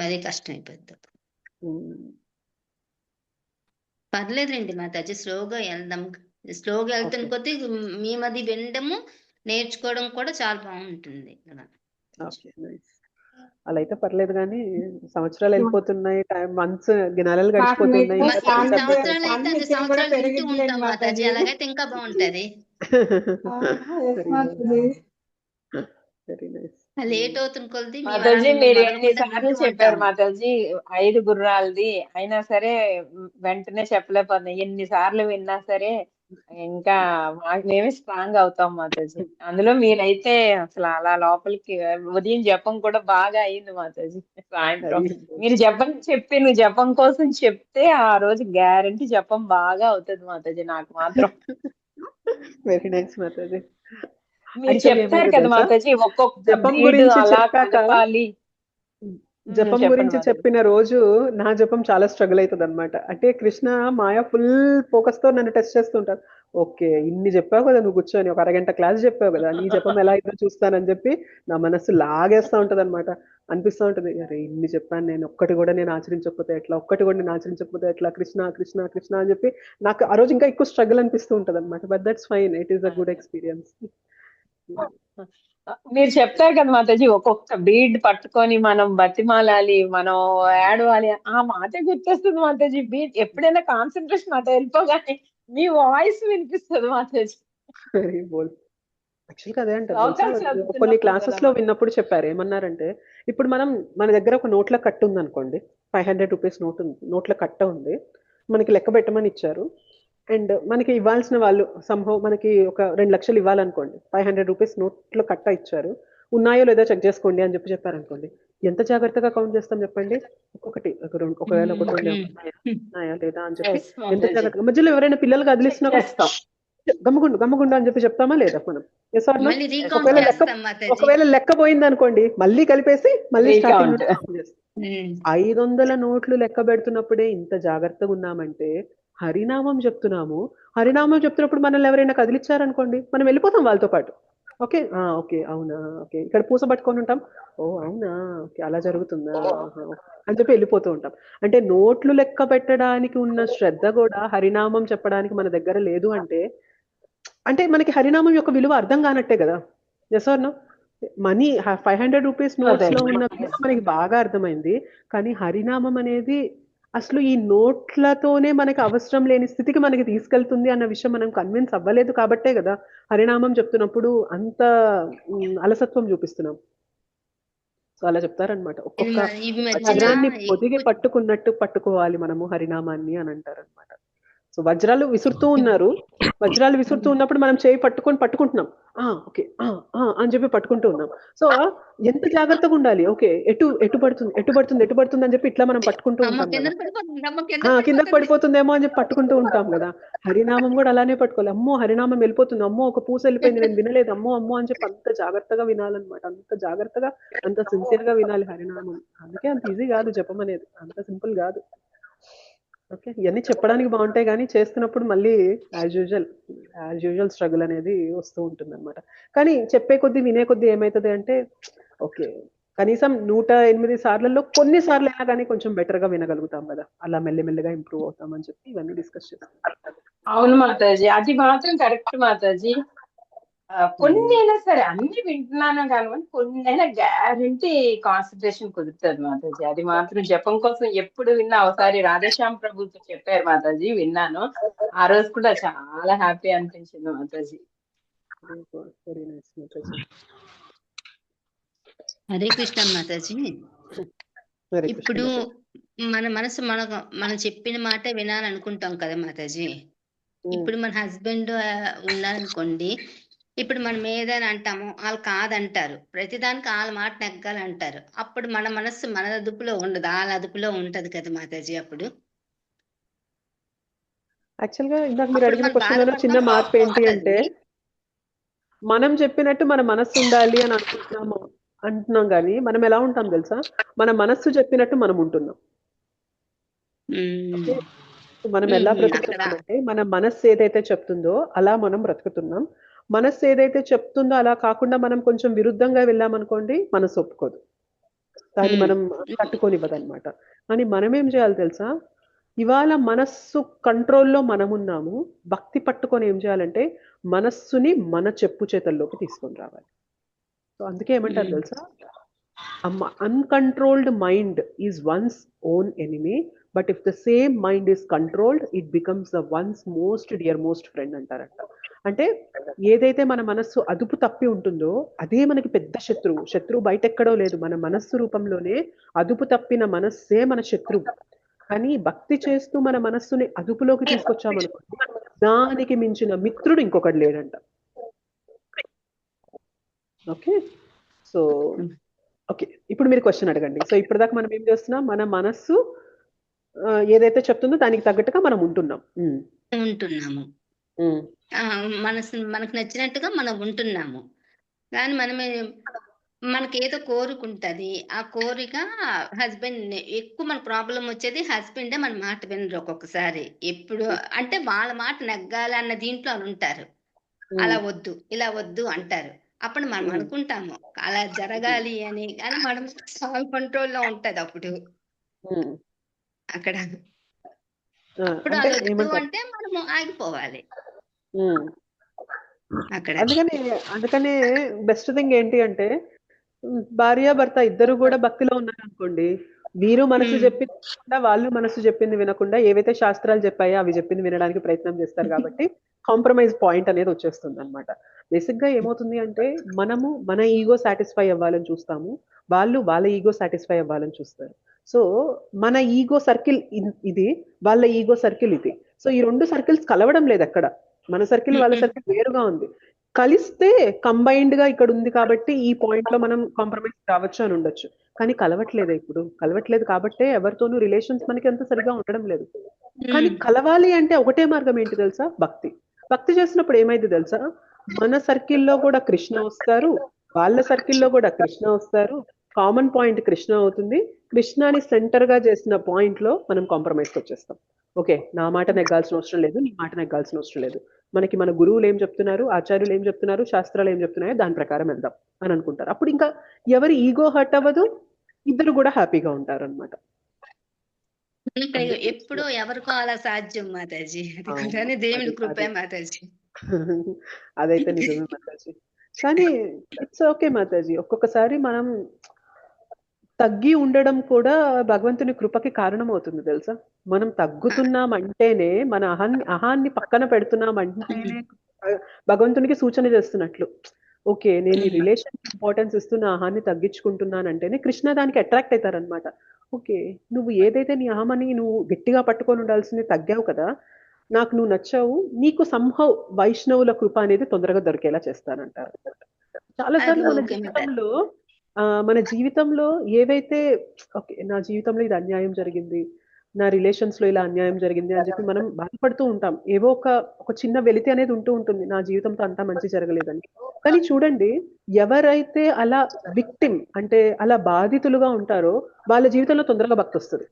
మరీ కష్టం అయిపోద్ది. పర్లేదండి మాతాజీ, స్లోగా వెళ్దాం. స్లోగా వెళ్తున్న కొద్దీ మేమది వినడము నేర్చుకోవడం కూడా చాలా బాగుంటుంది ఇక్కడ. Okay, nice. అలా అయితే పర్లేదు, కానీ సంవత్సరాలు వెళ్ళిపోతున్నాయి, మంత్స్ నెలలు గడిచిపోతున్నాయి. సంవత్సరాలు అయితే అన్ని సంవత్సరాలు వింటూ ఉంటాం మాతాజీ, అలాగైతే ఇంకా బాగుంటది. వెరీ నైస్ లేట్ అవుతున్న కొద్ది మాతాజీ మీరు ఎన్నిసార్లు చెప్పారు మాతాజీ 5 గుర్రాలది, అయినా సరే వెంటనే చెప్పలేకపోతున్నాయి. ఎన్నిసార్లు విన్నా సరే ఇంకా మేమే స్ట్రాంగ్ అవుతాం మాతాజీ. అందులో మీరైతే అసలు అలా లోపలికి ఉదయం జపం కూడా బాగా అయింది మాతాజీ. సాయంత్రం మీరు జపం చెప్పి నువ్వు జపం కోసం చెప్తే ఆ రోజు గ్యారంటీ జపం బాగా అవుతుంది మాతాజీ. నాకు మాత్రం వెరీ నైస్ మాతాజీ. మీరు యాక్చువల్లీ చెప్తారు ఏమైందో కదా తెలుసా, మాతాజీ ఒక్కొక్క జపం బ్రీడ్ గురించి అలా చెప్పాక కలపాలి. జపం చెప్పండి గురించి మాతాజీ. చెప్పిన రోజు నా జపం చాలా స్ట్రగుల్ అవుతుంది అనమాట. అంటే కృష్ణ మాయ ఫుల్ ఫోకస్ తో నన్ను టెస్ట్ చేస్తుంటారు. ఓకే, ఇన్ని చెప్పావు కదా నువ్వు కూర్చొని, ఒక అరగంట క్లాస్ చెప్పావు కదా, నీ జపం ఎలా అయిందో చూస్తానని చెప్పి నా మనస్సు లాగేస్తా ఉంటది అనమాట. అనిపిస్తూ ఉంటది, అరే ఇన్ని చెప్పాను నేను, ఒక్కటి కూడా నేను ఆచరించకపోతే ఎట్లా, ఒక్కటి కూడా నేను ఆచరించకపోతే ఎట్లా, కృష్ణ కృష్ణ కృష్ణ అని చెప్పి నాకు ఆ రోజు ఇంకా ఎక్కువ స్ట్రగుల్ అనిపిస్తూ ఉంటది అనమాట. But that's fine, it is a good experience. మీరు చెప్తారు కదా మాతాజీ ఒక్కొక్క బీడ్ పట్టుకొని మనం బతిమాలాలి, మనం ఏడవాలి. ఆ మాట గుర్తొస్తుంది మాతాజీ. బీడ్ ఎప్పుడైనా కాన్సన్ట్రేషన్ అటు వెళ్ళిపోగానే మీ వాయిస్ వినిపిస్తుంది మాతాజీ. వెరీ బోల్. యాక్చువల్గా అదే అంటారు తెలుసా, శ్లోకాలు కొన్ని చదువుతున్నప్పుడు క్లాసెస్ కదా లో మాతాజీ. విన్నప్పుడు చెప్పారు ఏమన్నారంటే, ఇప్పుడు మన దగ్గర ఒక నోట్ల కట్ట ఉంది అనుకోండి, 500 రూపీస్ నోట్ ఉంది, నోట్ల కట్ట ఉంది, మనకి లెక్క పెట్టమని ఇచ్చారు. అండ్ మనకి ఇవ్వాల్సిన వాళ్ళు సంభవం మనకి ఒక 2 లక్షలు ఇవ్వాలనుకోండి, 500 రూపీస్ నోట్లో కట్ట ఇచ్చారు, ఉన్నాయో లేదో చెక్ చేసుకోండి అని చెప్పి చెప్పారనుకోండి, ఎంత జాగ్రత్తగా కౌంట్ చేస్తాం చెప్పండి. ఒక్కొక్కటి ఒకవేళ ఒకటి ఉండే ఉన్నాయా లేదా అని చెప్పి Yes, ఎంత మాతాజీ. జాగ్రత్తగా, మధ్యలో ఎవరైనా పిల్లలు కదిలిస్తున్నా కూడా చేస్తాం. గమ్మగుండు గమ్మగుండు అని చెప్పి చెప్తామా లేదా మనం? Yes or no? మళ్ళీ రీకౌంట్ ఒకవేళ చేస్తాం మాతాజీ. ఒకవేళ లెక్క పోయింది అనుకోండి, మళ్ళీ కలిపేసి మళ్ళీ స్టార్టింగ్ రీకౌంట్. నుండి count చేస్తాం. 500 నోట్లు లెక్క పెడుతున్నప్పుడే ఇంత జాగ్రత్తగా ఉన్నామంటే, హరినామం చెప్తున్నాము, హరినామం చెప్తున్నప్పుడు మనల్ని ఎవరైనా కదిలిచ్చారనుకోండి, మనం వెళ్ళిపోతాం వాళ్ళతో పాటు. ఓకే ఓకే అవునా, ఓకే ఇక్కడ పూస పట్టుకొని ఉంటాం, ఓ అవునా, ఓకే అలా జరుగుతుందా, ఆహా, ఓకే అని చెప్పి వెళ్ళిపోతూ ఉంటాం. అంటే నోట్లు లెక్క పెట్టడానికి ఉన్న శ్రద్ధ కూడా హరినామం చెప్పడానికి మన దగ్గర లేదు అంటే, అంటే మనకి హరినామం యొక్క విలువ అర్థం కానట్టే కదా. Yes or no? Money 500 rupees notes లో ఉన్న విలువ మనకి బాగా అర్థమైంది, కానీ హరినామం అనేది అసలు ఈ నోట్లతోనే మనకి అవసరం లేని స్థితికి మనకి తీసుకెళ్తుంది అన్న విషయం మనం కన్విన్స్ అవ్వలేదు కాబట్టే కదా హరినామం చెప్తున్నప్పుడు అంత అలసత్వం చూపిస్తున్నాం. సో అలా చెప్తారనమాట, ఒక్కొక్క ఈ మధ్యన వజ్రాన్ని పొదిగి ఎక్కువ పట్టుకున్నట్టు పట్టుకోవాలి మనము హరినామాన్ని అని అంటారనమాట. సో వజ్రాలు విసురుతూ ఉన్నారు, వజ్రాలు విసురుతూ ఉన్నప్పుడు మనం చేయి పట్టుకుంటున్నాం, ఓకే అని చెప్పి పట్టుకుంటూ ఉన్నాం. సో ఎంత జాగ్రత్తగా ఉండాలి, ఓకే ఎటు పడుతుంది అని చెప్పి ఇట్లా మనం పట్టుకుంటూ అమ్మ ఉంటాం కింద కదా, పడిపోతుంది, అమ్మ కింద కిందకి పడిపోతుంది. పడిపోతుందేమో అని చెప్పి పట్టుకుంటూ ఉంటాం కదా. హరినామం కూడా అలానే పట్టుకోవాలి, అమ్మో హరినామం వెళ్ళిపోతుంది, అమ్మో ఒక పూస వెళ్ళిపోయింది నేను వినలేదు, అమ్మో అమ్మో అని చెప్పి అంత జాగ్రత్తగా వినాలన్నమాట, అంత జాగ్రత్తగా అంత సిన్సియర్ గా వినాలి హరినామం. అందుకే అంత ఈజీ కాదు జపం అనేది, అంత సింపుల్ కాదు. ఓకే, ఇవన్నీ చెప్పడానికి బాగుంటాయి కానీ చేస్తున్నప్పుడు మళ్ళీ యాజ్ యూజువల్ స్ట్రగుల్ అనేది వస్తూ ఉంటుంది అనమాట. కానీ చెప్పే కొద్దీ వినే కొద్దీ ఏమవుతుంది అంటే, ఓకే కనీసం 108 సార్లలో కొన్ని సార్లు అయినా కానీ కొంచెం బెటర్ గా వినగలుగుతాం కదా, అలా మెల్లిమెల్లిగా ఇంప్రూవ్ అవుతామని చెప్పి ఇవన్నీ డిస్కస్ చేస్తాం. అవును మాతాజీ, అది మాత్రం కరెక్ట్ మాతాజీ. కొన్ని అయినా సరే అన్ని వింటున్నాను కానీ కొన్ని అయినా గ్యారంటీ కాన్సన్ట్రేషన్ కుదురుతుంది మాతాజీ. అది మాత్రం జపం కోసం ఎప్పుడు విన్నా, ఒకసారి రాధేశ్యామ్ ప్రభుతో చెప్పారు మాతాజీ, విన్నాను. ఆ రోజు కూడా చాలా హ్యాపీ అనిపించింది మాతాజీ. వెరీ నైస్ మాతాజీ. హరే కృష్ణ మాతాజీ. ఇప్పుడు మన మనసు మనం చెప్పిన మాట వినాలనుకుంటాం కదా మాతాజీ. ఇప్పుడు మన హస్బెండ్ ఉన్నారనుకోండి, ఇప్పుడు మనం ఏదైనా అంటాము, వాళ్ళు కాదంటారు, ప్రతిదానికి వాళ్ళ మాట నెగ్గాలంటారు. అప్పుడు మన మనస్సు మన అదుపులో ఉండదు, వాళ్ళ అదుపులో ఉంటది కదా మాతాజీ. అప్పుడు యాక్చువల్ గా ఇందాక మీరు అడిగిన క్వశ్చన్ లో చిన్న మార్పు ఏంటి అంటే, మనం చెప్పినట్టు మన మనస్సు ఉండాలి అని అంటున్నాం కానీ మనం ఎలా ఉంటాం తెలుసా, మన మనస్సు చెప్పినట్టు మనం ఉంటున్నాం. మనం ఎలా బ్రతుకుతున్నామంటే, మన మనస్సు ఏదైతే చెప్తుందో అలా మనం బ్రతుకుతున్నాం. మనస్సు ఏదైతే చెప్తుందో అలా కాకుండా మనం కొంచెం విరుద్ధంగా వెళ్ళామనుకోండి, మనసు ఒప్పుకోదు, దాన్ని మనం తట్టుకోనివ్వదన్నమాట. కానీ మనం ఏం చేయాలి తెలుసా, ఇవాళ మనస్సు కంట్రోల్లో మనం ఉన్నాము, భక్తి పట్టుకొని ఏం చేయాలంటే మనస్సుని మన చెప్పు చేతల్లోకి తీసుకొని రావాలి. సో అందుకే ఏమంటారు తెలుసా, uncontrolled mind is one's own enemy, but if the same mind is controlled, it becomes the one's most dearmost friend అంటారంట. అంటే ఏదైతే మన మనస్సు అదుపు తప్పి ఉంటుందో అదే మనకి పెద్ద శత్రువు బయట ఎక్కడో లేదు, మన మనస్సు రూపంలోనే అదుపు తప్పిన మనస్సే మన శత్రువు. కానీ భక్తి చేస్తూ మన మనస్సుని అదుపులోకి తీసుకొచ్చామనుకోండి, దానికి మించిన మిత్రుడు ఇంకొకటి లేడంట. ఓకే, సో ఓకే ఇప్పుడు మీరు క్వశ్చన్ అడగండి. సో ఇప్పటిదాకా మనం ఏం చేస్తున్నాం, మన మనస్సు ఏదైతే చెప్తుందో దానికి తగ్గట్టుగా మనం ఉంటున్నాము. ఉంటున్నాము. ఉమ్, మనకు నచ్చినట్టుగా మనం ఉంటున్నాము. కానీ మనకి ఏదో కోరికుంటది. ఆ కోరిక హస్బెండ్ ఎక్కువ మన ప్రాబ్లమ్ వచ్చేది హస్బెండే మన మాట వినరు ఒక్కొక్కసారి. ఎప్పుడు అంటే వాళ్ళ మాట నెగ్గాలి అన్న దీంట్లో ఉంటారు. అలా వద్దు, ఇలా వద్దు అంటారు. అప్పుడు మనం అనుకుంటాము అలా జరగాలి అని. కానీ మనం కంట్రోల్‌లో ఉంటది అప్పుడు. ఉమ్. అక్కడ. అప్పుడు అంటే అది వద్దు ఏమంటారు? అంటే మనము ఆగిపోవాలి ఉమ్. అక్కడ. అందుకనే బెస్ట్ థింగ్ ఏంటి అంటే భార్య భర్త ఇద్దరు కూడా భక్తిలో ఉన్నారనుకోండి, వీరు మనసు చెప్పింది వినకుండా, వాళ్ళు మనసు చెప్పింది వినకుండా ఏవైతే శాస్త్రాలు చెప్పాయో అవి చెప్పింది వినడానికి ప్రయత్నం చేస్తారు కాబట్టి కాంప్రమైజ్ పాయింట్ అనేది వచ్చేస్తుంది అనమాట. బేసిక్ గా ఏమవుతుంది అంటే మనము మన ఈగో సాటిస్ఫై అవ్వాలని చూస్తాము, వాళ్ళు వాళ్ళ ఈగో సాటిస్ఫై అవ్వాలని చూస్తారు. సో మన ఈగో సర్కిల్ ఇది, వాళ్ళ ఈగో సర్కిల్ ఇది. సో ఈ రెండు సర్కిల్స్ కలవడం లేదు ఎక్కడ. మన సర్కిల్ వాళ్ళ సర్కిల్ వేరుగా ఉంది. కలిస్తే కంబైన్డ్ గా ఇక్కడ ఉంది కాబట్టి ఈ పాయింట్ లో మనం కాంప్రమైజ్ కావచ్చు అని ఉండొచ్చు. కానీ కలవట్లేదు, ఇప్పుడు కలవట్లేదు కాబట్టే ఎవరితోనూ రిలేషన్స్ మనకి అంత సరిగా ఉండడం లేదు. కానీ కలవాలి అంటే ఒకటే మార్గం ఏంటి తెలుసా? భక్తి. భక్తి చేసినప్పుడు ఏమైంది తెలుసా? మన సర్కిల్లో కూడా కృష్ణ వస్తారు, వాళ్ళ సర్కిల్లో కూడా కృష్ణ వస్తారు. కామన్ పాయింట్ కృష్ణ అవుతుంది. కృష్ణాని సెంటర్ గా చేసిన పాయింట్ లో మనం కాంప్రమైజ్ వచ్చేస్తాం. ఓకే, నా మాట నెగ్గాల్సిన అవసరం లేదు, నీ మాట నెగ్గాల్సిన అవసరం లేదు. మనకి మన గురువులు ఏం చెప్తున్నారు, ఆచార్యులు ఏం చెప్తున్నారు, శాస్త్రాలు ఏం చెప్తున్నాయో దాని ప్రకారం వెళ్దాం అని అనుకుంటారు. అప్పుడు ఇంకా ఎవరి ఈగో హర్ట్ అవ్వదు, ఇద్దరు కూడా హ్యాపీగా ఉంటారు అనమాట. ఎప్పుడో ఎవరికో అలా సాధ్యం మాతాజీ. అది కూడా దేవుని కృపే మాతాజీ. అదైతే నిజమే మాతాజీ. కానీ ఇట్స్ ఓకే మాతాజీ, ఒక్కొక్కసారి మనం తగ్గి ఉండడం కూడా భగవంతుని కృపకి కారణం అవుతుంది తెలుసా. మనం తగ్గుతున్నాం అంటేనే, మన అహాన్ని పక్కన పెడుతున్నాం అంటేనే భగవంతునికి సూచన చేస్తున్నట్లు. ఓకే, నేను ఈ రిలేషన్ ఇంపార్టెన్స్ ఇస్తున్న అహాన్ని తగ్గించుకుంటున్నానంటేనే కృష్ణ దానికి అట్రాక్ట్ అవుతారనమాట. ఓకే, నువ్వు ఏదైతే నీ అహమని నువ్వు గట్టిగా పట్టుకొని ఉండాల్సింది తగ్గావు కదా, నాకు నువ్వు నచ్చావు, నీకు సంహవ్ వైష్ణవుల కృప అనేది తొందరగా దొరికేలా చేస్తానంటారు. చాలాసార్లు మన జీవితంలో ఏవైతే ఓకే, నా జీవితంలో ఇది అన్యాయం జరిగింది, నా రిలేషన్స్ లో ఇలా అన్యాయం జరిగింది అని చెప్పి మనం బాధపడుతూ ఉంటాం. ఏవో ఒక చిన్న వెలితి అనేది ఉంటూ ఉంటుంది, నా జీవితంతో అంతా మంచి జరగలేదని. కానీ చూడండి, ఎవరైతే అలా విక్టిమ్ అంటే అలా బాధితులుగా ఉంటారో వాళ్ళ జీవితంలో తొందరగా భక్తి వస్తుంది.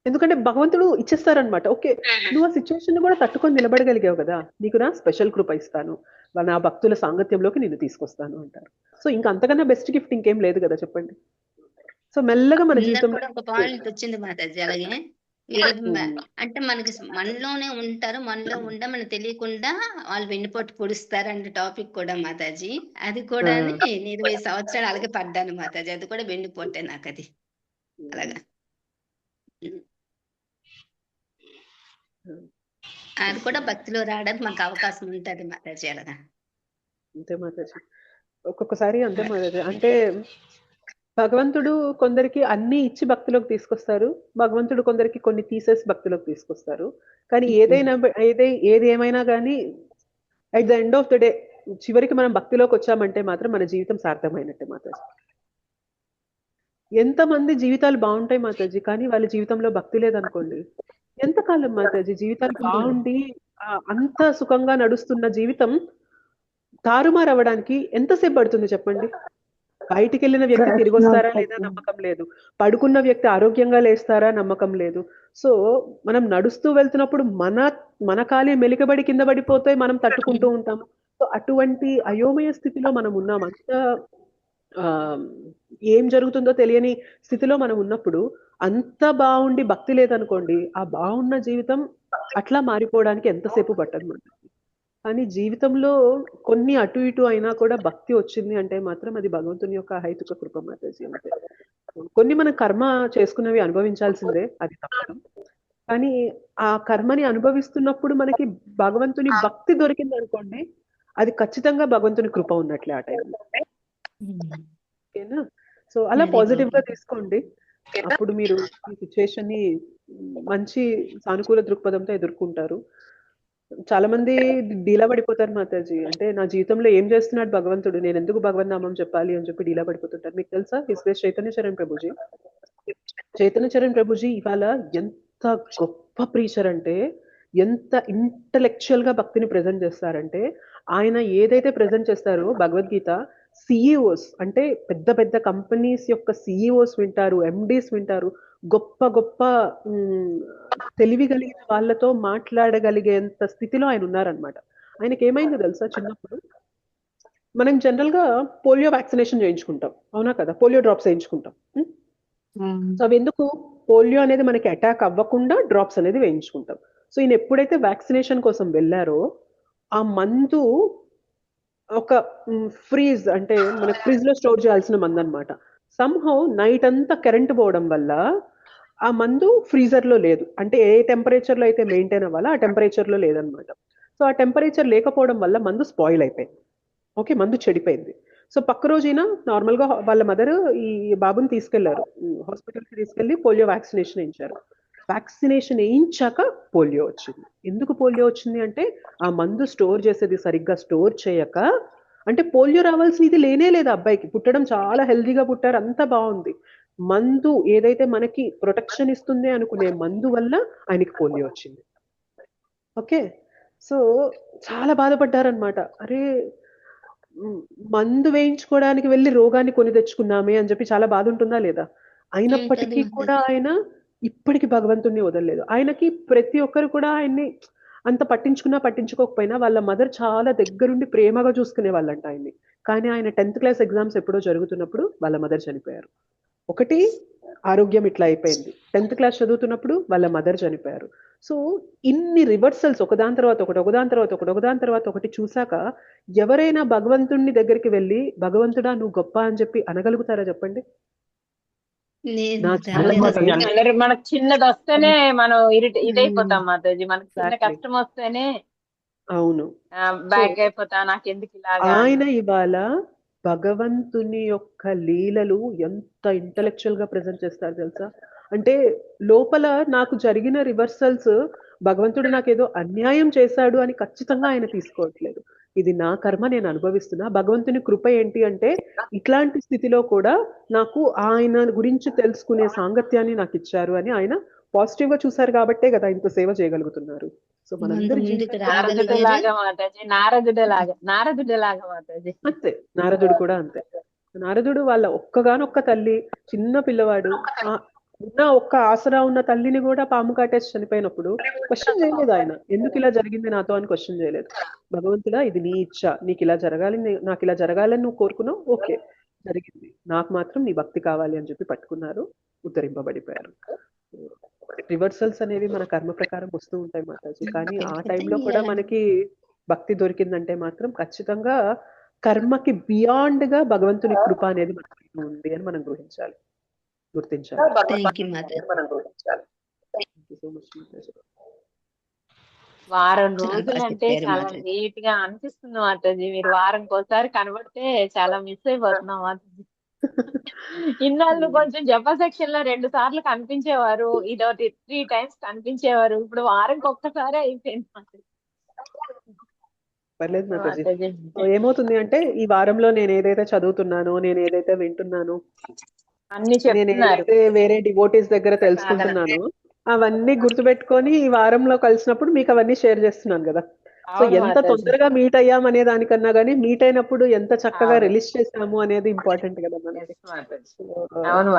ఎందుకంటే భగవంతుడు ఇచ్చేస్తారనమాట. ఓకే, నువ్వు ఆ సిచ్యువేషన్ కూడా తట్టుకొని నిలబడగలిగావు కదా, నీకు నా స్పెషల్ కృప ఇస్తాను, నా భక్తుల సాంగత్యంలోకి నిన్ను తీసుకొస్తాను అంటారు. సో ఇంకా అంతకన్నా బెస్ట్ గిఫ్ట్ ఇంకేం లేదు కదా చెప్పండి. సో మెల్లగా మన జీవితంలో ఒక పాయింట్ వచ్చింది మాతాజీ. అలాగే అంటే మనలోనే ఉంటారు, మనలో మనకు తెలియకుండా వాళ్ళు వెన్నుపోటు పొడుస్తారు అనే టాపిక్ కూడా మాతాజీ. అది కూడా 20 సంవత్సరాలు అలాగే పడ్డాను మాతాజీ. అది కూడా వెన్నుపోటే నాకు అది అలాగా. అది కూడా భక్తిలో రావడానికి మాకు అవకాశం ఉంటుంది మాతాజీ. అలాగా అంతే మాతాజీ, ఒక్కొక్కసారి అంతే మాతాజీ. అంటే భగవంతుడు కొందరికి అన్ని ఇచ్చి భక్తిలోకి తీసుకొస్తారు, భగవంతుడు కొందరికి కొన్ని తీసేసి భక్తిలోకి తీసుకొస్తారు. కానీ ఏది ఏమైనా కానీ at the end of the day చివరికి మనం భక్తిలోకి వచ్చామంటే మాత్రం మన జీవితం సార్థమైనట్టే మాతాజీ. ఎంతమంది జీవితాలు బాగుంటాయి మాతాజీ, కానీ వాళ్ళ జీవితంలో భక్తి లేదనుకోండి, ఎంతకాలం మాతాజీ జీవితాలు బాగుండి అంత సుఖంగా నడుస్తున్న జీవితం తారుమారు అవ్వడానికి ఎంతసేపు పడుతుంది చెప్పండి. బయటికి వెళ్ళిన వ్యక్తి తిరిగి వస్తారా లేదా నమ్మకం లేదు, పడుకున్న వ్యక్తి ఆరోగ్యంగా లేస్తారా నమ్మకం లేదు. సో మనం నడుస్తూ వెళ్తున్నప్పుడు మన కాలి మెలికబడి కింద పడిపోతే మనం తట్టుకుంటూ ఉంటాము. సో అటువంటి అయోమయ స్థితిలో మనం ఉన్నాం. అంత ఏం జరుగుతుందో తెలియని స్థితిలో మనం ఉన్నప్పుడు అంత బాగుండి భక్తి లేదనుకోండి, ఆ బాగున్న జీవితం అట్లా మారిపోవడానికి ఎంతసేపు పట్టదు మనకి. కానీ జీవితంలో కొన్ని అటు ఇటు అయినా కూడా భక్తి వచ్చింది అంటే మాత్రం అది భగవంతుని యొక్క హైతుక కృప మాతాజీ. అంతే, కొన్ని మనం కర్మ చేసుకున్నవి అనుభవించాల్సిందే, అది తప్పదు. కానీ ఆ కర్మని అనుభవిస్తున్నప్పుడు మనకి భగవంతుని భక్తి దొరికింది అనుకోండి, అది ఖచ్చితంగా భగవంతుని కృప ఉన్నట్లే ఆ టైంలో. ఓకేనా? సో అలా పాజిటివ్ గా తీసుకోండి, అప్పుడు మీరు ఈ సిచ్యువేషన్ ని మంచి సానుకూల దృక్పథంతో ఎదుర్కొంటారు. చాలా మంది డీలా పడిపోతారు మాతాజీ. అంటే నా జీవితంలో ఏం చేస్తున్నాడు భగవంతుడు, నేను ఎందుకు భగవన్ నామం చెప్పాలి అని చెప్పి డీలా పడిపోతుంటారు. మీకు తెలుసా, హిస్ చైతన్య చరణ్ ప్రభుజీ, చైతన్య చరణ్ ప్రభుజీ ఇవాళ ఎంత గొప్ప ప్రీచర్ అంటే, ఎంత ఇంటలెక్చువల్ గా భక్తిని ప్రజెంట్ చేస్తారంటే, ఆయన ఏదైతే ప్రజెంట్ చేస్తారో భగవద్గీత, సిఇఓస్ అంటే పెద్ద పెద్ద కంపెనీస్ యొక్క సిఇఓస్ వింటారు, ఎండీస్ వింటారు, గొప్ప గొప్ప తెలివి కలిగిన వాళ్ళతో మాట్లాడగలిగేంత స్థితిలో ఆయన ఉన్నారనమాట. ఆయనకి ఏమైందో తెలుసా, చిన్నప్పుడు మనం జనరల్ గా పోలియో వ్యాక్సినేషన్ చేయించుకుంటాం, అవునా కదా, పోలియో డ్రాప్స్ వేయించుకుంటాం. సో అవి ఎందుకు, పోలియో అనేది మనకి అటాక్ అవ్వకుండా డ్రాప్స్ అనేది వేయించుకుంటాం. సో ఈయన ఎప్పుడైతే వ్యాక్సినేషన్ కోసం వెళ్ళారో, ఆ మందు ఒక ఫ్రీజ్ అంటే మనకి ఫ్రిడ్జ్ లో స్టోర్ చేయాల్సిన మందు అనమాట. సమ్హౌ నైట్ అంతా కరెంట్ పోవడం వల్ల ఆ మందు ఫ్రీజర్ లో లేదు, అంటే ఏ టెంపరేచర్ లో అయితే మెయింటైన్ అవ్వాలో ఆ టెంపరేచర్ లో లేదనమాట. సో ఆ టెంపరేచర్ లేకపోవడం వల్ల మందు స్పాయిల్ అయిపోయింది. ఓకే, మందు చెడిపోయింది. సో పక్క రోజున నార్మల్ గా వాళ్ళ మదర్ ఈ బాబుని తీసుకెళ్లారు, హాస్పిటల్ కి తీసుకెళ్లి పోలియో వ్యాక్సినేషన్ వేయించారు. వ్యాక్సినేషన్ వేయించాక పోలియో వచ్చింది. ఎందుకు పోలియో వచ్చింది అంటే, ఆ మందు స్టోర్ చేసేది సరిగ్గా స్టోర్ చేయక, అంటే పోలియో రావాల్సింది లేనే లేదు అబ్బాయికి, పుట్టడం చాలా హెల్దీగా పుట్టారు, అంతా బాగుంది. మందు ఏదైతే మనకి ప్రొటెక్షన్ ఇస్తుంది అనుకునే మందు వల్ల ఆయనకి పోలియో వచ్చింది. ఓకే, సో చాలా బాధపడ్డారనమాట. అరే మందు వేయించుకోవడానికి వెళ్ళి రోగాన్ని కొని తెచ్చుకున్నామే అని చెప్పి చాలా బాధ ఉంటుందా లేదా? అయినప్పటికీ కూడా ఆయన ఇప్పటికి భగవంతుణ్ణి వదలలేదు. ఆయనకి ప్రతి ఒక్కరు కూడా ఆయన్ని అంత పట్టించుకున్నా పట్టించుకోకపోయినా వాళ్ళ మదర్ చాలా దగ్గరుండి ప్రేమగా చూసుకునే వాళ్ళంట ఆయన్ని. కానీ ఆయన 10th క్లాస్ ఎగ్జామ్స్ ఎప్పుడో జరుగుతున్నప్పుడు వాళ్ళ మదర్ చనిపోయారు. ఒకటి ఆరోగ్యం ఇట్లా అయిపోయింది, 10th క్లాస్ చదువుతున్నప్పుడు వాళ్ళ మదర్ చనిపోయారు. సో ఇన్ని రివర్సల్స్ ఒకదాని తర్వాత ఒకటి, ఒకదాని తర్వాత ఒకటి, ఒకదాని తర్వాత ఒకటి చూసాక ఎవరైనా భగవంతుణ్ణి దగ్గరికి వెళ్ళి భగవంతుడా నువ్వు గొప్ప అని చెప్పి అనగలుగుతారా చెప్పండి? అందరు మనకు చిన్నది వస్తేనే మనం ఇదైపోతాం మాతాజీ, మనకు చిన్న కష్టం వస్తేనే అవును బ్యాక్ అయిపోతా, నాకు ఎందుకు ఇలాగా. ఆయన ఇవాళ భగవంతుని యొక్క లీలలు ఎంత ఇంటలెక్చువల్ గా ప్రెజెంట్ చేస్తారు తెలుసా? అంటే లోపల నాకు జరిగిన రివర్సల్స్ భగవంతుడు నాకేదో అన్యాయం చేశాడు అని ఖచ్చితంగా ఆయన తీసుకోవట్లేదు. ఇది నా కర్మ, నేను అనుభవిస్తున్నా. భగవంతుని కృప ఏంటి అంటే ఇట్లాంటి స్థితిలో కూడా నాకు ఆయన గురించి తెలుసుకునే సాంగత్యాన్ని నాకు ఇచ్చారు అని ఆయన పాజిటివ్ గా చూసారు కాబట్టే కదా ఇంత సేవ చేయగలుగుతున్నారు. సో మనందరి నారదుడిలాగా మాతాజీ, నారదుడిలాగా మాతాజీ. అంతే, నారదుడు కూడా అంతే. నారదుడు వాళ్ళ ఒక్కగానొక్క తల్లి, చిన్న పిల్లవాడు, ఉన్న ఒక్క ఆసరా ఉన్న తల్లిని కూడా పాము కాటేసి చనిపోయినప్పుడు క్వశ్చన్ చేయలేదు ఆయన, ఎందుకు ఇలా జరిగింది నాతో అని క్వశ్చన్ చేయలేదు. భగవంతుడా ఇది నీ ఇచ్చ, నీకు ఇలా జరగాలి, నాకు ఇలా జరగాలని నువ్వు కోరుకున్నావు, ఓకే జరిగింది, నాకు మాత్రం నీ భక్తి కావాలి అని చెప్పి పట్టుకున్నారు, ఉద్ధరింపబడిపోయారు. రివర్సల్స్ అనేవి మన కర్మ ప్రకారం వస్తూ ఉంటాయి మాతాజీ. కానీ ఆ టైంలో కూడా మనకి భక్తి దొరికిందంటే మాత్రం ఖచ్చితంగా కర్మకి బియాండ్ గా భగవంతుని కృప అనేది మనకి ఉంది అని మనం గ్రహించాలి, గుర్తించాలి. వారం రోజులు అంటే చాలా లేట్ గా అనిపిస్తుంది మాతాజీ. మీరు వారంకి ఒకసారి కనబడితే చాలా మిస్ అయిపోతున్నాం మాతాజీ. ఇన్నాళ్ళు కొంచెం జప సెక్షన్ లో 2 సార్లు కనిపించేవారు, ఇదొకటి 3 times కనిపించేవారు, ఇప్పుడు వారంకి ఒక్కసారి అయిపోయింది మాతాజీ. పర్లేదు మాతాజీ. ఏమవుతుంది అంటే ఈ వారంలో నేను ఏదైతే చదువుతున్నానో, నేను ఏదైతే వింటున్నాను, నేను ఏదైతే వేరే డివోటీస్ దగ్గర తెలుసుకుంటున్నాను, అవన్నీ గుర్తుపెట్టుకొని ఈ వారంలో కలిసినప్పుడు మీకు అవన్నీ షేర్ చేస్తున్నాను కదా. సో ఎంత తొందరగా మీట్ అయ్యాం అనే దానికన్నా గానీ మీట్ అయినప్పుడు ఎంత చక్కగా రిలీజ్ చేసాము అనేది ఇంపార్టెంట్ కదా మనకి.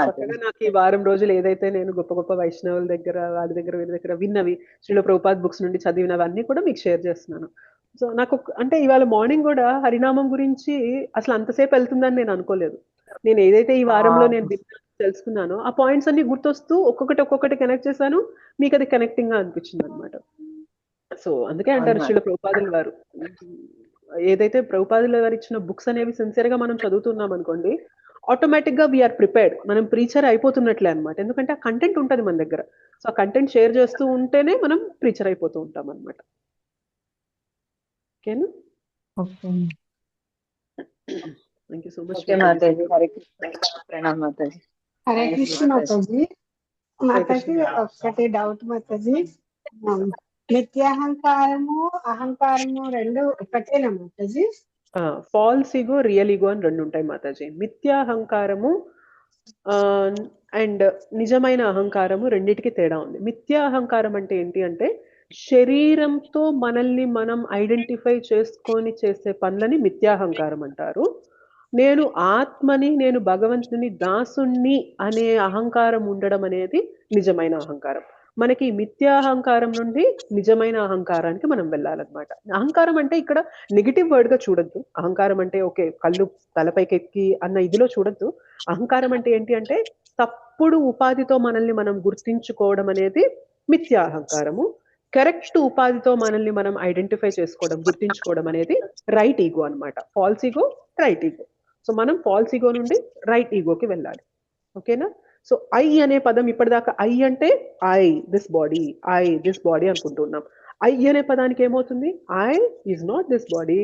చక్కగా నాకు ఈ వారం రోజులు ఏదైతే నేను గొప్ప గొప్ప వైష్ణవుల దగ్గర, వాళ్ళ దగ్గర, వీళ్ళ దగ్గర విన్నవి, శ్రీల ప్రభుపాద్ బుక్స్ నుండి చదివినవన్నీ కూడా మీకు షేర్ చేస్తున్నాను. సో నాకు అంటే ఇవాళ మార్నింగ్ కూడా హరినామం గురించి అసలు అంతసేపు వెళ్తుందని నేను అనుకోలేదు. నేను ఏదైతే ఈ వారంలో నేను తెలుసుకున్నానో ఆ పాయింట్స్ అన్ని గుర్తొస్తూ ఒక్కొక్కటి కనెక్ట్ చేశాను, మీకు అది కనెక్టింగ్ గా అనిపించింది అనమాట. సో అందుకే అంటారు శ్రీల ప్రభుపాదుల వారు, ఏదైతే ప్రభుపాదుల వారు ఇచ్చిన బుక్స్ అనేవి సిన్సియర్ గా మనం చదువుతున్నాం అనుకోండి, ఆటోమేటిక్ గా వీఆర్ ప్రిపేర్డ్, మనం ప్రీచర్ అయిపోతున్నట్లే అనమాట. ఎందుకంటే ఆ కంటెంట్ ఉంటది మన దగ్గర. సో ఆ కంటెంట్ షేర్ చేస్తూ ఉంటేనే మనం ప్రీచర్ అయిపోతూ ఉంటాం అనమాట. ఓకేనా? థ్యాంక్ యూ సో మచ్ మాతాజీ. హరే కృష్ణ, ప్రణామ్ మాతాజీ. హరే కృష్ణ మాతాజీ. మాతాజీ ఒకటి డౌట్ మాతాజీ, నిత్యాహంకారము అహంకారము రెండు ఒకటేనా మాతాజీ? ఫాల్స్ ఈగో, రియల్ ఈగో అని రెండు ఉంటాయి మాతాజీ. మిథ్యాహంకారము అండ్ నిజమైన అహంకారము రెండిటికి తేడా ఉంది. మిథ్యా అహంకారం అంటే ఏంటి అంటే శరీరంతో మనల్ని మనం ఐడెంటిఫై చేసుకొని చేసే పనులని మిథ్యాహంకారం అంటారు. నేను ఆత్మని, నేను భగవంతుని దాసుణ్ణి అనే అహంకారం ఉండడం అనేది నిజమైన అహంకారం. మనకి మిథ్యాహంకారం నుండి నిజమైన అహంకారానికి మనం వెళ్ళాలన్నమాట. అహంకారం అంటే ఇక్కడ నెగిటివ్ వర్డ్ గా చూడొద్దు. అహంకారం అంటే ఓకే కళ్ళు తలపైకి ఎక్కి అన్న ఇదిలో చూడొద్దు. అహంకారం అంటే ఏంటి అంటే తప్పుడు ఉపాధితో మనల్ని మనం గుర్తించుకోవడం అనేది మిథ్యా అహంకారము. కరెక్ట్ ఉపాధితో మనల్ని మనం ఐడెంటిఫై చేసుకోవడం, గుర్తించుకోవడం అనేది రైట్ ఈగో అన్నమాట. False ego, right ego. So మనం ఫాల్స్ ఈగో నుండి రైట్ ఈగోకి వెళ్ళాలి. ఓకేనా? సో ఐ అనే పదం ఇప్పటిదాకా ఐ అంటే ఐ దిస్ బాడీ అనుకుంటున్నాం. ఐ అనే పదానికి ఏమవుతుంది? I is not this body,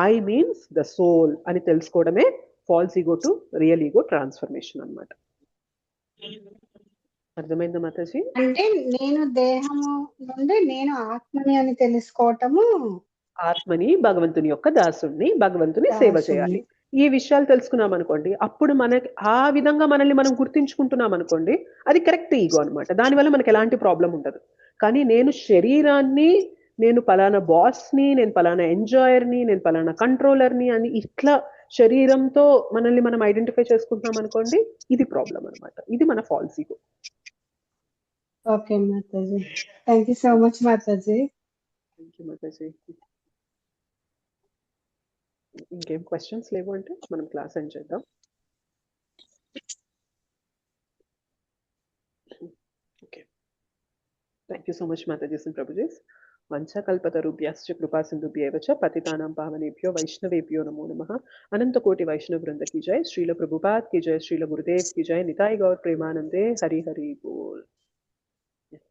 I means the soul అని తెలుసుకోవడమే false ego to real ego transformation అన్నమాట. అర్థమైందా మాతాజీ? అంటే నేను దేహము నుండి నేను ఆత్మని అని తెలుసుకోవటము, ఆత్మని, భగవంతుని యొక్క దాసుడిని, భగవంతుని సేవ చేయాలి. ఈ విషయాలు తెలుసుకున్నాం అనుకోండి, అప్పుడు మనకి ఆ విధంగా మనల్ని మనం గుర్తించుకుంటున్నాం అనుకోండి, అది కరెక్ట్ ఈగో అనమాట. దానివల్ల మనకి ఎలాంటి ప్రాబ్లం ఉండదు. కానీ నేను శరీరాన్ని, నేను పలానా బాస్ని, నేను పలానా ఎంజాయర్ని, నేను పలానా కంట్రోలర్ని అని ఇట్లా శరీరంతో మనల్ని మనం ఐడెంటిఫై చేసుకుంటున్నాం అనుకోండి, ఇది ప్రాబ్లం అనమాట. ఇది మన ఫాల్స్ ఈగో. ఓకే మాతాజీ, థ్యాంక్ యూ సో మచ్ మాతాజీ. థ్యాంక్ యూ మాతాజీ. ఇంకేం క్వశ్చన్స్ లేవు అంటే మనం క్లాస్ ఎండ్ చేద్దాం. Okay, thank you so much మాతాజీస్ అండ్ ప్రభుజీస్. వంచకల్పతరుభ్యశ్చ కృపా సింధుభ్యేవ చ పతితానాం పావనేభ్యో వైష్ణవేభ్యో నమో నమః. అనంత కోటి వైష్ణవ వృంద की जय. श्रील प्रभुपाद की जय. श्रील गुरुदेव की जय. निताय गौर प्रेमानंदे. हरि हरि बोल.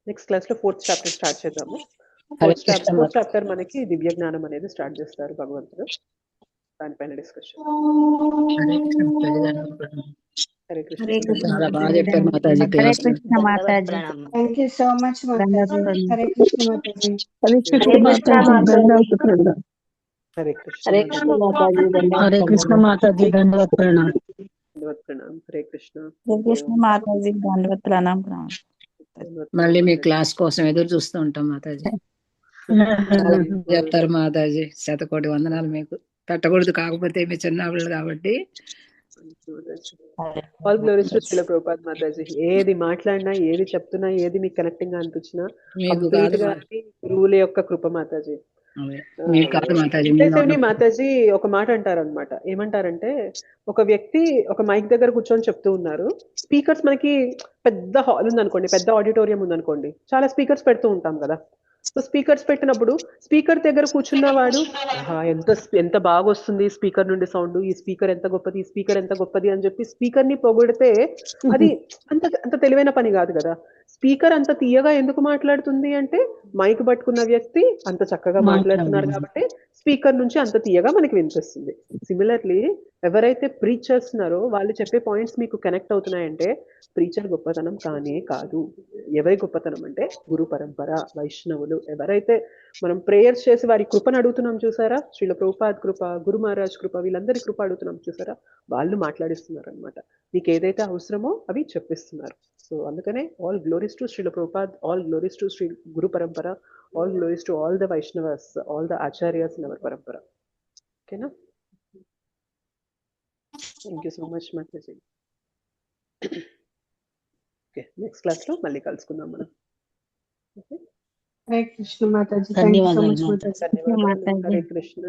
నెక్స్ట్ క్లాస్ లో 4th చాప్టర్ స్టార్ట్ చేద్దాము. 4th చాప్టర్ మనకి దివ్య జ్ఞానం అనేది స్టార్ట్ చేస్తారు భగవంతుడు. దానిపైన డిస్కషన్. హరే కృష్ణ. చాలా బాగా చెప్పారు మాతాజీ. హరే కృష్ణ మాతాజీ. థ్యాంక్ యూ సో మచ్ మాతాజీ. హరే కృష్ణ మాతాజీ. హరే కృష్ణ హరే కృష్ణ మాతాజీ. దండవత్ ప్రణామ్. హరే కృష్ణ. హరే కృష్ణ మాతాజీ. దండవత్ ప్రణామ్. మళ్ళీ మీ క్లాస్ కోసం ఎదురు చూస్తూ ఉంటాం మాతాజీ. చెప్తారు మాతాజీ. శతకోటి వందనాలు మీకు. పెట్టకూడదు, కాకపోతే మీ చిన్నవాళ్ళు కాబట్టి. All glories to Srila Prabhupada Mataji. ఏది మాట్లాడినా, ఏది చెప్తున్నా, ఏది మీకు కనెక్టింగ్ గా అనిపించినా గురువుల యొక్క కృప మాతాజీ. మాతాజీ ఒక మాట అంటారు అనమాట. ఏమంటారంటే, ఒక వ్యక్తి ఒక మైక్ దగ్గర కూర్చొని చెప్తూ ఉన్నారు. స్పీకర్స్ మనకి పెద్ద హాల్ ఉందనుకోండి, పెద్ద ఆడిటోరియం ఉందనుకోండి, చాలా స్పీకర్స్ పెడుతూ ఉంటాం కదా. సో స్పీకర్స్ పెట్టినప్పుడు స్పీకర్ దగ్గర కూర్చున్నవాడు ఎంత బాగా వస్తుంది స్పీకర్ నుండి సౌండ్, ఈ స్పీకర్ ఎంత గొప్పది, ఈ స్పీకర్ ఎంత గొప్పది అని చెప్పి స్పీకర్ ని పొగిడితే అది అంత తెలివైన పని కాదు కదా. స్పీకర్ అంత తీయగా ఎందుకు మాట్లాడుతుంది అంటే, మైక్ పట్టుకున్న వ్యక్తి అంత చక్కగా మాట్లాడుతున్నారు కాబట్టి స్పీకర్ నుంచి అంత తీయగా మనకి వినిపిస్తుంది. సిమిలర్లీ ఎవరైతే ప్రీచ్ చేస్తున్నారో వాళ్ళు చెప్పే పాయింట్స్ మీకు కనెక్ట్ అవుతున్నాయంటే ప్రీచర్ గొప్పతనం కానే కాదు. ఎవరి గొప్పతనం అంటే గురు పరంపర, వైష్ణవులు. ఎవరైతే మనం ప్రేయర్స్ చేసి వారి కృపను అడుగుతున్నాం చూసారా, శ్రీల ప్రభుపాద్ కృప, గురు మహారాజ్ కృప, వీళ్ళందరి కృప అడుగుతున్నాం చూసారా, వాళ్ళు మాట్లాడిస్తున్నారు అనమాట. మీకు ఏదైతే అవసరమో అవి చెప్పిస్తున్నారు. సో అందుకనే all glories to Srila Prabhupad, all glories to Shri గురు పరంపర, all glories to all the Vaishnavas, all the acharyas in our పరంపర. ఓకేనా? థ్యాంక్ యూ సో మచ్ మాతాజీ. ఓకే, నెక్స్ట్ క్లాస్ లో మళ్ళీ కలుసుకుందాం మనం. ఓకే, హరే కృష్ణ మాతాజీ. థ్యాంక్ యూ సో మచ్ మాతాజీ. ధన్యవాదాలు. హరే కృష్ణ.